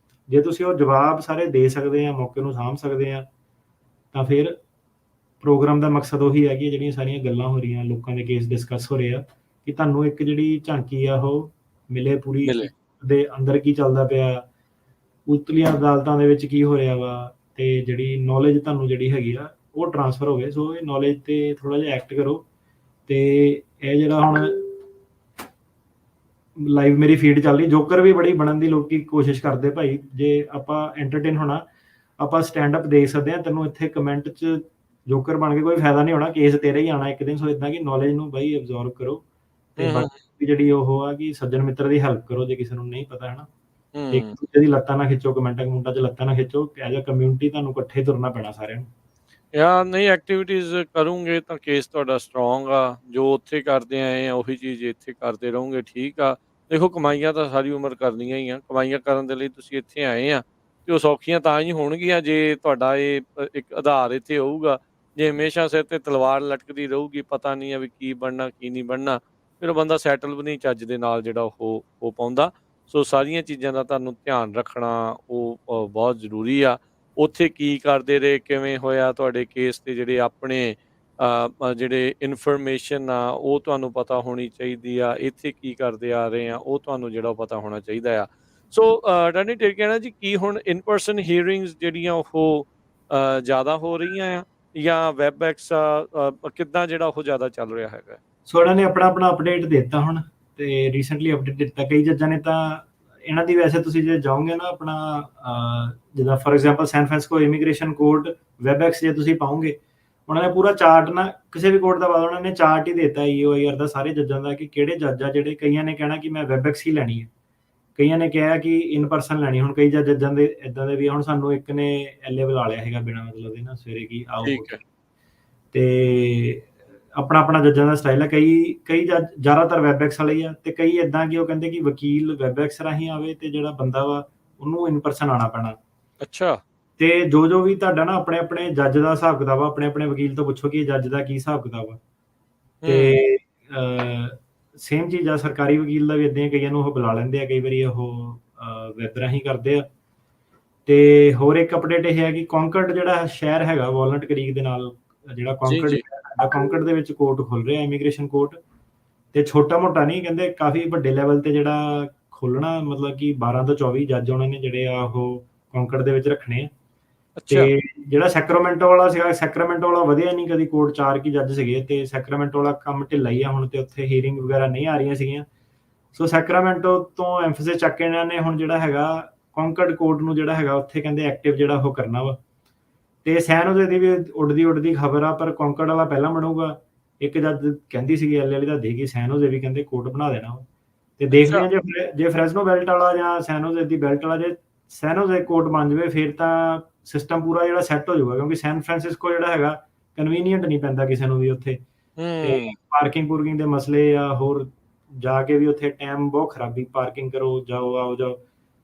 ਜੇ ਤੁਸੀਂ ਉਹ ਜਵਾਬ ਸਾਰੇ ਦੇ ਸਕਦੇ ਆ, ਮੌਕੇ ਨੂੰ ਸਾਂਭ ਸਕਦੇ ਆ, ਤਾਂ ਫਿਰ ਪ੍ਰੋਗਰਾਮ ਦਾ ਮਕਸਦ ਉਹੀ ਹੈ ਕਿ ਜਿਹੜੀਆਂ ਸਾਰੀਆਂ ਗੱਲਾਂ ਹੋ ਰਹੀਆਂ, ਲੋਕਾਂ ਦੇ ਕੇਸ ਡਿਸਕਸ ਹੋ ਰਹੇ ਆ, ਕਿ ਤੁਹਾਨੂੰ ਇੱਕ ਜਿਹੜੀ ਝਾਂਕੀ ਆ ਉਹ ਮਿਲੇ ਪੂਰੀ ਮਿਲੇ। ਦੇ ਅੰਦਰ ਕੀ ਚੱਲਦਾ ਪਿਆ, ਉਤਲੀਆਂ ਅਦਾਲਤਾਂ ਦੇ ਵਿੱਚ ਕੀ ਹੋ ਰਿਹਾ ਵਾ, ਤੇ ਜਿਹੜੀ ਨੌਲੇਜ ਤੁਹਾਨੂੰ ਜਿਹੜੀ ਹੈਗੀ ਆ ਉਹ ਟ੍ਰਾਂਸਫਰ ਹੋਵੇ। ਸੋ ਇਹ ਨੌਲੇਜ ਤੇ ਥੋੜ੍ਹਾ ਜਿਹਾ ਐਕਟ ਕਰੋ। ਤੇ ਇਹ ਜਿਹੜਾ ਹੁਣ ਲਾਈਵ ਮੇਰੀ ਫੀਡ ਚੱਲ ਰਹੀ, ਜੋਕਰ ਵੀ ਬੜੀ ਬਣਨ ਦੀ ਲੋਕੀ ਕੋਸ਼ਿਸ਼ ਕਰਦੇ ਭਾਈ। ਜੇ ਆਪਾਂ ਐਂਟਰਟੇਨ ਹੋਣਾ, ਆਪਾਂ ਸਟੈਂਡ ਅਪ ਦੇਖ ਸਕਦੇ ਆ। ਤੈਨੂੰ ਇੱਥੇ ਕਮੈਂਟ 'ਚ ਜੋਕਰ ਬਣ ਕੇ ਕੋਈ ਫਾਇਦਾ ਨਹੀਂ ਹੋਣਾ, ਕੇਸ ਤੇਰਾ ਹੀ ਆਣਾ ਇੱਕ ਦਿਨ। ਸੋ ਇਦਾਂ ਕਿ ਨੌਲੇਜ ਨੂੰ ਬਾਈ ਅਬਜ਼ੋਰਬ ਕਰੋ, ਤੇ ਹੂੰ, ਹੂੰ, ਬਾਕੀ ਜਿਹੜੀ ਉਹ ਆ ਕਿ ਸੱਜਣ ਮਿੱਤਰ ਦੀ ਹੈਲਪ ਕਰੋ ਜੇ ਕਿਸੇ ਨੂੰ ਨਹੀਂ ਪਤਾ ਹੈ ਨਾ। ਤੇ ਇੱਕ ਹੂੰ। ਦੂਜੇ ਦੀ ਲੱਤਾਂ ਨਾ ਖਿੱਚੋ, ਕਮੈਂਟਾਂ 'ਚ ਲੱਤਾਂ ਨਾ ਖਿੱਚੋ। ਐਜ਼ ਅ ਕਮਿਊਨਿਟੀ ਤੁਹਾਨੂੰ ਇਕੱਠੇ ਤੁਰਨਾ ਪੈਣਾ ਸਾਰਿਆਂ ਨੂੰ। ਯਾਰ ਨਹੀਂ ਐਕਟੀਵਿਟੀਜ਼ ਕਰੋਗੇ ਤਾਂ ਕੇਸ ਤੁਹਾਡਾ ਸਟਰੋਂਗ ਆ। ਜੋ ਉੱਥੇ ਕਰਦੇ ਆਏ ਆ ਉਹੀ ਚੀਜ਼ ਇੱਥੇ ਕਰਦੇ ਰਹੋਗੇ, ਠੀਕ ਆ। ਦੇਖੋ ਕਮਾਈਆਂ ਤਾਂ ਸਾਰੀ ਉਮਰ ਕਰਨੀਆਂ ਹੀ ਆ। ਕਮਾਈਆਂ ਕਰਨ ਦੇ ਲਈ ਤੁਸੀਂ ਇੱਥੇ ਆਏ ਆ, ਤੇ ਉਹ ਸੌਖੀਆਂ ਤਾਂ ਹੀ ਹੋਣਗੀਆਂ ਜੇ ਤੁਹਾਡਾ ਇਹ ਇੱਕ ਆਧਾਰ ਇੱਥੇ ਹੋਊਗਾ। ਜੇ ਹਮੇਸ਼ਾ ਸਿਰ ਤੇ ਤਲਵਾਰ ਲਟਕਦੀ ਰਹੂਗੀ, ਪਤਾ ਨਹੀਂ ਆ ਵੀ ਕੀ ਬਣਨਾ ਕੀ ਨਹੀਂ ਬਣਨਾ, ਫਿਰ ਉਹ ਬੰਦਾ ਸੈਟਲ ਵੀ ਨਹੀਂ ਚੱਜ ਦੇ ਨਾਲ ਜਿਹੜਾ ਉਹ ਹੋ ਪਾਉਂਦਾ। ਸੋ ਸਾਰੀਆਂ ਚੀਜ਼ਾਂ ਦਾ ਤੁਹਾਨੂੰ ਧਿਆਨ ਰੱਖਣਾ ਉਹ ਬਹੁਤ ਜ਼ਰੂਰੀ ਆ। ਉੱਥੇ ਕੀ ਕਰਦੇ ਰਹੇ, ਕਿਵੇਂ ਹੋਇਆ ਤੁਹਾਡੇ ਕੇਸ ਤੇ ਜਿਹੜੇ ਆਪਣੇ ਜਿਹੜੇ ਇਨਫੋਰਮੇਸ਼ਨ ਆ ਉਹ ਤੁਹਾਨੂੰ ਪਤਾ ਹੋਣੀ ਚਾਹੀਦੀ ਆ। ਇੱਥੇ ਕੀ ਕਰਦੇ ਆ ਰਹੇ ਆ ਉਹ ਤੁਹਾਨੂੰ ਜਿਹੜਾ ਪਤਾ ਹੋਣਾ ਚਾਹੀਦਾ ਆ। ਸੋ ਡੈਨੀ ਟੇਕ ਕਹਿਣਾ ਜੀ, ਕੀ ਹੁਣ ਇਨ ਪਰਸਨ ਹੀਅਰਿੰਗਸ ਜਿਹੜੀਆਂ ਉਹ ਜ਼ਿਆਦਾ ਹੋ ਰਹੀਆਂ ਆ, ਜਾਂ ਵੈਬਐਕਸ ਕਿੱਦਾਂ ਜਿਹੜਾ ਉਹ ਜ਼ਿਆਦਾ ਚੱਲ ਰਿਹਾ ਹੈਗਾ? ਸੋ ਇਹਨਾਂ ਨੇ ਆਪਣਾ ਅਪਡੇਟ ਦਿੱਤਾ ਹੁਣ, ਤੇ ਰੀਸੈਂਟਲੀ ਅਪਡੇਟ ਦਿੱਤਾ। ਕਈ ਜੱਜਾਂ ਨੇ ਤਾਂ ਇਹਨਾਂ ਦੀ, ਵੈਸੇ ਤੁਸੀਂ ਜੇ ਜਾਓਗੇ ਨਾ ਆਪਣਾ ਜਿੱਦਾਂ for example San Francisco immigration court WebEx ਜੇ ਤੁਸੀਂ ਪਾਓਗੇ, ਉਹਨਾਂ ਨੇ ਪੂਰਾ ਚਾਰਟ ਨਾ, ਕਿਸੇ ਵੀ ਕੋਰਟ ਦਾ ਬਾਅਦ ਉਹਨਾਂ ਨੇ ਚਾਰਟ ਹੀ ਦਿੱਤਾ EOIR ਦਾ ਸਾਰੇ ਜੱਜਾਂ ਦਾ, ਕਿ ਕਿਹੜੇ ਜੱਜ ਆ ਜਿਹੜੇ, ਕਈਆਂ ਨੇ ਕਹਿਣਾ ਕਿ ਮੈਂ ਵੈਬਐਕਸ ਹੀ ਲੈਣੀ ਹੈ, ਕਈਆਂ ਨੇ ਕਿਹਾ ਕਿ ਇਨ ਪਰਸਨ ਲੈਣੀ। ਹੁਣ ਕਈ ਜੱਜਾਂ ਦੇ ਇਦਾਂ ਦੇ ਵੀ, ਹੁਣ ਸਾਨੂੰ ਇੱਕ ਨੇ ਐਲਏ ਬੁਲਾ ਲਿਆ ਹੈਗਾ ਬਿਨਾਂ ਮਤਲਬ ਦੇ ਨਾ ਸਵੇਰੇ, ਕਿ ਆਓ। ਠੀਕ ਹੈ। ਤੇ ਆਪਣਾ ਜੱਜਾਂ ਦਾ ਸਟਾਈਲ ਹੈ। ਕਈ ਜੱਜ ਜ਼ਿਆਦਾਤਰ ਵੈਬਐਕਸ ਵਾਲੇ ਹੀ ਆ, ਤੇ ਕਈ ਇਦਾਂ ਕਿ ਉਹ ਕਹਿੰਦੇ ਕਿ ਵਕੀਲ ਵੈਬਐਕਸ ਰਾਹੀਂ ਆਵੇ, ਤੇ ਜਿਹੜਾ ਬੰਦਾ ਵਾ ਉਹਨੂੰ ਇਨ ਪਰਸਨ ਆਉਣਾ ਪੈਣਾ। ਅੱਛਾ। ਤੇ ਜੋ ਵੀ ਤੁਹਾਡਾ ਨਾ ਆਪਣੇ ਜੱਜ ਦਾ ਹਿਸਾਬ ਕਿਤਾਬ ਆ, ਆਪਣੇ ਵਕੀਲ ਤੋਂ ਪੁੱਛੋ ਕਿ ਜੱਜ ਦਾ ਕੀ ਹਿਸਾਬ ਕਿਤਾਬ ਆ। ਹੂੰ। ਤੇ ਸੇਮ ਚੀਜ਼ ਆ ਸਰਕਾਰੀ ਵਕੀਲ ਦਾ ਵੀ ਇਦਾਂ ਹੀ, ਕਈਆਂ ਨੂੰ ਉਹ ਬੁਲਾ ਲੈਂਦੇ ਆ, ਕਈ ਵਾਰੀ ਉਹ ਵੈਬ ਰਾਹੀਂ ਕਰਦੇ ਆ। ਤੇ ਹੋਰ ਇੱਕ ਅਪਡੇਟ ਇਹ ਹੈ ਕਿ ਕੌਂਕਰਡ ਜਿਹੜਾ ਸ਼ਹਿਰ ਹੈਗਾ ਵਾਲਨਟ ਕਰੀਕ ਦੇ ਨਾਲ, ਜਿਹੜਾ ਜੀ, ਕੌਂਕਰਡ ਜੀ। ਕੌਂਕਰਡ ਦੇ ਵਿੱਚ ਕੋਰਟ ਖੁੱਲ ਰਿਹਾ, ਇਮੀਗ੍ਰੇਸ਼ਨ ਕੋਰਟ। ਤੇ ਛੋਟਾ ਮੋਟਾ ਨਹੀਂ, ਕਹਿੰਦੇ ਕਾਫੀ ਵੱਡੇ ਲੈਵਲ ਤੇ ਜਿਹੜਾ ਖੋਲਣਾ, ਮਤਲਬ ਕਿ 12 ਤੋਂ 24 ਜੱਜ ਉਹਨਾਂ ਨੇ ਜਿਹੜੇ ਆ ਉਹ ਕੌਂਕਰਡ ਦੇ ਵਿੱਚ ਰੱਖਣੇ ਆ। ਅੱਛਾ। ਤੇ ਜਿਹੜਾ ਸੈਕਰਾਮੈਂਟੋ ਵਾਲਾ ਸੀਗਾ, ਸੈਕਰਾਮੈਂਟੋ ਵਾਲਾ ਵਧਿਆ ਨਹੀਂ ਕਦੀ ਕੋਰਟ, 4 ਕੀ ਜੱਜ ਸੀਗੇ, ਤੇ ਸੈਕਰਾਮੈਂਟੋ ਵਾਲਾ ਕੰਮ ਢਿੱਲਾ ਹੀ ਆ ਹੁਣ, ਤੇ ਉੱਥੇ ਹੀਅਰਿੰਗ ਵਗੈਰਾ ਨਹੀਂ ਆ ਰਹੀਆਂ ਸੀਗੀਆਂ। ਸੋ ਸੈਕਰਾਮੈਂਟੋ ਤੋਂ ਐਮਫੈਸਿਸ ਚੱਕ ਕੇ ਇਹਨਾਂ ਨੇ ਹੁਣ ਜਿਹੜਾ ਹੈਗਾ ਕੌਂਕਰਡ ਕੋਰਟ ਨੂੰ ਜਿਹੜਾ ਹੈਗਾ ਉੱਥੇ ਕਹਿੰਦੇ ਐਕਟਿਵ ਜਿਹੜਾ ਉਹ ਕਰਨਾ ਵਾ। ਤੇ ਸੈਨ ਹੋਜ਼ੇ ਦੀ ਵੀ ਉੱਡਦੀ ਖਬਰ ਆ, ਪਰ ਕੌਂਕਰਡ ਵਾਲਾ ਪਹਿਲਾਂ ਬਣੂਗਾ। ਇੱਕ ਜੱਜ ਕਹਿੰਦੀ ਸੀਗੀ ਐਲਏ ਵਾਲੀ, ਦੱਸਦੀ ਕਿ ਸੈਨ ਹੋਜ਼ੇ ਵੀ ਕਹਿੰਦੇ ਕੋਰਟ ਬਣਾ ਦੇਣਾ ਵਾ। ਤੇ ਦੇਖਦੇ ਅੱਛਾ। ਆ ਜੇ ਫਰੈਜ਼ਨੋ ਬੈਲਟ ਵਾਲਾ ਜਾਂ ਸੈਨ ਹੋਜ਼ੇ ਦੀ ਬੈਲਟ ਵਾਲਾ, ਜੇ ਸੈਨ ਹੋਜ਼ੇ ਕੋਰਟ ਬਣ ਜਾਵੇ, ਫਿਰ ਤਾਂ ਸਿਸਟਮ ਪੂਰਾ ਜਿਹੜਾ ਸੈੱਟ ਹੋ ਜਾਊਗਾ, ਕਿਉਂਕਿ ਸੈਨ ਫਰਾਂਸਿਸਕੋ ਜਿਹੜਾ ਹੈਗਾ ਕਨਵੀਨੀਅੰਟ ਨਹੀਂ ਪੈਂਦਾ ਕਿਸੇ ਨੂੰ ਵੀ ਉੱਥੇ। ਤੇ ਹੂੰ। ਪਾਰਕਿੰਗ ਦੇ ਮਸਲੇ ਆ, ਹੋਰ ਜਾ ਕੇ ਵੀ ਉੱਥੇ ਟਾਈਮ ਬਹੁਤ ਖਰਾਬੀ, ਪਾਰਕਿੰਗ ਕਰੋ, ਜਾਓ, ਆਓ ਜਾਓ।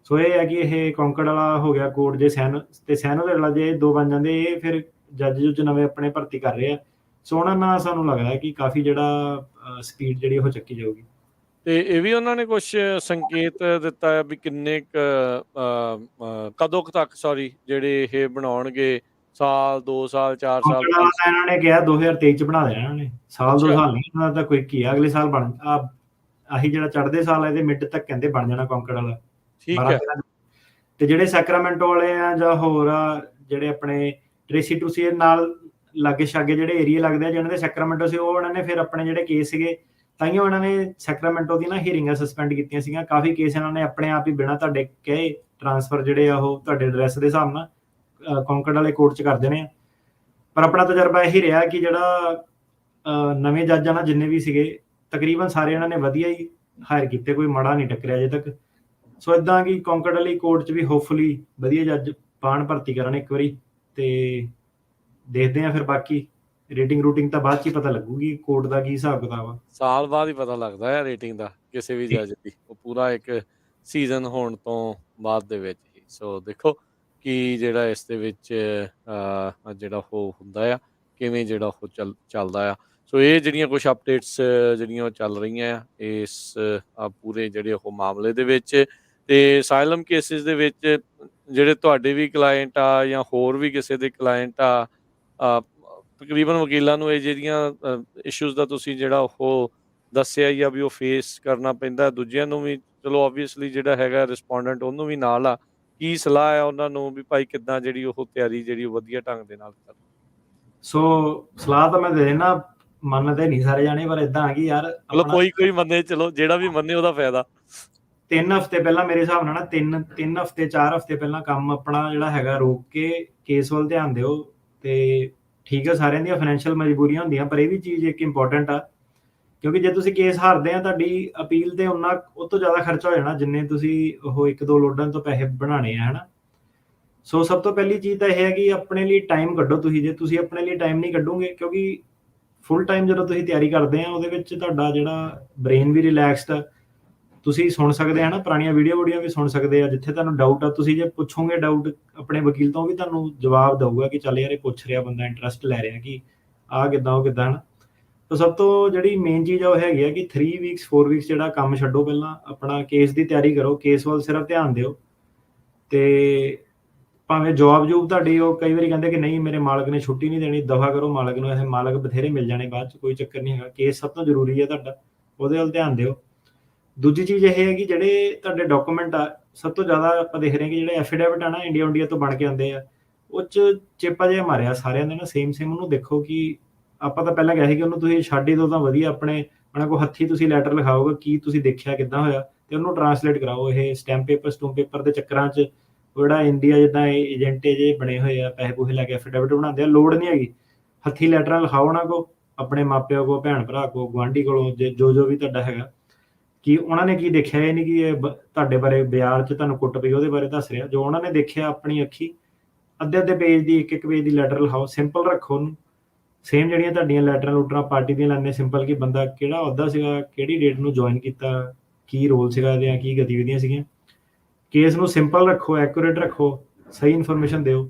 ਸੋ ਇਹ ਹੈ ਕਿ ਇਹ ਕੌਂਕੜ ਵਾਲਾ ਹੋ ਗਿਆ ਕੋਰਟ, ਜੇ ਸੈਨੋ ਤੇ ਸੈਨੋ ਦੇ ਅਗਲਾ ਜੇ 2 ਬਣ ਜਾਂਦੇ, ਇਹ ਫਿਰ ਜੱਜ ਜੁੱਜ ਨਵੇਂ ਆਪਣੇ ਭਰਤੀ ਕਰ ਰਹੇ ਆ। ਸੋ ਉਹਨਾਂ ਨਾਲ ਸਾਨੂੰ ਲੱਗਦਾ ਕਿ ਕਾਫੀ ਜਿਹੜਾ ਸਪੀਡ ਜਿਹੜੀ ਉਹ ਚੱਕੀ ਜਾਊਗੀ। ਤੇ ਇਹ ਵੀ ਉਹਨਾਂ ਨੇ ਕੁਛ ਸੰਕੇਤ ਦਿੱਤਾ ਹੈ ਵੀ ਕਿੰਨੇ ਕਦੋਂ ਕੁ ਤੱਕ ਜਿਹੜੇ ਇਹ ਬਣਾਉਣਗੇ, ਸਾਲ 2 ਸਾਲ 4 ਸਾਲ ਕੌਂਕੜ ਵਾਲਾ ਤਾਂ ਇਹਨਾਂ ਨੇ ਕਿਹਾ 2023 ਚ ਬਣਾ ਦੇਣਾ ਇਹਨਾਂ ਨੇ, ਸਾਲ 2 ਅੱਛਾ ਸਾਲ ਨਹੀਂ, ਇਹਨਾਂ ਦਾ ਤਾਂ ਕੋਈ ਕੀ ਆ, ਅਗਲੇ ਸਾਲ ਬਣ ਆਹੀ ਜਿਹੜਾ ਚੜ੍ਹਦੇ ਸਾਲ ਹੈ ਇਹਦੇ ਮਿਡ ਤੱਕ ਕਹਿੰਦੇ ਬਣ ਜਾਣਾ ਕੌਂਕੜ ਵਾਲਾ। ਠੀਕ 12 ਹੈ 13 ਤੇ ਜਿਹੜੇ ਸੈਕਰਾਮੈਂਟੋ ਵਾਲੇ ਆ ਜਾਂ ਹੋਰ ਆ ਜਿਹੜੇ ਆਪਣੇ ਟ੍ਰੇਸੀ ਟੂਸੀ ਨਾਲ ਲਾਗੇ ਛਾਗੇ ਜਿਹੜੇ ਏਰੀਆ ਲੱਗਦੇ ਆ ਜਿਹਨਾਂ ਦੇ ਸੈਕਰਾਮੈਂਟੋ ਸੀ, ਉਹ ਉਹਨਾਂ ਨੇ ਫਿਰ ਆਪਣੇ ਜਿਹੜੇ ਕੇਸ ਸੀਗੇ ਤਾਈਓ ਉਹਨਾਂ ਨੇ ਸੈਕਰਾਮੈਂਟੋ ਦੀ ਨਾ ਹੀਰਿੰਗਾਂ ਸਸਪੈਂਡ ਕੀਤੀਆਂ ਸੀਗੀਆਂ। ਕਾਫੀ ਕੇਸ ਇਹਨਾਂ ਨੇ ਆਪਣੇ ਆਪ ਹੀ ਬਿਨਾਂ ਤੁਹਾਡੇ ਕਹੇ ਟ੍ਰਾਂਸਫਰ ਜਿਹੜੇ ਆ ਉਹ ਤੁਹਾਡੇ ਐਡਰੈਸ ਦੇ ਹਿਸਾਬ ਨਾਲ ਕੌਂਕੜ ਵਾਲੇ ਕੋਰਟ 'ਚ ਕਰ ਦੇਣੇ ਆ। ਪਰ ਆਪਣਾ ਤਜਰਬਾ ਇਹੀ ਰਿਹਾ ਕਿ ਜਿਹੜਾ ਨਵੇਂ ਜੱਜ ਆ ਨਾ ਜਿੰਨੇ ਵੀ ਸੀਗੇ ਤਕਰੀਬਨ ਸਾਰੇ ਇਹਨਾਂ ਨੇ ਵਧੀਆ ਹੀ ਹਾਇਰ ਕੀਤੇ, ਕੋਈ ਮਾੜਾ ਨਹੀਂ ਟੱਕਰਿਆ ਅਜੇ ਤੱਕ। ਸੋ ਇਦਾਂ ਕਿ ਕੌਂਕੜ ਵਾਲੀ ਕੋਰਟ 'ਚ ਵੀ ਹੋਪਫੁਲੀ ਵਧੀਆ ਜੱਜ ਪਾਣ ਭਰਤੀ ਕਰਨ ਇੱਕ ਵਾਰੀ, ਤੇ ਦੇਖਦੇ ਆ ਫਿਰ ਬਾਕੀ ਰੇਟਿੰਗ ਰੂਟਿੰਗ ਤਾਂ ਬਾਅਦ 'ਚ ਹੀ ਪਤਾ ਲੱਗੂਗੀ ਕੋਰਟ ਦਾ ਕੀ ਹਿਸਾਬ ਕਿਤਾਬ ਆ। ਸਾਲ ਬਾਅਦ ਹੀ ਪਤਾ ਲੱਗਦਾ ਹੈ ਰੇਟਿੰਗ ਦਾ ਕਿਸੇ ਵੀ ਜੱਜ ਦੀ, ਉਹ ਪੂਰਾ ਇੱਕ ਸੀਜ਼ਨ ਹੋਣ ਤੋਂ ਬਾਅਦ ਦੇ ਵਿੱਚ ਹੀ। ਸੋ ਦੇਖੋ ਕਿ ਜਿਹੜਾ ਇਸ ਦੇ ਵਿੱਚ ਜਿਹੜਾ ਉਹ ਹੁੰਦਾ ਆ, ਕਿਵੇਂ ਜਿਹੜਾ ਉਹ ਚੱਲਦਾ ਆ। ਸੋ ਇਹ ਜਿਹੜੀਆਂ ਕੁਛ ਅਪਡੇਟਸ ਜਿਹੜੀਆਂ ਉਹ ਚੱਲ ਰਹੀਆਂ ਆ ਇਸ ਪੂਰੇ ਜਿਹੜੇ ਉਹ ਮਾਮਲੇ ਦੇ ਵਿੱਚ। ਤੇ ਅਸਾਈਲਮ ਕੇਸਿਸ ਦੇ ਵਿੱਚ ਜਿਹੜੇ ਤੁਹਾਡੇ ਵੀ ਕਲਾਇੰਟ ਆ ਜਾਂ ਹੋਰ ਵੀ ਕਿਸੇ ਦੇ ਕਲਾਇੰਟ ਆ, ਤਕਰੀਬਨ ਵਕੀਲਾਂ ਨੂੰ ਇਹ ਜਿਹੜੀਆਂ ਇਸ਼ੂਜ਼ ਦਾ ਤੁਸੀਂ ਜਿਹੜਾ ਉਹ ਦੱਸਿਆ ਜਾਂ ਵੀ ਉਹ ਫੇਸ ਕਰਨਾ ਪੈਂਦਾ, ਦੂਜਿਆਂ ਨੂੰ ਵੀ ਚਲੋ ਓਬਵੀਅਸਲੀ ਜਿਹੜਾ ਹੈਗਾ ਰਿਸਪੋਂਡੈਂਟ ਉਹਨੂੰ ਵੀ ਨਾਲ ਆ, ਕੀ ਸਲਾਹ ਆ ਉਹਨਾਂ ਨੂੰ ਵੀ ਭਾਈ ਕਿੱਦਾਂ ਜਿਹੜੀ ਉਹ ਤਿਆਰੀ ਜਿਹੜੀ ਉਹ ਵਧੀਆ ਢੰਗ ਦੇ ਨਾਲ ਕਰ। ਸੋ ਸਲਾਹ ਤਾਂ ਮੈਂ ਦੇ ਦੇਣਾ, ਮੰਨਦੇ ਨਹੀਂ ਸਾਰੇ ਜਾਣੇ, ਪਰ ਇਦਾਂ ਆ ਕਿ ਯਾਰ ਚਲੋ ਕੋਈ ਮੰਨੇ, ਚਲੋ ਜਿਹੜਾ ਵੀ ਮੰਨੇ ਉਹਦਾ ਫਾਇਦਾ। 3 ਹਫ਼ਤੇ ਪਹਿਲਾਂ ਮੇਰੇ ਹਿਸਾਬ ਨਾਲ ਨਾ 3 ਹਫ਼ਤੇ 4 ਹਫ਼ਤੇ ਪਹਿਲਾਂ ਕੰਮ ਆਪਣਾ ਜਿਹੜਾ ਹੈਗਾ ਰੋਕ ਕੇ ਕੇਸ ਵੱਲ ਧਿਆਨ ਦਿਓ। ਤੇ ਠੀਕ ਹੈ ਸਾਰਿਆਂ ਦੀਆਂ ਫਾਈਨੈਂਸ਼ੀਅਲ ਮਜਬੂਰੀਆਂ ਹੁੰਦੀਆਂ, ਪਰ ਇਹ ਵੀ ਚੀਜ਼ ਇੱਕ ਇੰਪੋਰਟੈਂਟ ਆ, ਕਿਉਂਕਿ ਜੇ ਤੁਸੀਂ ਕੇਸ ਹਾਰਦੇ ਆ ਤੁਹਾਡੀ ਅਪੀਲ ਤੇ ਉਹ ਤੋਂ ਜ਼ਿਆਦਾ ਖਰਚਾ ਹੋ ਜਾਣਾ ਜਿੰਨੇ ਤੁਸੀਂ ਉਹ 1-2 ਲੋਡਾਂ ਤੋਂ ਪੈਸੇ ਬਣਾਉਣੇ ਆ, ਹਨਾ। ਸੋ ਸਭ ਤੋਂ ਪਹਿਲੀ ਚੀਜ਼ ਤਾਂ ਇਹ ਹੈ ਕਿ ਆਪਣੇ ਲਈ ਟਾਈਮ ਕੱਢੋ ਤੁਸੀਂ। ਜੇ ਤੁਸੀਂ ਆਪਣੇ ਲਈ ਟਾਈਮ ਨਹੀਂ ਕੱਢੋਗੇ, ਕਿਉਂਕਿ ਫੁੱਲ ਟਾਈਮ ਜਦੋਂ ਤੁਸੀਂ ਤਿਆਰੀ ਕਰਦੇ ਆ ਉਹਦੇ ਵਿੱਚ ਤੁਹਾਡਾ ਜਿਹੜਾ ਬ੍ਰੇਨ ਵੀ ਰਿਲੈਕਸਡ ਆ, ਤੁਸੀਂ ਸੁਣ ਸਕਦੇ ਆ ਨਾ ਪੁਰਾਣੀਆਂ ਵੀਡੀਓ ਵੀ ਸੁਣ ਸਕਦੇ ਆ, ਜਿੱਥੇ ਤੁਹਾਨੂੰ ਡਾਊਟ ਆ ਤੁਸੀਂ ਜੇ ਪੁੱਛੋਗੇ ਡਾਊਟ ਆਪਣੇ ਵਕੀਲ ਤੋਂ ਵੀ ਤੁਹਾਨੂੰ ਜਵਾਬ ਦਊਗਾ ਕਿ ਚੱਲ ਯਾਰ ਇਹ ਪੁੱਛ ਰਿਹਾ ਬੰਦਾ, ਇੰਟਰਸਟ ਲੈ ਰਿਹਾ ਕਿ ਆਹ ਕਿੱਦਾਂ ਉਹ ਕਿੱਦਾਂ, ਹਨਾ। ਤਾਂ ਸਭ ਤੋਂ ਜਿਹੜੀ ਮੇਨ ਚੀਜ਼ ਆ ਉਹ ਹੈਗੀ ਆ ਕਿ 3 ਵੀਕਸ 4 ਵੀਕਸ ਜਿਹੜਾ ਕੰਮ ਛੱਡੋ, ਪਹਿਲਾਂ ਆਪਣਾ ਕੇਸ ਦੀ ਤਿਆਰੀ ਕਰੋ, ਕੇਸ ਵੱਲ ਸਿਰਫ ਧਿਆਨ ਦਿਓ। ਤੇ ਭਾਵੇਂ ਜੋਬ ਤੁਹਾਡੀ ਉਹ ਕਈ ਵਾਰੀ ਕਹਿੰਦੇ ਕਿ ਨਹੀਂ ਮੇਰੇ ਮਾਲਕ ਨੇ ਛੁੱਟੀ ਨਹੀਂ ਦੇਣੀ, ਦਫਾ ਕਰੋ ਮਾਲਕ ਨੂੰ, ਇਹ ਮਾਲਕ ਬਥੇਰੇ ਮਿਲ ਜਾਣੇ ਬਾਅਦ 'ਚ, ਕੋਈ ਚੱਕਰ ਨਹੀਂ ਹੈਗਾ। ਕੇਸ ਸਭ ਤੋਂ ਜ਼ਰੂਰੀ ਹੈ ਤੁਹਾਡਾ, ਉਹਦੇ ਵੱਲ ਧਿਆਨ ਦਿਓ। ਦੂਜੀ ਚੀਜ਼ ਇਹ ਹੈ ਕਿ ਜਿਹੜੇ ਤੁਹਾਡੇ ਡਾਕੂਮੈਂਟ ਆ, ਸਭ ਤੋਂ ਜ਼ਿਆਦਾ ਆਪਾਂ ਦੇਖ ਰਹੇ ਹਾਂ ਕਿ ਜਿਹੜੇ ਐਫੀਡੇਵਿਟ ਆ ਨਾ ਇੰਡੀਆ ਤੋਂ ਬਣ ਕੇ ਆਉਂਦੇ ਆ, ਉਹ 'ਚ ਚੇਪਾ ਜਿਹਾ ਮਾਰਿਆ ਸਾਰਿਆਂ ਦੇ ਨਾ ਸੇਮ ਉਹਨੂੰ ਦੇਖੋ ਕਿ ਆਪਾਂ ਤਾਂ ਪਹਿਲਾਂ ਕਿਹਾ ਸੀ ਕਿ ਉਹਨੂੰ ਤੁਸੀਂ ਛੱਡ ਹੀ ਦਿਓ ਤਾਂ ਵਧੀਆ, ਆਪਣੇ ਉਹਨਾਂ ਕੋਲ ਹੱਥੀਂ ਤੁਸੀਂ ਲੈਟਰ ਲਿਖਾਓਗੇ ਕੀ ਤੁਸੀਂ ਦੇਖਿਆ ਕਿੱਦਾਂ ਹੋਇਆ, ਤੇ ਉਹਨੂੰ ਟਰਾਂਸਲੇਟ ਕਰਾਓ। ਇਹ ਸਟੈਂਪ ਪੇਪਰ ਦੇ ਚੱਕਰਾਂ 'ਚ ਉਹ ਜਿਹੜਾ ਇੰਡੀਆ ਜਿੱਦਾਂ ਏਜੰਟੇ ਜੇ ਬਣੇ ਹੋਏ ਆ, ਪੈਸੇ ਪੂਸੇ ਲੈ ਕੇ ਐਫੀਡੇਵਿਟ ਬਣਾਉਂਦੇ ਆ, ਲੋੜ ਨਹੀਂ ਹੈਗੀ। ਹੱਥੀਂ ਲੈਟਰਾਂ ਲਿਖਾਓ ਉਹਨਾਂ ਕੋਲ, ਆਪਣੇ ਮਾਪਿਆਂ ਕੋਲ, ਭੈਣ ਭਰਾ ਕੋਲ, ਗੁਆਂਢੀ ਕੋਲੋਂ, ਜੋ ਵੀ ਤੁਹਾਡਾ ਹੈਗਾ, ਕਿ ਉਹਨਾਂ ਨੇ ਕੀ ਦੇਖਿਆ। ਇਹ ਨਹੀਂ ਕਿ ਇਹ ਤੁਹਾਡੇ ਬਾਰੇ ਬਾਜ਼ਾਰ 'ਚ ਤੁਹਾਨੂੰ ਕੁੱਟ ਪਈ ਉਹਦੇ ਬਾਰੇ ਦੱਸ ਰਿਹਾ, ਜੋ ਉਹਨਾਂ ਨੇ ਦੇਖਿਆ ਆਪਣੀ ਅੱਖੀ, ਅੱਧੇ ਪੇਜ ਦੀ ਇੱਕ ਪੇਜ ਦੀ ਲੈਟਰ ਲਿਖਾਓ, ਸਿੰਪਲ ਰੱਖੋ ਉਹਨੂੰ। ਸੇਮ ਜਿਹੜੀਆਂ ਤੁਹਾਡੀਆਂ ਲੈਟਰਾਂ ਪਾਰਟੀ ਦੀਆਂ ਲੈਂਦੇ ਸਿੰਪਲ, ਕਿ ਬੰਦਾ ਕਿਹੜਾ ਅਹੁਦਾ ਸੀਗਾ, ਕਿਹੜੀ ਡੇਟ ਨੂੰ ਜੁਆਇਨ ਕੀਤਾ, ਕੀ ਰੋਲ ਸੀਗਾ ਇਹਦੀਆਂ, ਕੀ ਗਤੀਵਿਧੀਆਂ ਸੀਗੀਆਂ। ਕੇਸ ਨੂੰ ਸਿੰਪਲ ਰੱਖੋ, ਐਕੂਰੇਟ ਰੱਖੋ, ਸਹੀ ਇਨਫੋਰਮੇਸ਼ਨ ਦਿਓ,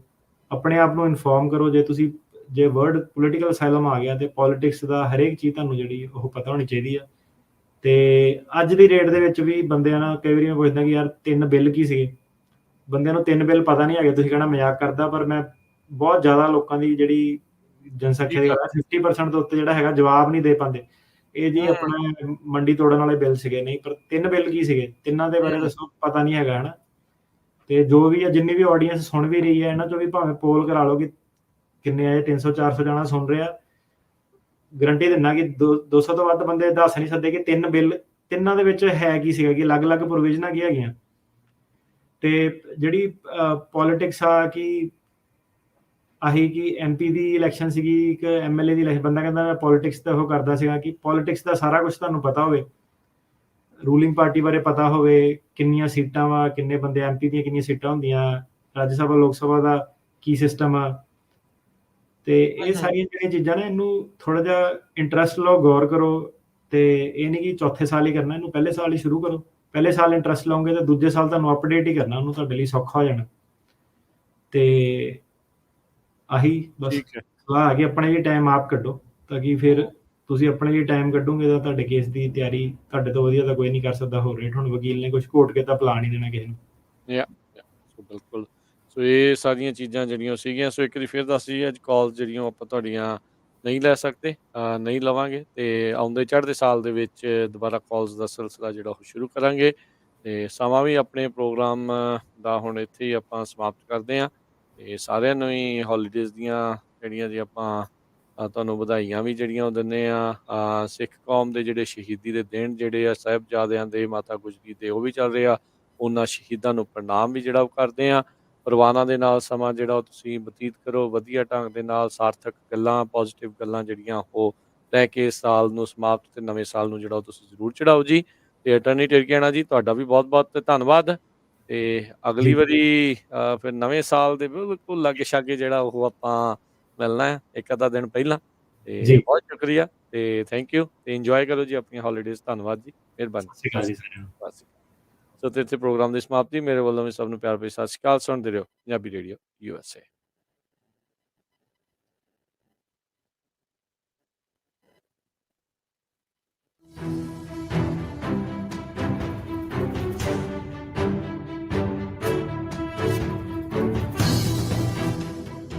ਆਪਣੇ ਆਪ ਨੂੰ ਇਨਫੋਰਮ ਕਰੋ। ਜੇ ਵਰਡ ਪੋਲੀਟੀਕਲ ਅਸਾਈਲਮ ਆ ਗਿਆ ਤੇ ਪੋਲੀਟਿਕਸ ਦਾ ਹਰੇਕ ਚੀਜ਼ ਤੁਹਾਨੂੰ ਜਿਹੜੀ ਉਹ ਪਤਾ ਹੋਣੀ ਚਾਹੀਦੀ ਆ। ਤੇ ਅੱਜ ਦੀ ਡੇਟ ਦੇ ਵਿੱਚ ਵੀ ਬੰਦਿਆਂ ਨਾਲ ਕਈ ਵਾਰੀ ਮੈਂ ਪੁੱਛਦਾ ਕਿ ਯਾਰ 3 ਬਿੱਲ ਕੀ ਸੀਗੇ, ਬੰਦਿਆਂ ਨੂੰ 3 ਬਿੱਲ ਪਤਾ ਨਹੀਂ ਹੈਗੇ। ਤੁਸੀਂ ਕਹਿਣਾ ਮਜ਼ਾਕ ਕਰਦਾ, ਪਰ ਮੈਂ ਬਹੁਤ ਜ਼ਿਆਦਾ ਲੋਕਾਂ ਦੀ ਜਿਹੜੀ ਜਨਸੰਖਿਆ ਦੀ ਗੱਲ 50% ਤੋਂ ਉੱਤੇ ਜਿਹੜਾ ਹੈਗਾ ਜਵਾਬ ਨਹੀਂ ਦੇ ਪਾਉਂਦੇ। ਇਹ ਜੀ ਆਪਣਾ ਮੰਡੀ ਤੋੜਨ ਵਾਲੇ ਬਿੱਲ ਸੀਗੇ, ਨਹੀਂ, ਪਰ 3 ਬਿੱਲ ਕੀ ਸੀਗੇ, ਤਿੰਨਾਂ ਦੇ ਬਾਰੇ ਦੱਸੋ, ਪਤਾ ਨਹੀਂ ਹੈਗਾ, ਹਨਾ। ਤੇ ਜੋ ਵੀ ਆ, ਜਿੰਨੀ ਵੀ ਆਡੀਅנס ਸੁਣ ਵੀ ਰਹੀ ਹੈ, ਇਹਨਾਂ ਚੋਂ ਵੀ ਭਾਵੇਂ ਪੋਲ ਕਰਾ ਲਓ ਕਿ ਕਿੰਨੇ ਆਏ, 300-400 ਜਾਣਾ ਸੁਣ ਰਿਹਾ, ਗਰੰਟੀ ਦਿੰਦਾ ਕਿ 200 ਤੋਂ ਵੱਧ ਬੰਦੇ ਦੱਸ ਨਹੀਂ ਸਕਦੇ ਕਿ 3 ਬਿੱਲ ਤਿੰਨਾਂ ਦੇ ਵਿੱਚ ਹੈ ਕੀ ਸੀਗਾ, ਕਿ ਅਲੱਗ-ਅਲੱਗ ਪ੍ਰੋਵੀਜ਼ਨਾਂ ਕੀ ਹੈਗੀਆਂ। ਤੇ ਜਿਹੜੀ ਪੋਲੀਟਿਕਸ ਆ ਕਿ ਆਹੀ ਕਿ MP ਦੀ ਇਲੈਕਸ਼ਨ ਸੀਗੀ, ਇੱਕ MLA ਦੀ ਇਲੈਕਸ਼ਨ, ਬੰਦਾ ਕਹਿੰਦਾ ਮੈਂ ਪੋਲੀਟਿਕਸ ਦਾ ਉਹ ਕਰਦਾ ਸੀਗਾ, ਕਿ ਪੋਲੀਟਿਕਸ ਦਾ ਸਾਰਾ ਕੁਝ ਤੁਹਾਨੂੰ ਪਤਾ ਹੋਵੇ, ਰੂਲਿੰਗ ਪਾਰਟੀ ਬਾਰੇ ਪਤਾ ਹੋਵੇ, ਕਿੰਨੀਆਂ ਸੀਟਾਂ ਵਾ, ਕਿੰਨੇ ਬੰਦੇ MP ਦੀਆਂ ਕਿੰਨੀਆਂ ਸੀਟਾਂ ਹੁੰਦੀਆਂ, ਰਾਜ ਸਭਾ ਲੋਕ ਸਭਾ ਦਾ ਕੀ ਸਿਸਟਮ ਆ। ਤੇ ਇਹ ਸਾਰੀਆਂ ਜਿਹੜੀਆਂ ਚੀਜ਼ਾਂ ਨੇ, ਇਹਨੂੰ ਥੋੜਾ ਜਿਹਾ ਇੰਟਰਸਟ ਲਓ, ਗੌਰ ਕਰੋ। ਤੇ ਇਹ ਨਹੀਂ ਕਿ ਚੌਥੇ ਸਾਲ ਹੀ ਕਰਨਾ, ਇਹਨੂੰ ਪਹਿਲੇ ਸਾਲ ਹੀ ਸ਼ੁਰੂ ਕਰੋ। ਪਹਿਲੇ ਸਾਲ ਇੰਟਰਸਟ ਲਓਗੇ ਤਾਂ ਦੂਜੇ ਸਾਲ ਤੁਹਾਨੂੰ ਅਪਡੇਟ ਹੀ ਕਰਨਾ ਉਹਨੂੰ, ਤੁਹਾਡੇ ਲਈ ਸੌਖਾ ਹੋ ਜਾਣਾ। ਤੇ ਆਹੀ ਬਸ ਠੀਕ ਹੈ। ਸਲਾਹ ਹੈ ਕਿ ਆਪਣੇ ਲਈ ਟਾਈਮ ਆਪ ਕੱਢੋ, ਤਾਂ ਕਿ ਫਿਰ ਹੂੰ। ਤੁਸੀਂ ਆਪਣੇ ਲਈ ਟਾਈਮ ਕੱਢੋਗੇ ਤਾਂ ਤੁਹਾਡੇ ਕੇਸ ਦੀ ਤਿਆਰੀ ਤੁਹਾਡੇ ਤੋਂ ਵਧੀਆ ਤਾਂ ਕੋਈ ਨਹੀਂ ਕਰ ਸਕਦਾ ਹੋਰ ਰੇਟ। ਹੁਣ ਵਕੀਲ ਨੇ ਕੁਛ ਘੋਟ ਕੇ ਤਾਂ ਪਲਾ ਨਹੀਂ ਦੇਣਾ ਕਿਸੇ ਨੂੰ। ਯਾ ਸੋ ਬਿਲਕੁਲ। ਸੋ ਇਹ ਸਾਰੀਆਂ ਚੀਜ਼ਾਂ ਜਿਹੜੀਆਂ ਸੀਗੀਆਂ, ਸੋ ਇੱਕ ਵਾਰੀ ਫਿਰ ਦੱਸ ਦਈਏ, ਅੱਜ ਕਾਲਸ ਜਿਹੜੀਆਂ ਆਪਾਂ ਤੁਹਾਡੀਆਂ ਨਹੀਂ ਲੈ ਸਕਦੇ, ਨਹੀਂ ਲਵਾਂਗੇ, ਤੇ ਆਉਂਦੇ ਚੜ੍ਹਦੇ ਸਾਲ ਦੇ ਵਿੱਚ ਦੁਬਾਰਾ ਕਾਲਸ ਦਾ ਸਿਲਸਿਲਾ ਜਿਹੜਾ ਉਹ ਸ਼ੁਰੂ ਕਰਾਂਗੇ। ਤੇ ਸਮਾਂ ਵੀ ਆਪਣੇ ਪ੍ਰੋਗਰਾਮ ਦਾ ਹੁਣ ਇੱਥੇ ਹੀ ਆਪਾਂ ਸਮਾਪਤ ਕਰਦੇ ਹਾਂ। ਤੇ ਸਾਰਿਆਂ ਨੂੰ ਹੀ ਹੌਲੀਡੇਜ਼ ਦੀਆਂ ਜਿਹੜੀਆਂ ਜੀ ਆਪਾਂ ਤੁਹਾਨੂੰ ਵਧਾਈਆਂ ਵੀ ਜਿਹੜੀਆਂ ਉਹ ਦਿੰਦੇ ਆ। ਸਿੱਖ ਕੌਮ ਦੇ ਜਿਹੜੇ ਸ਼ਹੀਦੀ ਦੇ ਦਿਨ ਜਿਹੜੇ ਆ, ਸਾਹਿਬਜ਼ਾਦਿਆਂ ਦੇ, ਮਾਤਾ ਗੁਜਰੀ ਦੇ, ਉਹ ਵੀ ਚੱਲ ਰਹੇ ਆ। ਉਹਨਾਂ ਸ਼ਹੀਦਾਂ ਨੂੰ ਪ੍ਰਣਾਮ ਵੀ ਜਿਹੜਾ ਉਹ ਕਰਦੇ ਆ। ਪਰਿਵਾਰਾਂ ਦੇ ਨਾਲ ਸਮਾਂ ਜਿਹੜਾ ਉਹ ਤੁਸੀਂ ਬਤੀਤ ਕਰੋ ਵਧੀਆ ਢੰਗ ਦੇ ਨਾਲ, ਸਾਰਥਕ ਗੱਲਾਂ, ਪੋਜ਼ੀਟਿਵ ਗੱਲਾਂ ਜਿਹੜੀਆਂ ਉਹ ਲੈ ਕੇ ਇਸ ਸਾਲ ਨੂੰ ਸਮਾਪਤ ਤੇ ਨਵੇਂ ਸਾਲ ਨੂੰ ਜਿਹੜਾ ਉਹ ਤੁਸੀਂ ਜ਼ਰੂਰ ਚੜਾਓ ਜੀ। ਤੇ ਅਟਰਨੀ ਟਿਰਕੀਆਣਾ ਜੀ, ਤੁਹਾਡਾ ਵੀ ਬਹੁਤ-ਬਹੁਤ ਧੰਨਵਾਦ। ਤੇ ਅਗਲੀ ਜੀ, ਵਾਰੀ ਫਿਰ ਨਵੇਂ ਸਾਲ ਦੇ ਬਿਲਕੁਲ ਲਾਗੇ-ਛਾਗੇ ਜਿਹੜਾ ਉਹ ਆਪਾਂ ਮਿਲਣਾ ਹੈ, ਇੱਕ ਅੱਧਾ ਦਿਨ ਪਹਿਲਾਂ। ਤੇ ਜੀ। ਬਹੁਤ ਸ਼ੁਕਰੀਆ ਤੇ ਥੈਂਕ ਯੂ, ਤੇ ਇੰਜੋਏ ਕਰੋ ਜੀ ਆਪਣੀਆਂ ਹੌਲੀਡੇਜ਼। ਧੰਨਵਾਦ ਜੀ, ਮਿਹਰਬਾਨੀ। ਸਤਿ ਸ਼੍ਰੀ ਅਕਾਲ ਜੀ ਸਾਰਿਆਂ ਨੂੰ। ਸਤਿ ਸ਼੍ਰੀ ਅਕਾਲ। ਸੋ ਤੇ ਇੱਥੇ ਪ੍ਰੋਗਰਾਮ ਦੀ ਸਮਾਪਤੀ। ਮੇਰੇ ਵੱਲੋਂ ਵੀ ਸਭ ਨੂੰ ਪਿਆਰ ਭਰੀ ਸਤਿ ਸ਼੍ਰੀ ਅਕਾਲ। ਸੁਣਦੇ ਰਹੋ ਪੰਜਾਬੀ ਰੇਡੀਓ USA।